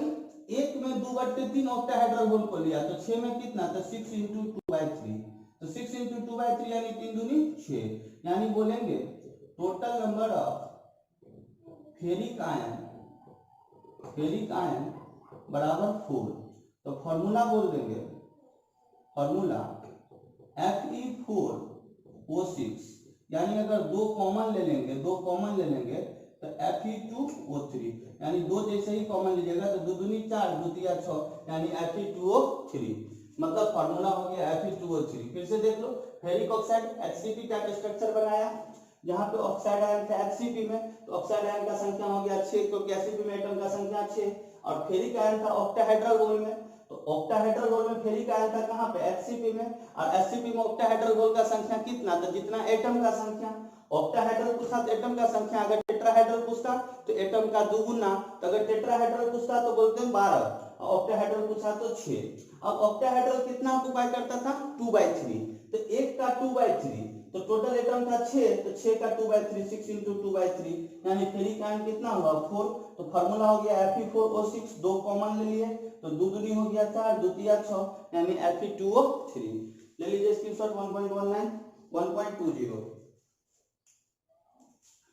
एक में 2/3 ऑक्टाहेड्रल होल को लिया तो 6 में कितना, तो 6 × 2/3। तो 6 × 2/3 यानी 3 दूनी 6, यानी बोलेंगे total number of ferric ion, ferric ion बराबर 4। तो फॉर्मूला बोल देंगे, फॉर्मूला Fe4O6, यानी अगर 2 कॉमन ले लेंगे, 2 कॉमन ले लेंगे तो Fe2O3, यानी 2 जैसे ही कॉमन लीजिएगा तो 2 दूनी 4, 2 तिया 6, यानी Fe2O3। मतलब फार्मूला हो गया Fe2O3। फिर से देख लो ferric oxide HCP type structure बनाया, यहाँ पे ऑक्साइड आयन था HCP में, तो ऑक्साइड आयन का संख्या हो गया 6, क्योंकि HCP में एटम का संख्या 6। और फेरिक आयन था ऑक्टाहेड्रल होल में, तो ऑक्टाहेड्रल होल में फेरिक आयन था कहां पे HCP में, और HCP में ऑक्टाहेड्रल होल का संख्या कितना, तो जितना एटम का संख्या। ऑक्टाहेड्रल पूछता तो एटम का संख्या, अगर टेट्राहेड्रल पूछता तो एटम का दुगुना, तो अगर टेट्राहेड्रल पूछता तो बोलते हैं 12, ऑक्टाहेड्रल पूछा तो 6। अब ऑक्टाहेड्रल कितना ऑक्युपाई करता था 2/3, तो एक का 2/3, तो टोटल एटम था 6, तो 6 का 2/3, 6 × 2/3, यानी फेरिक आयन कितना हुआ 4। तो फार्मूला हो गया Fe4O6, 2 कॉमन ले लिए तो 2 दूनी हो गया 4, 2 तिया 6, यानी Fe2O3। ले लीजिए स्क्रीनशॉट 1.19 1.20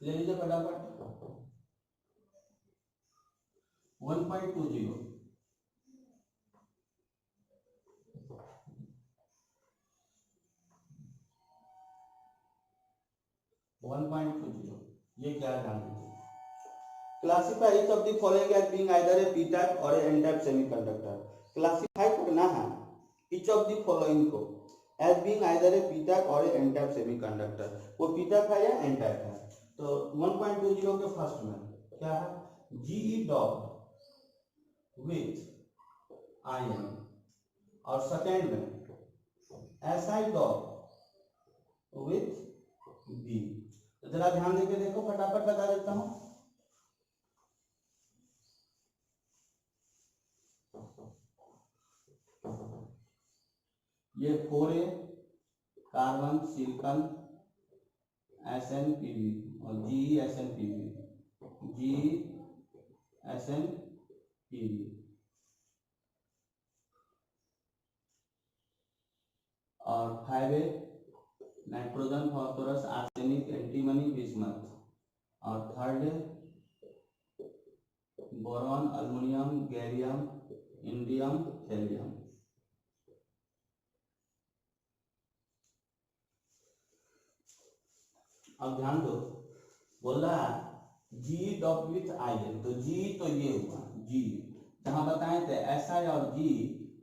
ले लीजिए फटाफट 1.20। ये क्या है ध्यान दीजिए। Classify each of the following as being either a P type or a N type semiconductor. Classify करना है ईच ऑफ द फॉलोइंग को as being either a P type or a N type semiconductor. वो P type है या N type है। तो 1.20 के first में क्या है Ge डॉट विथ आयन, और सेकेंड में Si डॉट विथ बी। तो जरा ध्यान देके देखो, फटाफट बता देता हूं। ये 4A कार्बन सिलिकॉन SnPb और GeSnPb, GeSnPb। और 5A nitrogen phosphorus arsenic antimony bismuth, और third boron aluminium gallium indium helium. अब ध्यान दो, बोल रहा है G डॉट विथ आयन, तो G तो ये हुआ G, जहां बताए थे Si और G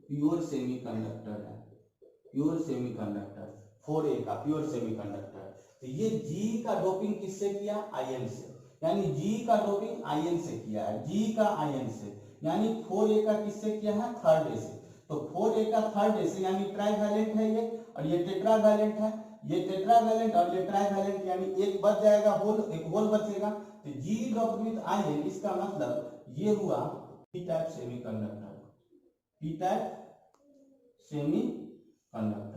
प्योर सेमीकंडक्टर है, प्योर सेमीकंडक्टर 4A का प्योर सेमीकंडक्टर। तो ये G का डोपिंग किससे किया आयन से, यानी G का डोपिंग आयन से किया है, G का आयन से, यानी 4A का किससे किया है थर्ड ए से। तो 4A का थर्ड ए से यानी ट्राइवैलेंट है ये, और ये टेट्रावैलेंट है, ये टेट्रावैलेंट और ये ट्राइवैलेंट, यानी एक बच जाएगा होल, एक होल बचेगा। तो G डॉट विथ आयन, इसका मतलब ये हुआ P type semiconductor, P type semiconductor.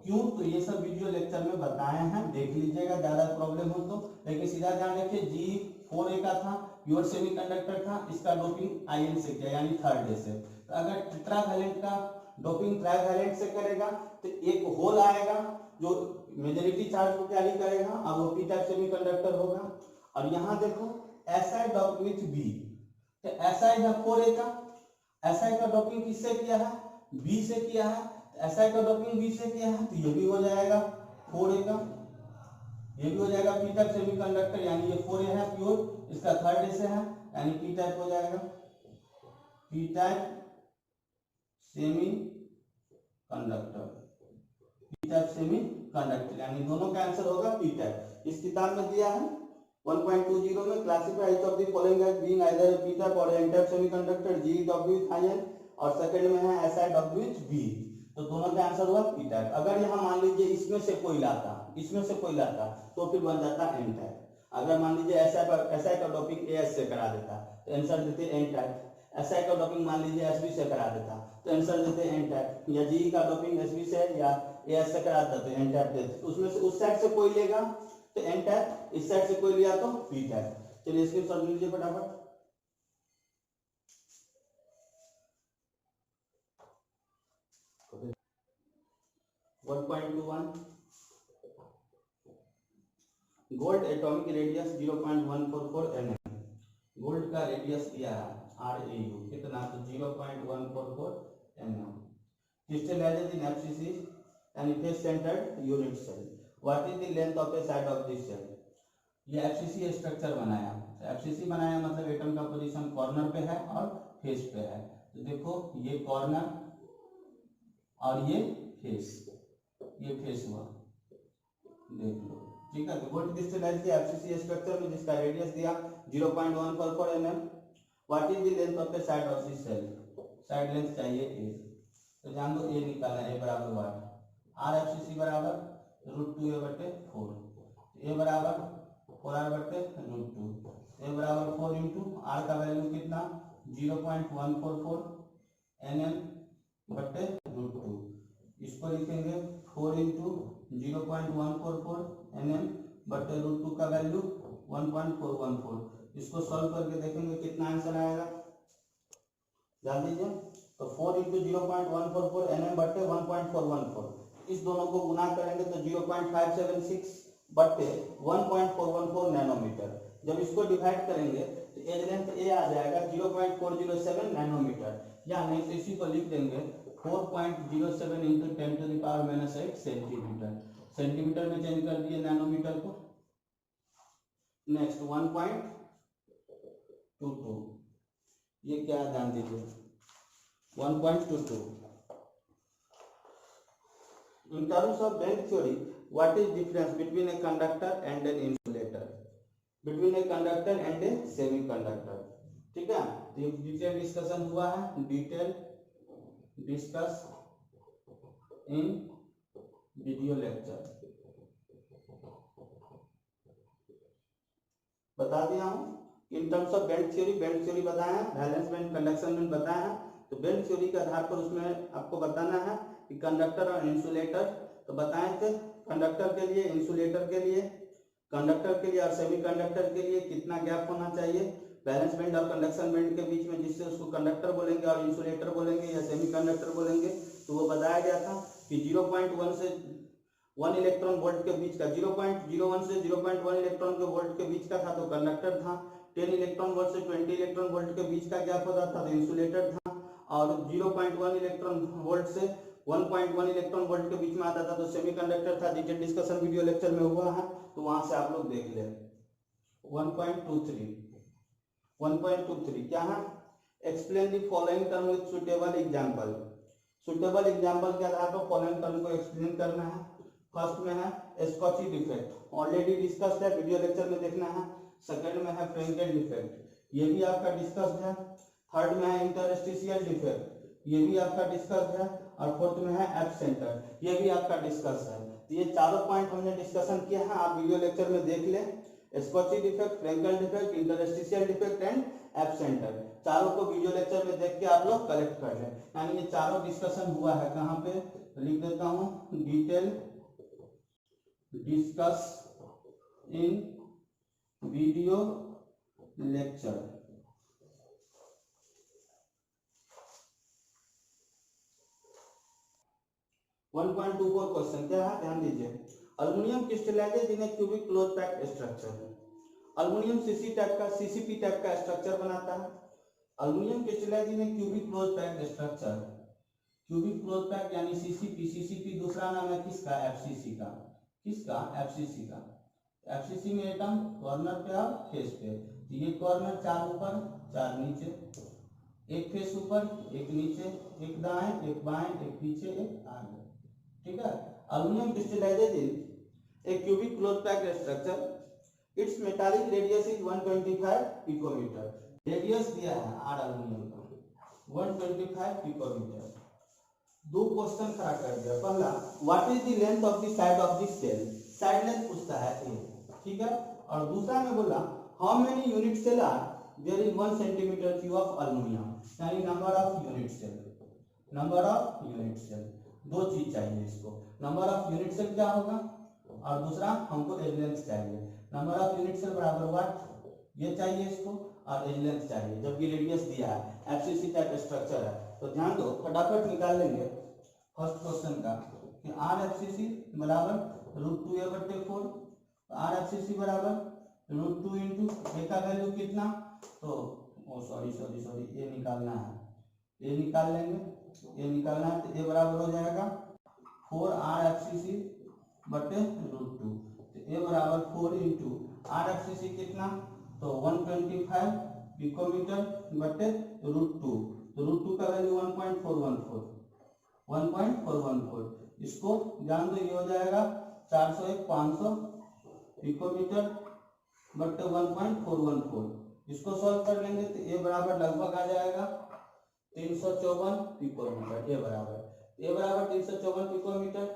क्यों, तो ये सब वीडियो लेक्चर में बताए हैं, देख लीजिएगा ज्यादा प्रॉब्लम हो तो। लेकिन सीधा ध्यान रखिए G4A का था, प्योर सेमीकंडक्टर था, इसका डोपिंग आयन से किया यानी थर्ड ए से। तो अगर टेट्रावैलेंट का डोपिंग ट्राइवैलेंट से करेगा तो एक होल आएगा जो मेजॉरिटी चार्ज को कैरी करेगा, अब वो पी टाइप सेमीकंडक्टर होगा। और यहाँ देखो SI डॉप विथ B, तो SI है 4A का, SI का डोपिंग किससे किया है? B से किया है, SI का डोपिंग B से किया है, तो ये भी हो जाएगा 4A का, ये भी हो जाएगा पी टाइप सेमीकंडक्टर, यानी ये 4A है प्योर, इसका 3rd से है यानी पी टाइप हो जाएगा, P type semi conductor, P type semi conductor, यानी दोनों का आंसर होगा पी टाइप। इस किताब में दिया है 1.20 में classify each of the following as being either P type और N type semiconductor, GW with IN, और सेकंड में है SIW विथ B, तो दोनों का आंसर हुआ पी टाइप। अगर यहाँ मान लीजिए इसमें से कोई लाता, इसमें से कोई लाता तो फिर बन जाता एन टाइप। अगर मान लीजिए SI का डोपिंग AS से करा देता तो आंसर देते एन टाइप, SI का डोपिंग मान लीजिए SB से करा देता तो आंसर देते एन टाइप, या GE का डोपिंग SB से या AS से करा देता तो एन टाइप देते। उसमें से उस साइड से कोई लेगा तो एन टाइप, इस साइड से कोई लिया तो पी टाइप। चलिए इसके सॉल्व लीजिए फटाफट। Gold atomic radius 0.144 mm, gold का रेडियस दिया है RAU कितना, तो 0.144 mm। क्रिस्टलाइजेशन इन FCC यानी face centred unit cell, what is the length of a side of this cell. ये FCC स्ट्रक्चर बनाया, FCC बनाया मतलब एटम का पोजीशन कॉर्नर पे है और फेस पे है, तो देखो ये कॉर्नर और ये फेस हुआ, देख लो, ठीक है। तो गोल्ड क्रिस्टलाइज किया FCC स्ट्रक्चर में जिसका रेडियस दिया 0.144 mm, what is the length of the side of this cell, side length चाहिए A, तो जान दो A निकालना, A बराबर वाट, RFCC बराबर √2A/4, A बराबर 4R/√2, A बराबर 4 इंटू R का वैल्यू कितना 0.144 mm/√2, इसको लिखेंगे 4 इंटू 0.144 mm/√2 का वैल्यू 1.414, इसको सॉल्व करके देखेंगे कितना आंसर आएगा, जान दीजिए। तो 4 इंटू 0.144 mm/1.414, इस दोनों को गुना करेंगे तो 0.576 बट्टे 1.414 नैनोमीटर। जब इसको डिवाइड करेंगे तो एज लेंथ A आ जाएगा 0.407 नैनोमीटर, या नहीं तो इसी को लिख देंगे 4.07 इंटू 10⁻⁻8 सेंटीमीटर, सेंटीमीटर में चेंज कर दिए नैनोमीटर को। नेक्स्ट 1.22, ये क्या ध्यान दीजिए 1.22, in terms of band theory what is difference between a conductor and an insulator, between a conductor and a semiconductor, ठीक है। तो डिटेल डिस्कशन हुआ है, detail discuss in video lecture, बता दिया हूं। In terms of bend theory बताया, valence band conduction band बताया, तो बेंड थ्योरी के आधार पर उसमें आपको बताना है कि कंडक्टर और इंसुलेटर, तो बताए थे कंडक्टर के लिए, इंसुलेटर के लिए, कंडक्टर के लिए और सेमीकंडक्टर के लिए कितना गैप होना चाहिए वैलेंस बैंड और कंडक्शन बैंड के बीच में, जिससे उसको कंडक्टर बोलेंगे और इंसुलेटर बोलेंगे या सेमीकंडक्टर बोलेंगे। तो वो बताया गया था कि 0.1 से 1 इलेक्ट्रॉन वोल्ट के बीच का, 0.01 से 0.1 इलेक्ट्रॉन के वोल्ट के बीच का था तो कंडक्टर था, 10 इलेक्ट्रॉन वोल्ट से 20 इलेक्ट्रॉन वोल्ट के बीच का गैप होता था तो इंसुलेटर था, और 0.1 इलेक्ट्रॉन वोल्ट से 1.1 इलेक्ट्रॉन वोल्ट के बीच में आता था तो सेमीकंडक्टर था। डिटेल डिस्कशन वीडियो लेक्चर में हुआ है, तो वहां से आप लोग देख ले। 1.23 क्या है, explain the following term with suitable example, suitable example के आधार पर फॉलोइंग टर्म को एक्सप्लेन करना है। फर्स्ट में है स्कॉची डिफेक्ट, ऑलरेडी डिस्कस्ड है, वीडियो लेक्चर में देखना है। सेकंड में है फ्रेंकेल डिफेक्ट, ये भी आपका डिस्कस्ड है। थर्ड में है इंटरस्टिशियल डिफेक्ट, ये भी आपका डिस्कस्ड है। और फोर्थ में है एफ सेंटर, ये भी आपका डिस्कस है। तो ये चारों पॉइंट हमने डिस्कशन किया है, आप वीडियो लेक्चर में देख लें। Schottky defect, Frenkel defect, interstitial defect and F centre, चारों को वीडियो लेक्चर में देख के आप लोग कलेक्ट कर लें। यानी ये चारों डिस्कशन हुआ है, कहाँ पे लिख देता हूँ, detail discuss in video lecture. 1.24 question क्या है, ध्यान दीजिए। Aluminium crystallises in a cubic close packed structure. Aluminium CCP type का स्ट्रक्चर बनाता है। Aluminium crystallise in a cubic close packed structure. Cubic close packed यानी सीसीपी दूसरा नाम है किसका, एफसीसी का। किसका, एफसीसी का। एफसीसी में एटम कॉर्नर पे और फेस पे, तो ये कॉर्नर 4 ऊपर 4 नीचे, एक फेस ऊपर एक नीचे, एक दाएं एक बाएं एक पीछे एक आगे, ठीक है। Aluminium crystallises in a cubic close packed structure, its metallic radius is 125 picometre. Radius दिया है आर अल्युमिनियम का 125 पिकोमीटर। दो क्वेश्चन खड़ा कर दिया। पहला, what is the length of the side of the cell, side length पूछता है ए, ठीक है। और दूसरा में बोला how many unit cell are there in 1 centimetre cube of aluminium, यानी number of unit cell. Number of unit cell, दो चीज चाहिए इसको। नंबर ऑफ यूनिट सेल क्या होगा, और दूसरा हमको एज लेंथ चाहिए। नंबर ऑफ यूनिट सेल बराबर व्हाट, ये चाहिए इसको, और एज लेंथ चाहिए, जबकि रेडियस दिया है। एफसीसी टाइप स्ट्रक्चर है, तो ध्यान दो, फटाफट निकाल लेंगे फर्स्ट क्वेश्चन का कि आर एफसीसी बराबर √2a/4। आर एफसीसी बराबर √2 इंटू ए का वैल्यू कितना, तो सॉरी ए निकालना है, ए निकाल लेंगे। ए निकालना है तो ए बराबर हो जाएगा 4r/fcc बटे √2। तो ए बराबर 4 इंटू r/fcc कितना, तो 125 पिकोमीटर बटे √2। तो √2 का वैल्यू 1.414। इसको जान दो, ये हो जाएगा 401 500 पिकोमीटर बटे 1.414। इसको सॉल्व कर लेंगे तो ए बराबर लगभग आ जाएगा 354 पिकोमीटर। ए बराबर 354 पिकोमीटर।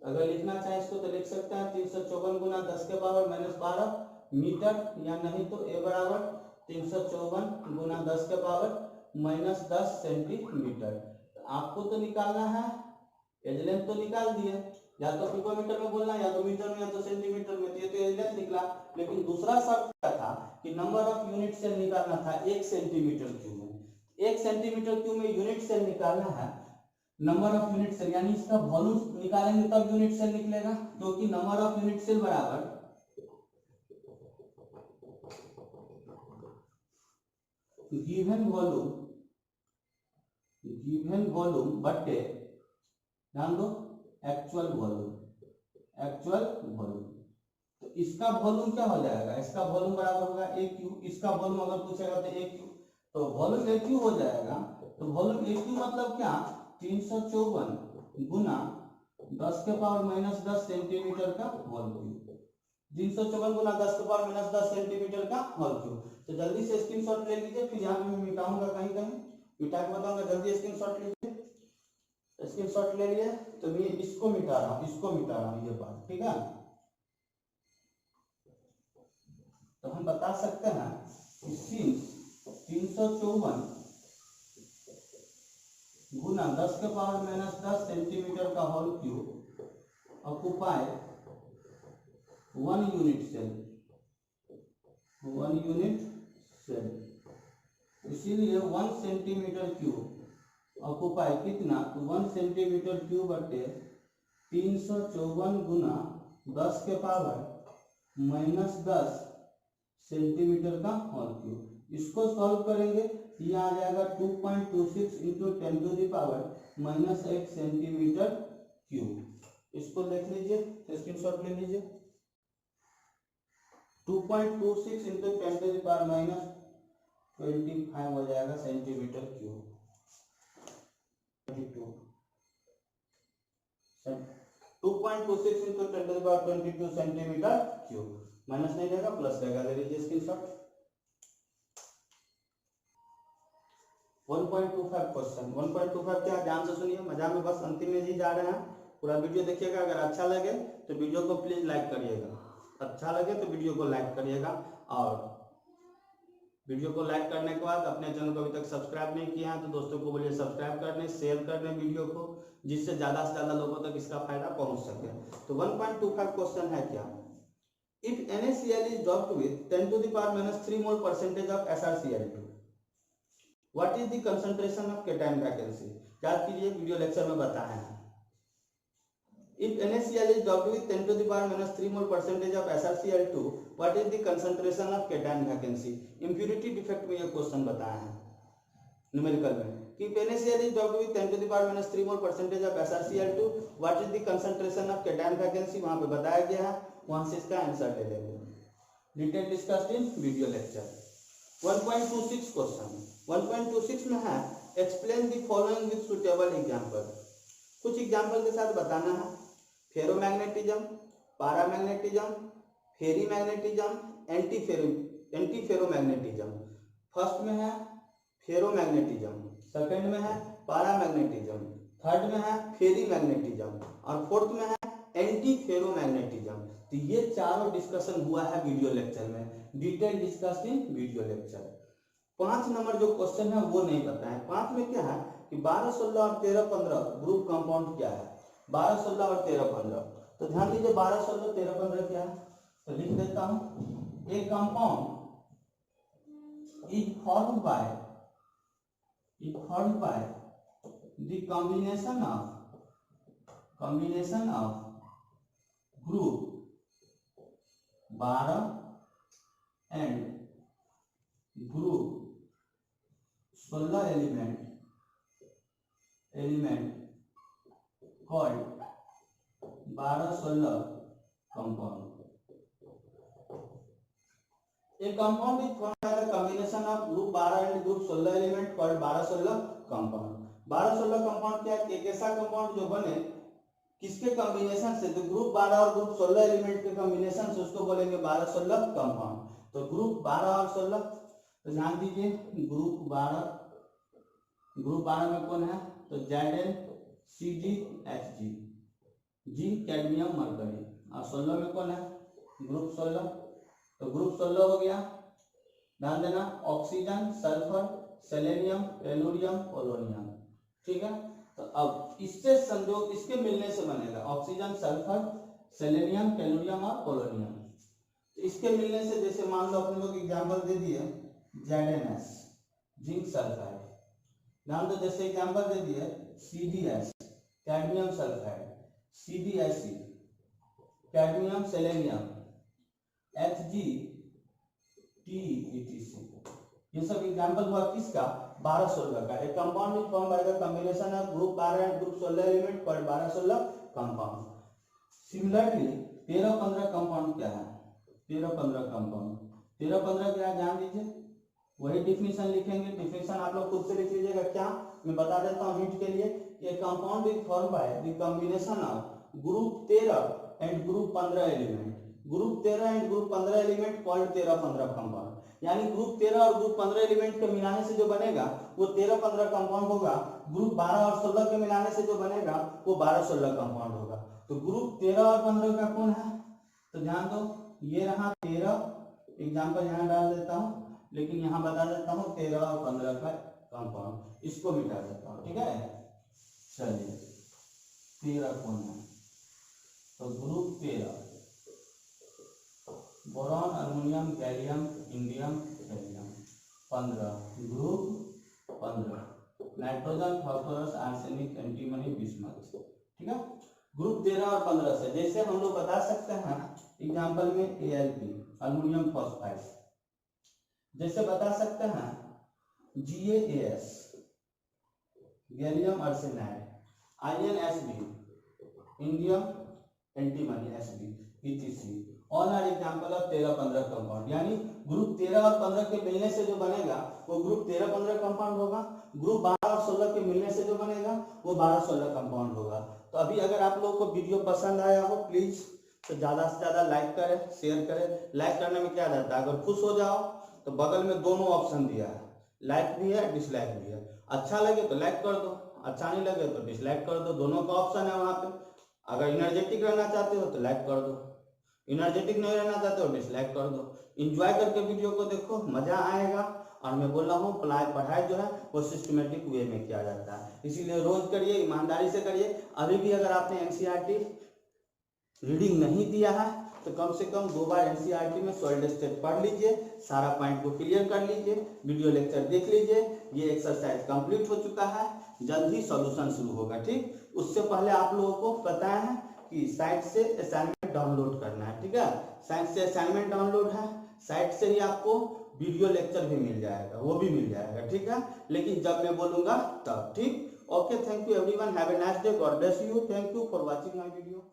अगर लिखना चाहे इसको तो लिख सकते हैं 354 गुना 10 के पावर -12 मीटर, या नहीं तो ए बराबर 354 गुना 10 के पावर -10 सेंटीमीटर। आपको तो निकालना है, एज लेंथ तो निकाल दिए, या तो पिकोमीटर में बोलना, या तो मीटर में, या तो सेंटीमीटर में। तो ये तो एज लेंथ निकला, लेकिन दूसरा शर्त क्या था कि नंबर ऑफ यूनिट सेल निकालना था 1 सेंटीमीटर क्यूब में। 1 सेंटीमीटर क्यूब में यूनिट सेल निकालना है, नंबर ऑफ यूनिट सेल, यानी इसका वॉल्यूम निकालेंगे तब यूनिट सेल निकलेगा, क्योंकि नंबर ऑफ यूनिट सेल बराबर गिवन वॉल्यूम बटे, ध्यान दो, एक्चुअल वॉल्यूम। तो इसका वॉल्यूम क्या हो जाएगा, इसका वॉल्यूम बराबर होगा ए क्यू। इसका वॉल्यूम अगर पूछेगा तो ए क्यू, तो वॉल्यूम ए क्यू हो जाएगा। तो वॉल्यूम ए क्यू मतलब क्या, 354 गुना 10 के पावर -10 सेंटीमीटर का होल क्यूब। 354 गुना 10 के पावर -10 सेंटीमीटर का होल क्यूब। तो जल्दी से स्क्रीनशॉट ले लीजिए, फिर यहाँ पे मैं मिटाऊंगा कहीं मिटा के बताऊंगा। जल्दी स्क्रीनशॉट लीजिए, स्क्रीनशॉट ले लिए। तो मैं इसको मिटा रहा हूँ ये बात, ठीक है। तो हम बता सकते हैं कि सिंस 354 गुना 10 के पावर -10 सेंटीमीटर का whole cube occupy 1 unit cell, इसीलिए 1 सेंटीमीटर क्यूब ऑक्युपाई कितना, 1 सेंटीमीटर क्यूब बटे 354 गुना 10 के पावर -10 सेंटीमीटर का होल क्यूब। इसको सॉल्व करेंगे, ये आ जाएगा 2.26 into 10 to the power -8 centimetre cube. इसको लिख लीजिए, स्क्रीनशॉट ले लीजिए। 2.26 इंटू 10 टू द पावर -25 हो जाएगा centimetre cube. 2.26 into 10 to the power 22 centimetre cube. Minus नहीं रहेगा, प्लस रहेगा। ले लीजिए स्क्रीनशॉट। 1.25 क्वेश्चन। 1.25 क्या, ध्यान से सुनिए, मजा में बस अंतिम में ही जा रहे हैं। पूरा वीडियो देखिएगा। अगर अच्छा लगे तो वीडियो को प्लीज लाइक करिएगा, अच्छा लगे तो वीडियो को लाइक करिएगा। और वीडियो को लाइक करने के बाद अपने चैनल को अभी तक सब्सक्राइब नहीं किया है तो दोस्तों को बोलिए सब्सक्राइब करने, शेयर करने वीडियो को, जिससे ज्यादा से ज्यादा लोगों तक इसका फायदा पहुंच सके। तो 1.25 क्वेश्चन है क्या, if NaCl is doped with 10 to the power -3 mole percentage of SrCl2, what is the concentration of cation vacancy? याद कीजिए, वीडियो लेक्चर में बताए हैं। If NaCl is doped with 10 to the power minus 3 mole percentage of SrCl2, what is the concentration of cation vacancy? Impurity defect में ये question बताया है numerical में कि NaCl is doped with 10 to the power minus 3 mole percentage of SrCl2, what is the concentration of cation vacancy? वहाँ पे बताया गया है, वहाँ से इसका आंसर ले लेंगे. Detail discussed in video lecture. 1.26 question 1.26 में है explain the following with suitable example. कुछ एग्जाम्पल के साथ बताना है. फेरोमैग्नेटिज्म, पारामैग्नेटिज्म, फेरीमैग्नेटिज्म, एंटीफेरोमैग्नेटिज्म. फर्स्ट में है फेरोमैग्नेटिज्म, सेकंड में है पारामैग्नेटिज्म, थर्ड में है फेरीमैग्नेटिज्म और फोर्थ में है एंटीफेरोमैग्नेटिज्म. तो ये चारों डिस्कशन हुआ है वीडियो लेक्चर में. Detail discuss in video lecture. 5 number जो क्वेश्चन है वो नहीं पता है. 5 में क्या है कि 12, 16 और 13, 15 ग्रुप कंपाउंड क्या है. 12, 16 और 13, 15. तो ध्यान दीजिए 12, 16, 13, 15 क्या है. तो लिख देता हूं. एक compound is formed by the combination of group 12 and group 16 element called 12-16 compound. A compound is formed by the combination of group 12 and group 16 element called 12-16 compound. 12-16 compound क्या है? एक ऐसा कंपाउंड जो बने किसके कॉम्बिनेशन से? तो ग्रुप 12 और ग्रुप 16 एलिमेंट के कॉम्बिनेशन से उसको बोलेंगे 12-16 कंपाउंड. तो ग्रुप 12 और 16, तो ध्यान दीजिए ग्रुप 12 में कौन है? तो ZnCdHg, जिंक कैडमियम मरकरी. और 16 में कौन है? ग्रुप 16. तो ग्रुप 16 हो गया. ध्यान देना oxygen, sulphur, selenium, tellurium, polonium. ठीक है. तो अब इससे संयोग इसके मिलने से बनेगा ऑक्सीजन, सल्फर, सेलेनियम, टेलुरियम और पोलोनियम. तो इसके मिलने से जैसे मान लो अपने लोग एग्जाम्पल दे दिए ZnS, जिंक सल्फाइड. ध्यान दो जैसे एग्जाम्पल दे दिए CdS, cadmium sulphide, CdSc, cadmium selenium, Hg, TETC. ये सब एग्जाम्पल हुआ किसका? 12-16 का. एक compound is formed by the combination of group 12 and group 16 element called 12-16 compound. Similarly 13-15 compound क्या है? 13-15 कंपाउंड 13-15 क्या है? ध्यान दीजिए वही डिफिनीशन लिखेंगे. डिफिनीशन आप लोग खुद से लिख लीजिएगा. क्या मैं बता देता हूँ हिंट के लिए. ये compound is formed by the combination of group 13 and group 15 element. Group 13 and group 15 element called 13-15 compound. यानी ग्रुप 13 और ग्रुप 15 एलिमेंट के मिलाने से जो बनेगा वो 13-15 कंपाउंड होगा. ग्रुप 12 और 16 के मिलाने से जो बनेगा वो 12-16 कंपाउंड होगा. तो ग्रुप 13 और 15 का कौन है? तो ध्यान दो ये रहा 13. एग्जाम्पल यहाँ डाल देता हूँ लेकिन यहाँ बता देता हूँ 13 और 15 का कंपाउंड. इसको मिटा देता हूँ. ठीक है. चलिए 13 कौन है? तो group 13 boron, aluminium, gallium, indium, helium. 15 group 15 nitrogen, phosphorus, arsenic, antimony, bismuth. ठीक है. ग्रुप 13 और 15 से जैसे हम लोग बता सकते हैं एग्जाम्पल में AlP, अल्युमिनियम फॉस्फाइड. जैसे बता सकते हैं GaAs, gallium arsenide, InSb, indium antimony Sb, etc. All are example of 13-15 compound. यानी ग्रुप 13 और 15 के मिलने से जो बनेगा वो ग्रुप 13-15 कंपाउंड होगा. ग्रुप 12 और 16 के मिलने से जो बनेगा वो 12-16 कंपाउंड होगा. तो अभी अगर आप लोगों को वीडियो पसंद आया हो प्लीज तो ज्यादा से ज्यादा लाइक करें, शेयर करें. लाइक करने में क्या रहता है? अगर खुश हो जाओ तो बगल में दोनों ऑप्शन दिया है, लाइक भी है डिसलाइक भी है. अच्छा लगे तो लाइक कर दो, अच्छा नहीं लगे तो डिसलाइक कर दो. दोनों का ऑप्शन है वहां पे. अगर एनर्जेटिक रहना चाहते हो तो लाइक कर दो, एनर्जेटिक नहीं रहना चाहते हो डिसलाइक कर दो. एंजॉय करके वीडियो को देखो, मजा आएगा. और मैं बोल रहा हूँ पढ़ाई जो है वो सिस्टमेटिक वे में किया जाता है, इसीलिए रोज करिए, ईमानदारी से करिए. अभी भी अगर आपने NCERT रीडिंग नहीं दिया है तो कम से कम 2 बार NCERT में सॉलिड स्टेट पढ़ लीजिए, सारा पॉइंट को क्लियर कर लीजिए, वीडियो लेक्चर देख लीजिए. ये एक्सरसाइज कंप्लीट हो चुका है, जल्द ही सॉल्यूशन शुरू होगा. ठीक. उससे पहले आप लोगों को पता है कि साइट से असाइनमेंट डाउनलोड करना है, ठीक है। साइट से असाइनमेंट डाउनलोड है, साइट से ही आपको वीडियो लेक्चर भी मिल जाएगा, वो भी मिल जाएगा, ठीक है। लेकिन जब मैं बोलूंगा तब, ठीक। Okay, thank you everyone, have a nice day, God bless you, thank you for watching my video.